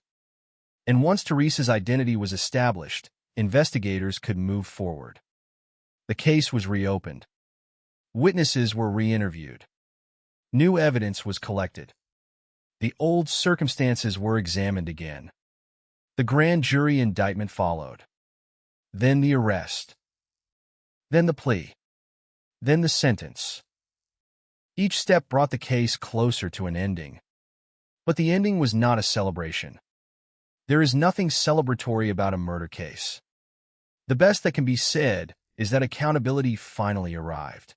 and once Teresa's identity was established, investigators could move forward. The case was reopened. Witnesses were re-interviewed. New evidence was collected. The old circumstances were examined again. The grand jury indictment followed. Then the arrest. Then the plea. Then the sentence. Each step brought the case closer to an ending. But the ending was not a celebration. There is nothing celebratory about a murder case. The best that can be said is that accountability finally arrived.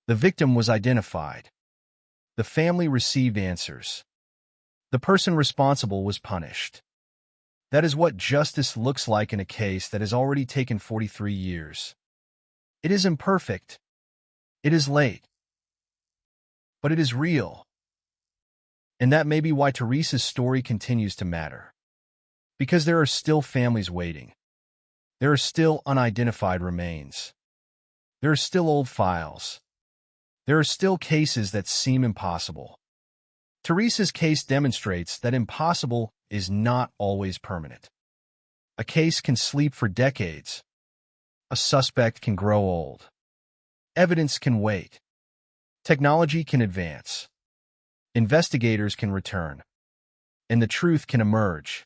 The victim was identified. The family received answers. The person responsible was punished. That is what justice looks like in a case that has already taken 43 years. It is imperfect. It is late. But it is real. And that may be why Teresa's story continues to matter. Because there are still families waiting. There are still unidentified remains. There are still old files. There are still cases that seem impossible. Teresa's case demonstrates that impossible is not always permanent. A case can sleep for decades. A suspect can grow old. Evidence can wait. Technology can advance. Investigators can return. And the truth can emerge.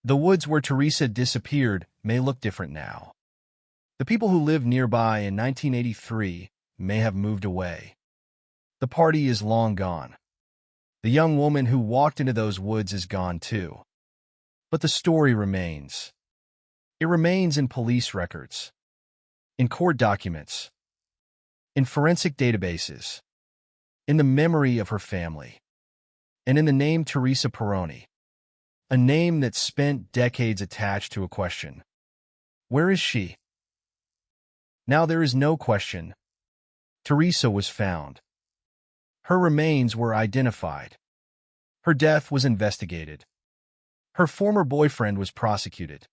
The woods where Teresa disappeared may look different now. The people who lived nearby in 1983 may have moved away. The party is long gone. The young woman who walked into those woods is gone too. But the story remains. It remains in police records, in court documents, in forensic databases, in the memory of her family, and in the name Teresa Peroni, a name that spent decades attached to a question. Where is she? Now there is no question. Teresa was found. Her remains were identified. Her death was investigated. Her former boyfriend was prosecuted.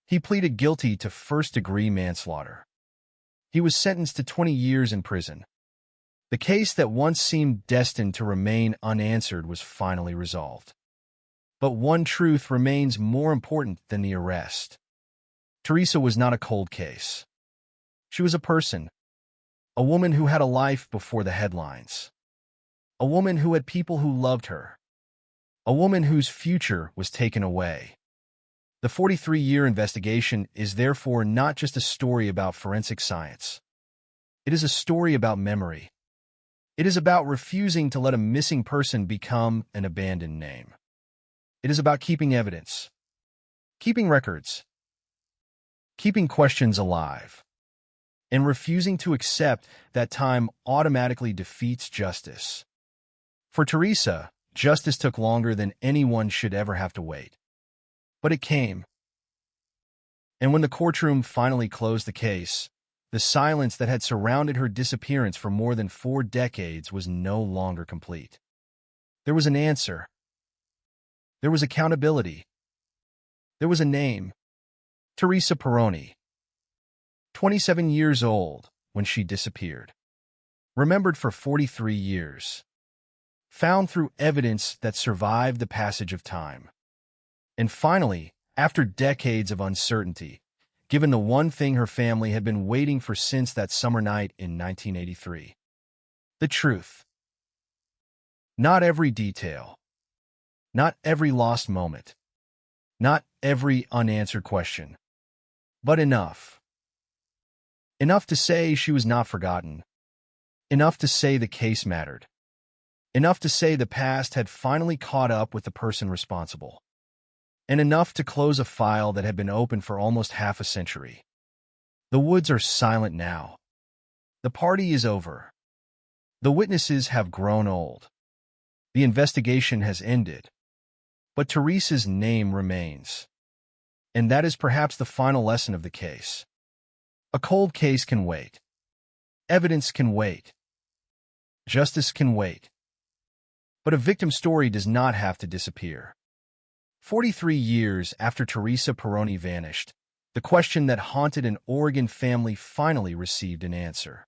He pleaded guilty to first-degree manslaughter. He was sentenced to 20 years in prison. The case that once seemed destined to remain unanswered was finally resolved. But one truth remains more important than the arrest. Teresa was not a cold case. She was a person. A woman who had a life before the headlines. A woman who had people who loved her. A woman whose future was taken away. The 43-year investigation is therefore not just a story about forensic science. It is a story about memory, It is about refusing to let a missing person become an abandoned name. It is about keeping evidence, keeping records, keeping questions alive, and refusing to accept that time automatically defeats justice. For Teresa, justice took longer than anyone should ever have to wait. But it came. And when the courtroom finally closed the case, the silence that had surrounded her disappearance for more than 4 decades was no longer complete. There was an answer. There was accountability. There was a name. Teresa Peroni. 27 years old when she disappeared. Remembered for 43 years. Found through evidence that survived the passage of time. And finally, after decades of uncertainty, given the one thing her family had been waiting for since that summer night in 1983. The truth. Not every detail. Not every lost moment. Not every unanswered question. But enough. Enough to say she was not forgotten. Enough to say the case mattered. Enough to say the past had finally caught up with the person responsible. And enough to close a file that had been open for almost half a century. The woods are silent now. The party is over. The witnesses have grown old. The investigation has ended. But Teresa's name remains. And that is perhaps the final lesson of the case. A cold case can wait. Evidence can wait. Justice can wait. But a victim story does not have to disappear. 43 years after Teresa Peroni vanished, the question that haunted an Oregon family finally received an answer.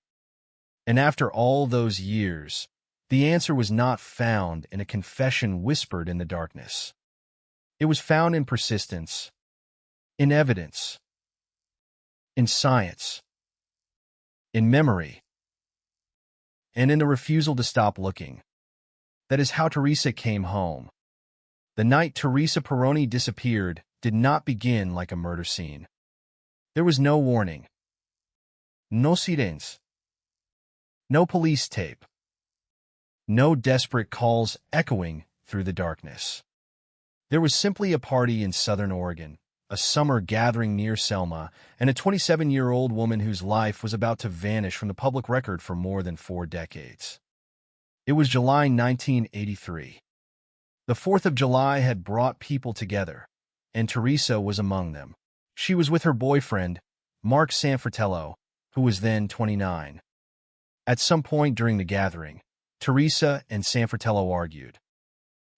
And after all those years, the answer was not found in a confession whispered in the darkness. It was found in persistence, in evidence, in science, in memory, and in the refusal to stop looking. That is how Teresa came home. The night Teresa Peroni disappeared did not begin like a murder scene. There was no warning. No sirens. No police tape. No desperate calls echoing through the darkness. There was simply a party in Southern Oregon, a summer gathering near Selma, and a 27-year-old woman whose life was about to vanish from the public record for more than 4 decades. It was July 1983. The 4th of July had brought people together, and Teresa was among them. She was with her boyfriend, Mark Sanfratello, who was then 29. At some point during the gathering, Teresa and Sanfratello argued.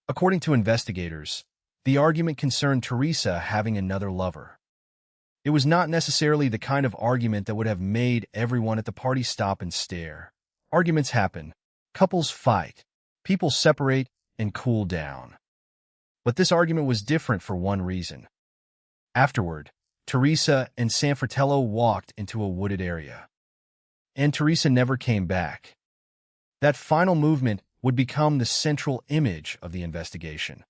According to investigators, the argument concerned Teresa having another lover. It was not necessarily the kind of argument that would have made everyone at the party stop and stare. Arguments happen. Couples fight. People separate and cool down. But this argument was different for one reason. Afterward, Teresa and Sanfratello walked into a wooded area. And Teresa never came back. That final movement would become the central image of the investigation.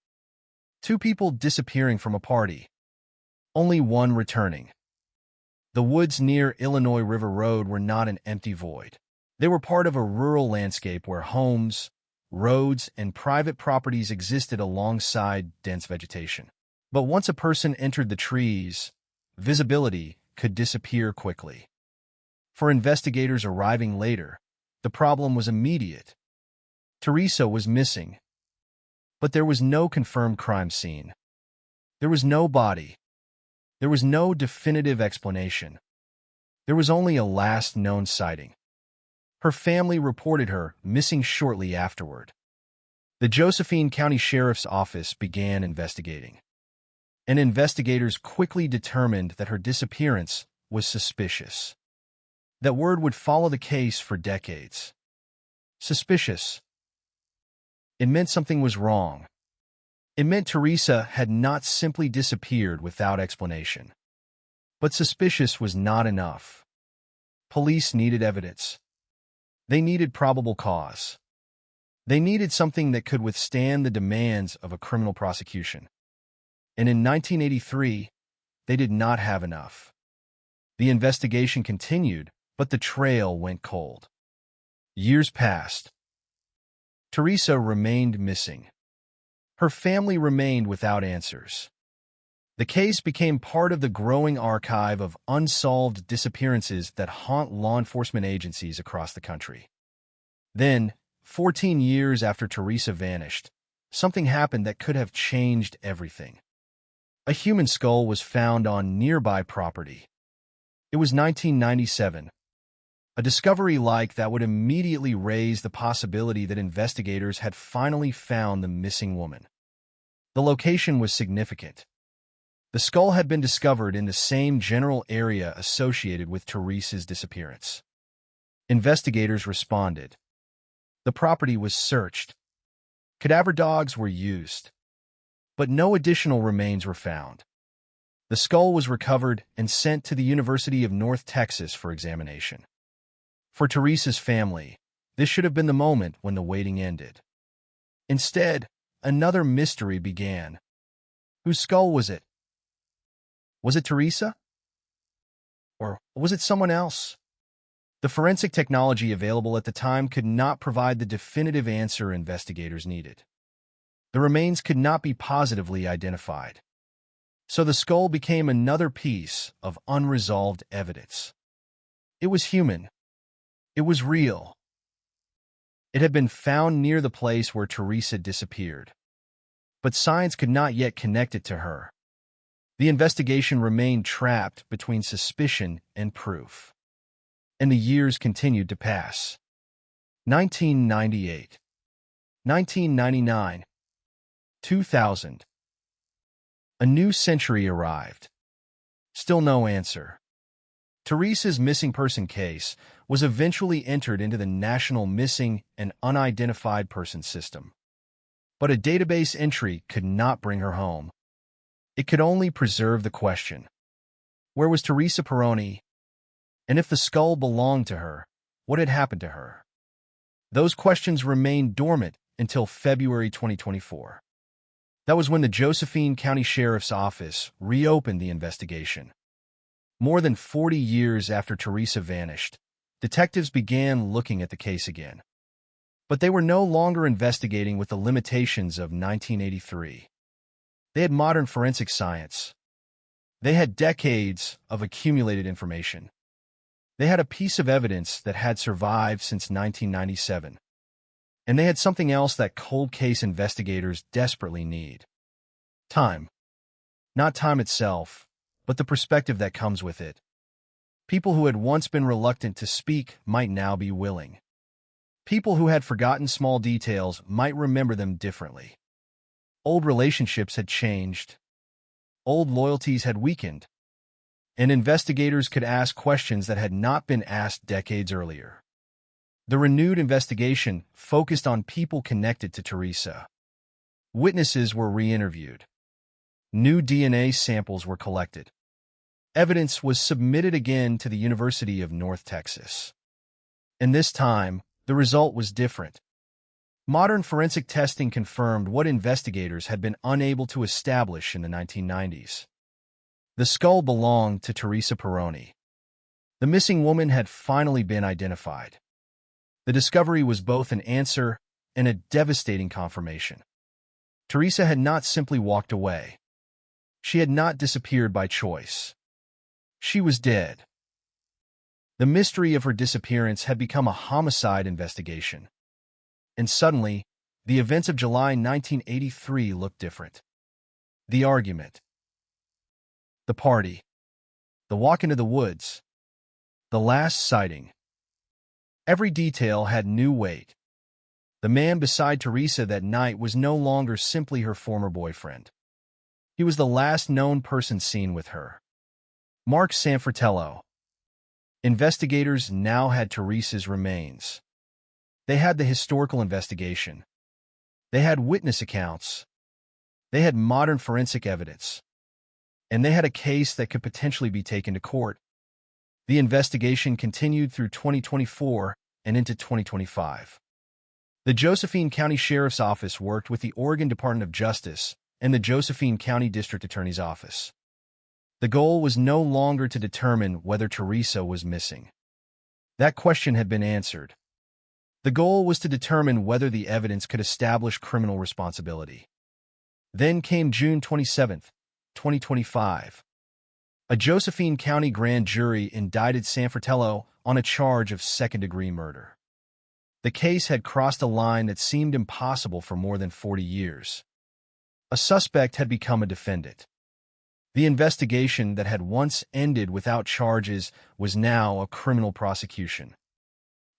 2 people disappearing from a party. Only one returning. The woods near Illinois River Road were not an empty void. They were part of a rural landscape where homes, roads, and private properties existed alongside dense vegetation. But once a person entered the trees, visibility could disappear quickly. For investigators arriving later, the problem was immediate. Teresa was missing. But there was no confirmed crime scene. There was no body. There was no definitive explanation. There was only a last known sighting. Her family reported her missing shortly afterward. The Josephine County Sheriff's Office began investigating. And investigators quickly determined that her disappearance was suspicious. That word would follow the case for decades. Suspicious. It meant something was wrong. It meant Teresa had not simply disappeared without explanation. But suspicious was not enough. Police needed evidence. They needed probable cause. They needed something that could withstand the demands of a criminal prosecution. And in 1983, they did not have enough. The investigation continued, but the trail went cold. Years passed. Teresa remained missing. Her family remained without answers. The case became part of the growing archive of unsolved disappearances that haunt law enforcement agencies across the country. Then, 14 years after Teresa vanished, something happened that could have changed everything. A human skull was found on nearby property. It was 1997. A discovery like that would immediately raise the possibility that investigators had finally found the missing woman. The location was significant. The skull had been discovered in the same general area associated with Teresa's disappearance. Investigators responded. The property was searched. Cadaver dogs were used, but no additional remains were found. The skull was recovered and sent to the University of North Texas for examination. For Teresa's family, this should have been the moment when the waiting ended. Instead, another mystery began. Whose skull was it? Was it Teresa? Or was it someone else? The forensic technology available at the time could not provide the definitive answer investigators needed. The remains could not be positively identified. So the skull became another piece of unresolved evidence. It was human. It was real. It had been found near the place where Teresa disappeared. But science could not yet connect it to her. The investigation remained trapped between suspicion and proof. And the years continued to pass. 1998, 1999, 2000. A new century arrived. Still no answer. Teresa's missing person case was eventually entered into the National Missing and Unidentified Person System. But a database entry could not bring her home. It could only preserve the question. Where was Teresa Peroni? And if the skull belonged to her, what had happened to her? Those questions remained dormant until February 2024. That was when the Josephine County Sheriff's Office reopened the investigation. More than 40 years after Teresa vanished, detectives began looking at the case again. But they were no longer investigating with the limitations of 1983. They had modern forensic science. They had decades of accumulated information. They had a piece of evidence that had survived since 1997. And they had something else that cold case investigators desperately need. Time. Not time itself, but the perspective that comes with it. People who had once been reluctant to speak might now be willing. People who had forgotten small details might remember them differently. Old relationships had changed. Old loyalties had weakened. And investigators could ask questions that had not been asked decades earlier. The renewed investigation focused on people connected to Teresa. Witnesses were re-interviewed. New DNA samples were collected. Evidence was submitted again to the University of North Texas. And this time, the result was different. Modern forensic testing confirmed what investigators had been unable to establish in the 1990s. The skull belonged to Teresa Peroni. The missing woman had finally been identified. The discovery was both an answer and a devastating confirmation. Teresa had not simply walked away. She had not disappeared by choice. She was dead. The mystery of her disappearance had become a homicide investigation. And suddenly, the events of July 1983 looked different. The argument. The party. The walk into the woods. The last sighting. Every detail had new weight. The man beside Teresa that night was no longer simply her former boyfriend. He was the last known person seen with her. Mark Sanfratello. Investigators now had Teresa's remains. They had the historical investigation. They had witness accounts. They had modern forensic evidence. And they had a case that could potentially be taken to court. The investigation continued through 2024 and into 2025. The Josephine County Sheriff's Office worked with the Oregon Department of Justice and the Josephine County District Attorney's Office. The goal was no longer to determine whether Teresa was missing. That question had been answered. The goal was to determine whether the evidence could establish criminal responsibility. Then came June 27, 2025. A Josephine County grand jury indicted Sanfratello on a charge of second-degree murder. The case had crossed a line that seemed impossible for more than 40 years. A suspect had become a defendant. The investigation that had once ended without charges was now a criminal prosecution.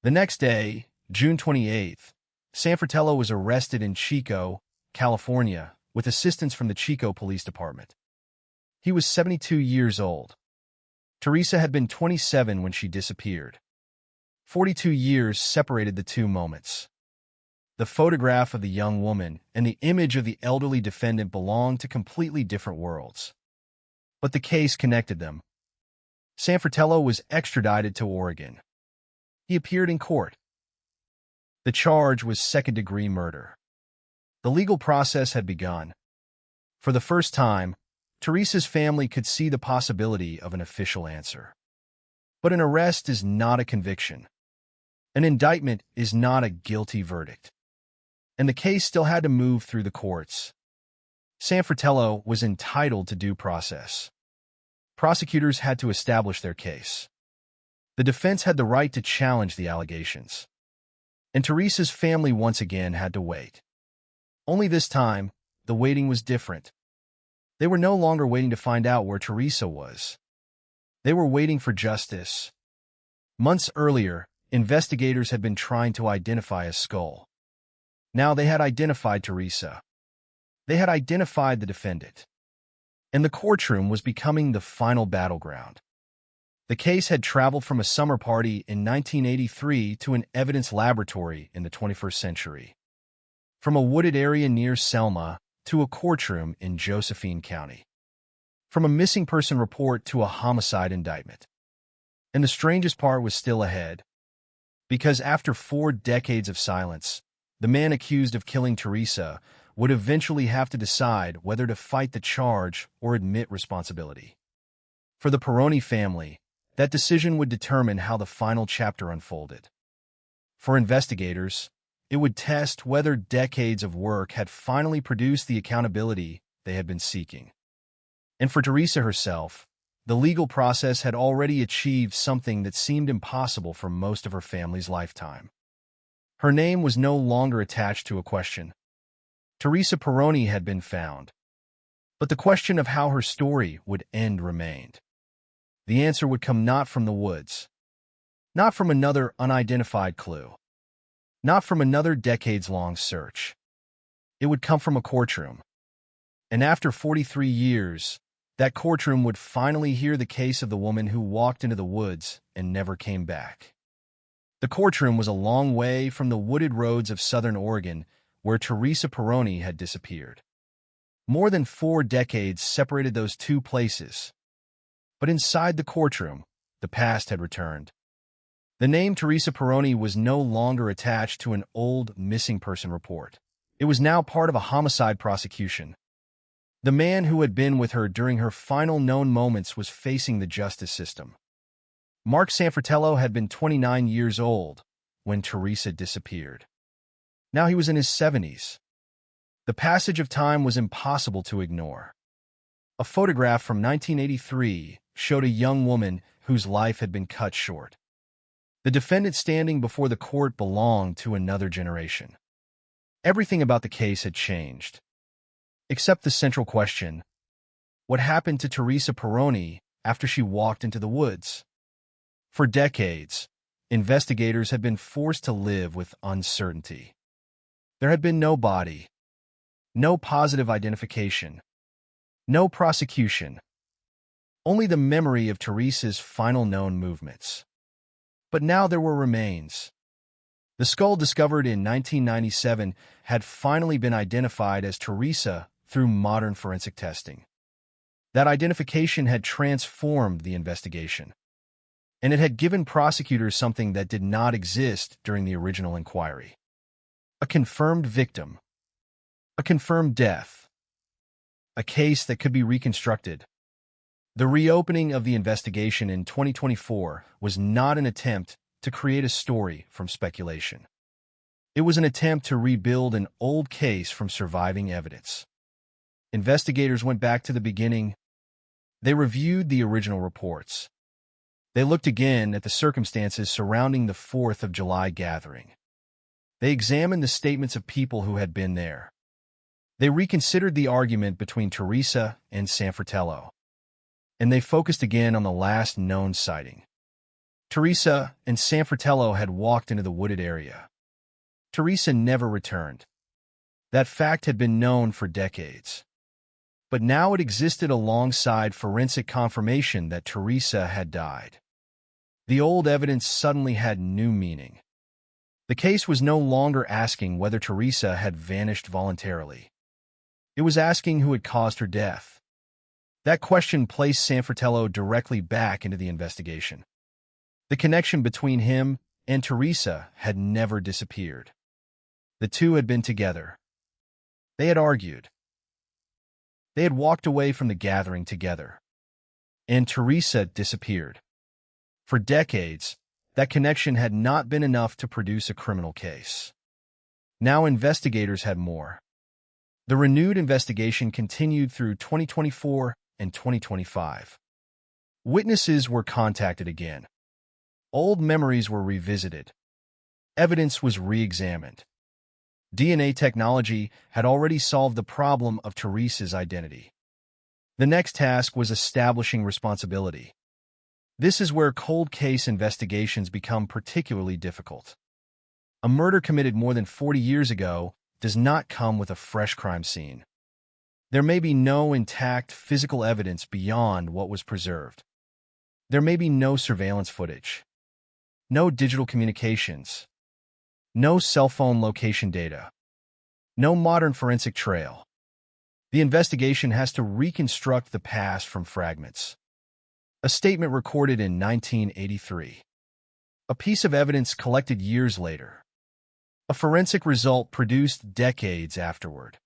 The next day, June 28th, Sanfratello was arrested in Chico, California, with assistance from the Chico Police Department. He was 72 years old. Teresa had been 27 when she disappeared. 42 years separated the two moments. The photograph of the young woman and the image of the elderly defendant belonged to completely different worlds. But the case connected them. Sanfratello was extradited to Oregon. He appeared in court. The charge was second-degree murder. The legal process had begun. For the first time, Teresa's family could see the possibility of an official answer. But an arrest is not a conviction. An indictment is not a guilty verdict. And the case still had to move through the courts. Sanfratello was entitled to due process. Prosecutors had to establish their case. The defense had the right to challenge the allegations. And Teresa's family once again had to wait. Only this time, the waiting was different. They were no longer waiting to find out where Teresa was. They were waiting for justice. Months earlier, investigators had been trying to identify a skull. Now they had identified Teresa. They had identified the defendant. And the courtroom was becoming the final battleground. The case had traveled from a summer party in 1983 to an evidence laboratory in the 21st century. From a wooded area near Selma to a courtroom in Josephine County. From a missing person report to a homicide indictment. And the strangest part was still ahead. Because after 4 decades of silence, the man accused of killing Teresa would eventually have to decide whether to fight the charge or admit responsibility. For the Peroni family, that decision would determine how the final chapter unfolded. For investigators, it would test whether decades of work had finally produced the accountability they had been seeking. And for Teresa herself, the legal process had already achieved something that seemed impossible for most of her family's lifetime. Her name was no longer attached to a question. Teresa Peroni had been found. But the question of how her story would end remained. The answer would come not from the woods, not from another unidentified clue, not from another decades-long search. It would come from a courtroom. And after 43 years, that courtroom would finally hear the case of the woman who walked into the woods and never came back. The courtroom was a long way from the wooded roads of southern Oregon where Teresa Peroni had disappeared. More than 4 decades separated those two places. But inside the courtroom, the past had returned. The name Teresa Peroni was no longer attached to an old missing person report. It was now part of a homicide prosecution. The man who had been with her during her final known moments was facing the justice system. Mark Sanfratello had been 29 years old when Teresa disappeared. Now he was in his 70s. The passage of time was impossible to ignore. A photograph from 1983 showed a young woman whose life had been cut short. The defendant standing before the court belonged to another generation. Everything about the case had changed. Except the central question: what happened to Teresa Peroni after she walked into the woods? For decades, investigators had been forced to live with uncertainty. There had been no body, no positive identification, no prosecution, only the memory of Teresa's final known movements. But now there were remains. The skull discovered in 1997 had finally been identified as Teresa through modern forensic testing. That identification had transformed the investigation, and it had given prosecutors something that did not exist during the original inquiry. A confirmed victim, a confirmed death, a case that could be reconstructed. The reopening of the investigation in 2024 was not an attempt to create a story from speculation. It was an attempt to rebuild an old case from surviving evidence. Investigators went back to the beginning. They reviewed the original reports. They looked again at the circumstances surrounding the 4th of July gathering. They examined the statements of people who had been there. They reconsidered the argument between Teresa and Sanfratello. And they focused again on the last known sighting. Teresa and Sanfratello had walked into the wooded area. Teresa never returned. That fact had been known for decades. But now it existed alongside forensic confirmation that Teresa had died. The old evidence suddenly had new meaning. The case was no longer asking whether Teresa had vanished voluntarily. It was asking who had caused her death. That question placed Sanfratello directly back into the investigation. The connection between him and Teresa had never disappeared. The two had been together. They had argued. They had walked away from the gathering together. And Teresa disappeared. For decades, that connection had not been enough to produce a criminal case. Now investigators had more. The renewed investigation continued through 2024 and 2025. Witnesses were contacted again. Old memories were revisited. Evidence was re-examined. DNA technology had already solved the problem of Teresa's identity. The next task was establishing responsibility. This is where cold case investigations become particularly difficult. A murder committed more than 40 years ago does not come with a fresh crime scene. There may be no intact physical evidence beyond what was preserved. There may be no surveillance footage, no digital communications, no cell phone location data, no modern forensic trail. The investigation has to reconstruct the past from fragments. A statement recorded in 1983. A piece of evidence collected years later. A forensic result produced decades afterward.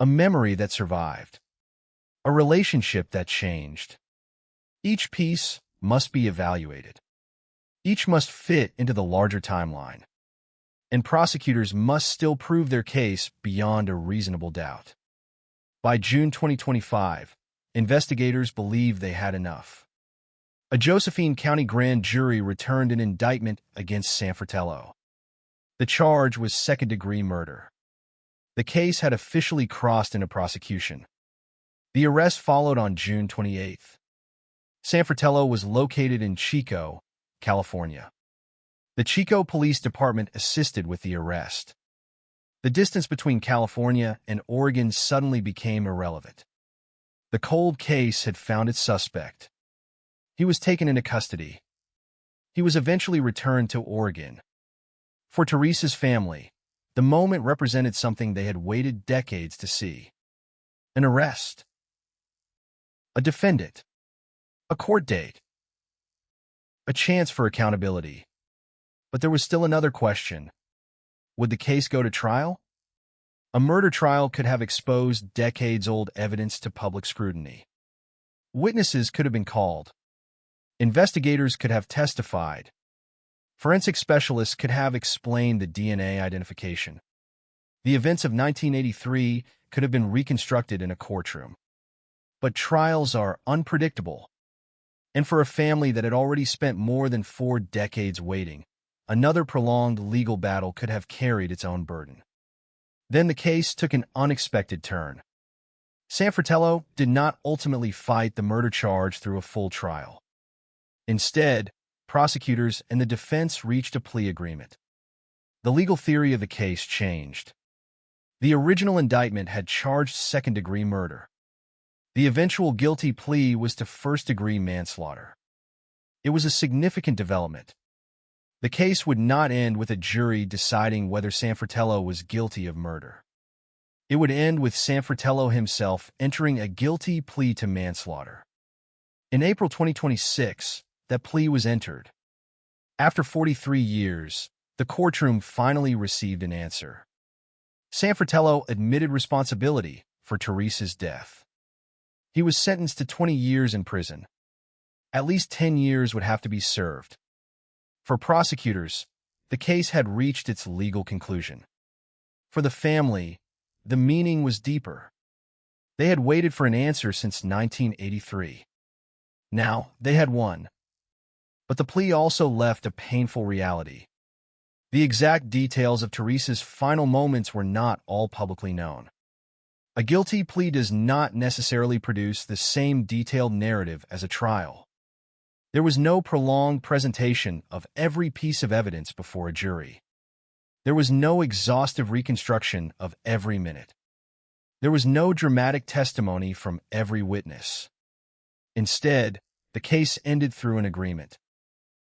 A memory that survived. A relationship that changed. Each piece must be evaluated. Each must fit into the larger timeline. And prosecutors must still prove their case beyond a reasonable doubt. By June 2025, investigators believed they had enough. A Josephine County grand jury returned an indictment against Sanfratello. The charge was second-degree murder. The case had officially crossed into prosecution. The arrest followed on June 28. Sanfratello was located in Chico, California. The Chico Police Department assisted with the arrest. The distance between California and Oregon suddenly became irrelevant. The cold case had found its suspect. He was taken into custody. He was eventually returned to Oregon. For Teresa's family, the moment represented something they had waited decades to see. An arrest. A defendant. A court date. A chance for accountability. But there was still another question. Would the case go to trial? A murder trial could have exposed decades-old evidence to public scrutiny. Witnesses could have been called. Investigators could have testified. Forensic specialists could have explained the DNA identification. The events of 1983 could have been reconstructed in a courtroom. But trials are unpredictable. And for a family that had already spent more than 4 decades waiting, another prolonged legal battle could have carried its own burden. Then the case took an unexpected turn. Sanfratello did not ultimately fight the murder charge through a full trial. Instead, prosecutors and the defense reached a plea agreement. The legal theory of the case changed. The original indictment had charged second-degree murder. The eventual guilty plea was to first-degree manslaughter. It was a significant development. The case would not end with a jury deciding whether Sanfratello was guilty of murder. It would end with Sanfratello himself entering a guilty plea to manslaughter. In April 2026, that plea was entered. After 43 years, the courtroom finally received an answer. Sanfratello admitted responsibility for Teresa's death. He was sentenced to 20 years in prison. At least 10 years would have to be served. For prosecutors, the case had reached its legal conclusion. For the family, the meaning was deeper. They had waited for an answer since 1983. Now, they had won. But the plea also left a painful reality. The exact details of Teresa's final moments were not all publicly known. A guilty plea does not necessarily produce the same detailed narrative as a trial. There was no prolonged presentation of every piece of evidence before a jury. There was no exhaustive reconstruction of every minute. There was no dramatic testimony from every witness. Instead, the case ended through an agreement.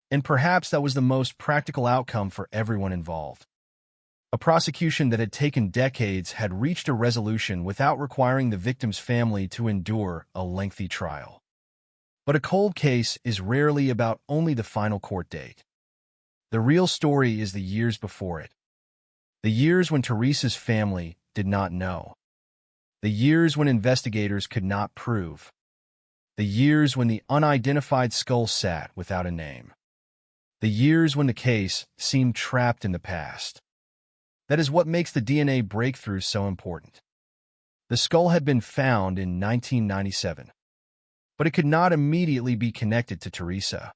And perhaps that was the most practical outcome for everyone involved. A prosecution that had taken decades had reached a resolution without requiring the victim's family to endure a lengthy trial. But a cold case is rarely about only the final court date. The real story is the years before it. The years when Teresa's family did not know. The years when investigators could not prove. The years when the unidentified skull sat without a name. The years when the case seemed trapped in the past. That is what makes the DNA breakthrough so important. The skull had been found in 1997, but it could not immediately be connected to Teresa.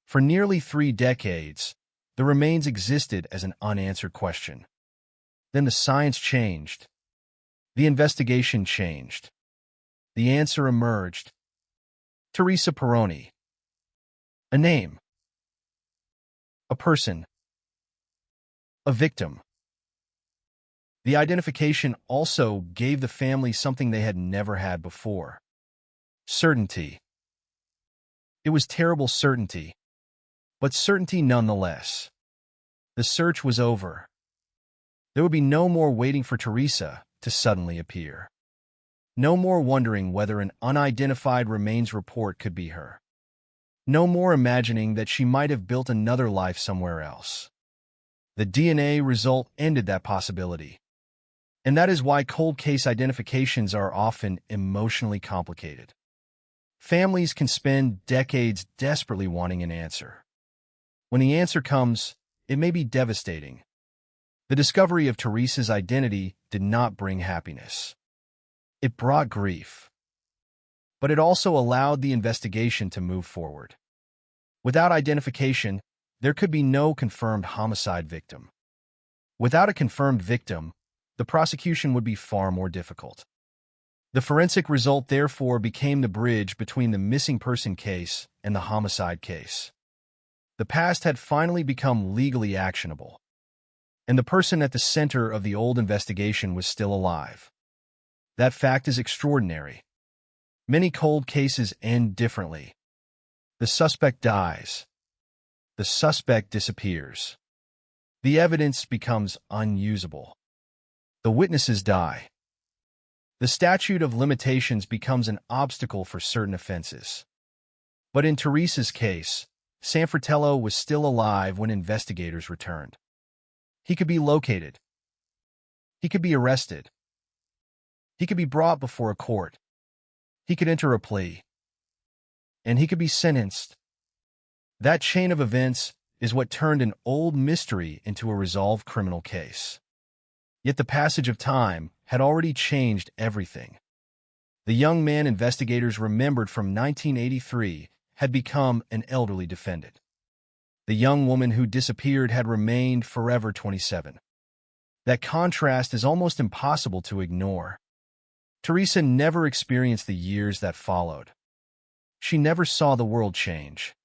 For nearly 3 decades, the remains existed as an unanswered question. Then the science changed. The investigation changed. The answer emerged. Teresa Peroni. A name. A person. A victim. The identification also gave the family something they had never had before. Certainty. It was terrible certainty, but certainty nonetheless. The search was over. There would be no more waiting for Teresa to suddenly appear. No more wondering whether an unidentified remains report could be her. No more imagining that she might have built another life somewhere else. The DNA result ended that possibility. And that is why cold case identifications are often emotionally complicated. Families can spend decades desperately wanting an answer. When the answer comes, it may be devastating. The discovery of Teresa's identity did not bring happiness. It brought grief. But it also allowed the investigation to move forward. Without identification, there could be no confirmed homicide victim. Without a confirmed victim, the prosecution would be far more difficult. The forensic result therefore became the bridge between the missing person case and the homicide case. The past had finally become legally actionable, and the person at the center of the old investigation was still alive. That fact is extraordinary. Many cold cases end differently. The suspect dies. The suspect disappears. The evidence becomes unusable. The witnesses die. The statute of limitations becomes an obstacle for certain offenses. But in Teresa's case, Sanfratello was still alive when investigators returned. He could be located. He could be arrested. He could be brought before a court. He could enter a plea. And he could be sentenced. That chain of events is what turned an old mystery into a resolved criminal case. Yet the passage of time had already changed everything. The young man investigators remembered from 1983 had become an elderly defendant. The young woman who disappeared had remained forever 27. That contrast is almost impossible to ignore. Teresa never experienced the years that followed. She never saw the world change.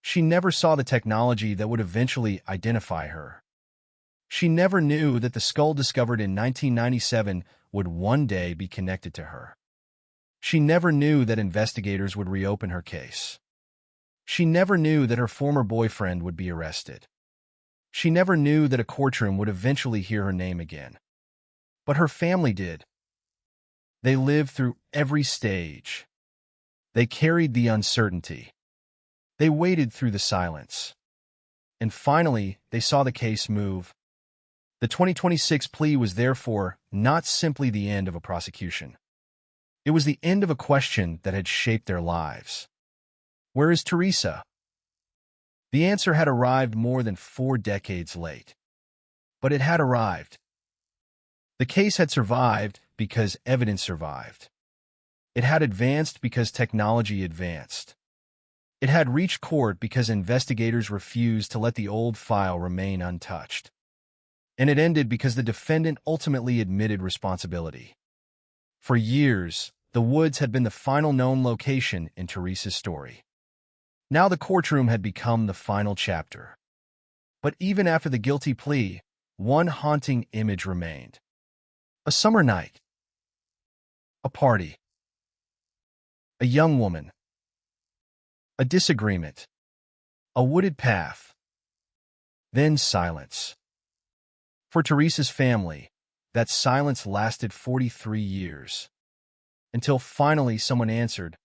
She never saw the technology that would eventually identify her. She never knew that the skull discovered in 1997 would one day be connected to her. She never knew that investigators would reopen her case. She never knew that her former boyfriend would be arrested. She never knew that a courtroom would eventually hear her name again. But her family did. They lived through every stage. They carried the uncertainty. They waited through the silence. And finally, they saw the case move. The 2026 plea was therefore not simply the end of a prosecution. It was the end of a question that had shaped their lives. Where is Teresa? The answer had arrived more than 4 decades late. But it had arrived. The case had survived because evidence survived. It had advanced because technology advanced. It had reached court because investigators refused to let the old file remain untouched. And it ended because the defendant ultimately admitted responsibility. For years, the woods had been the final known location in Teresa's story. Now the courtroom had become the final chapter. But even after the guilty plea, one haunting image remained. A summer night. A party. A young woman. A disagreement. A wooded path. Then silence. For Teresa's family, that silence lasted 43 years. Until finally someone answered,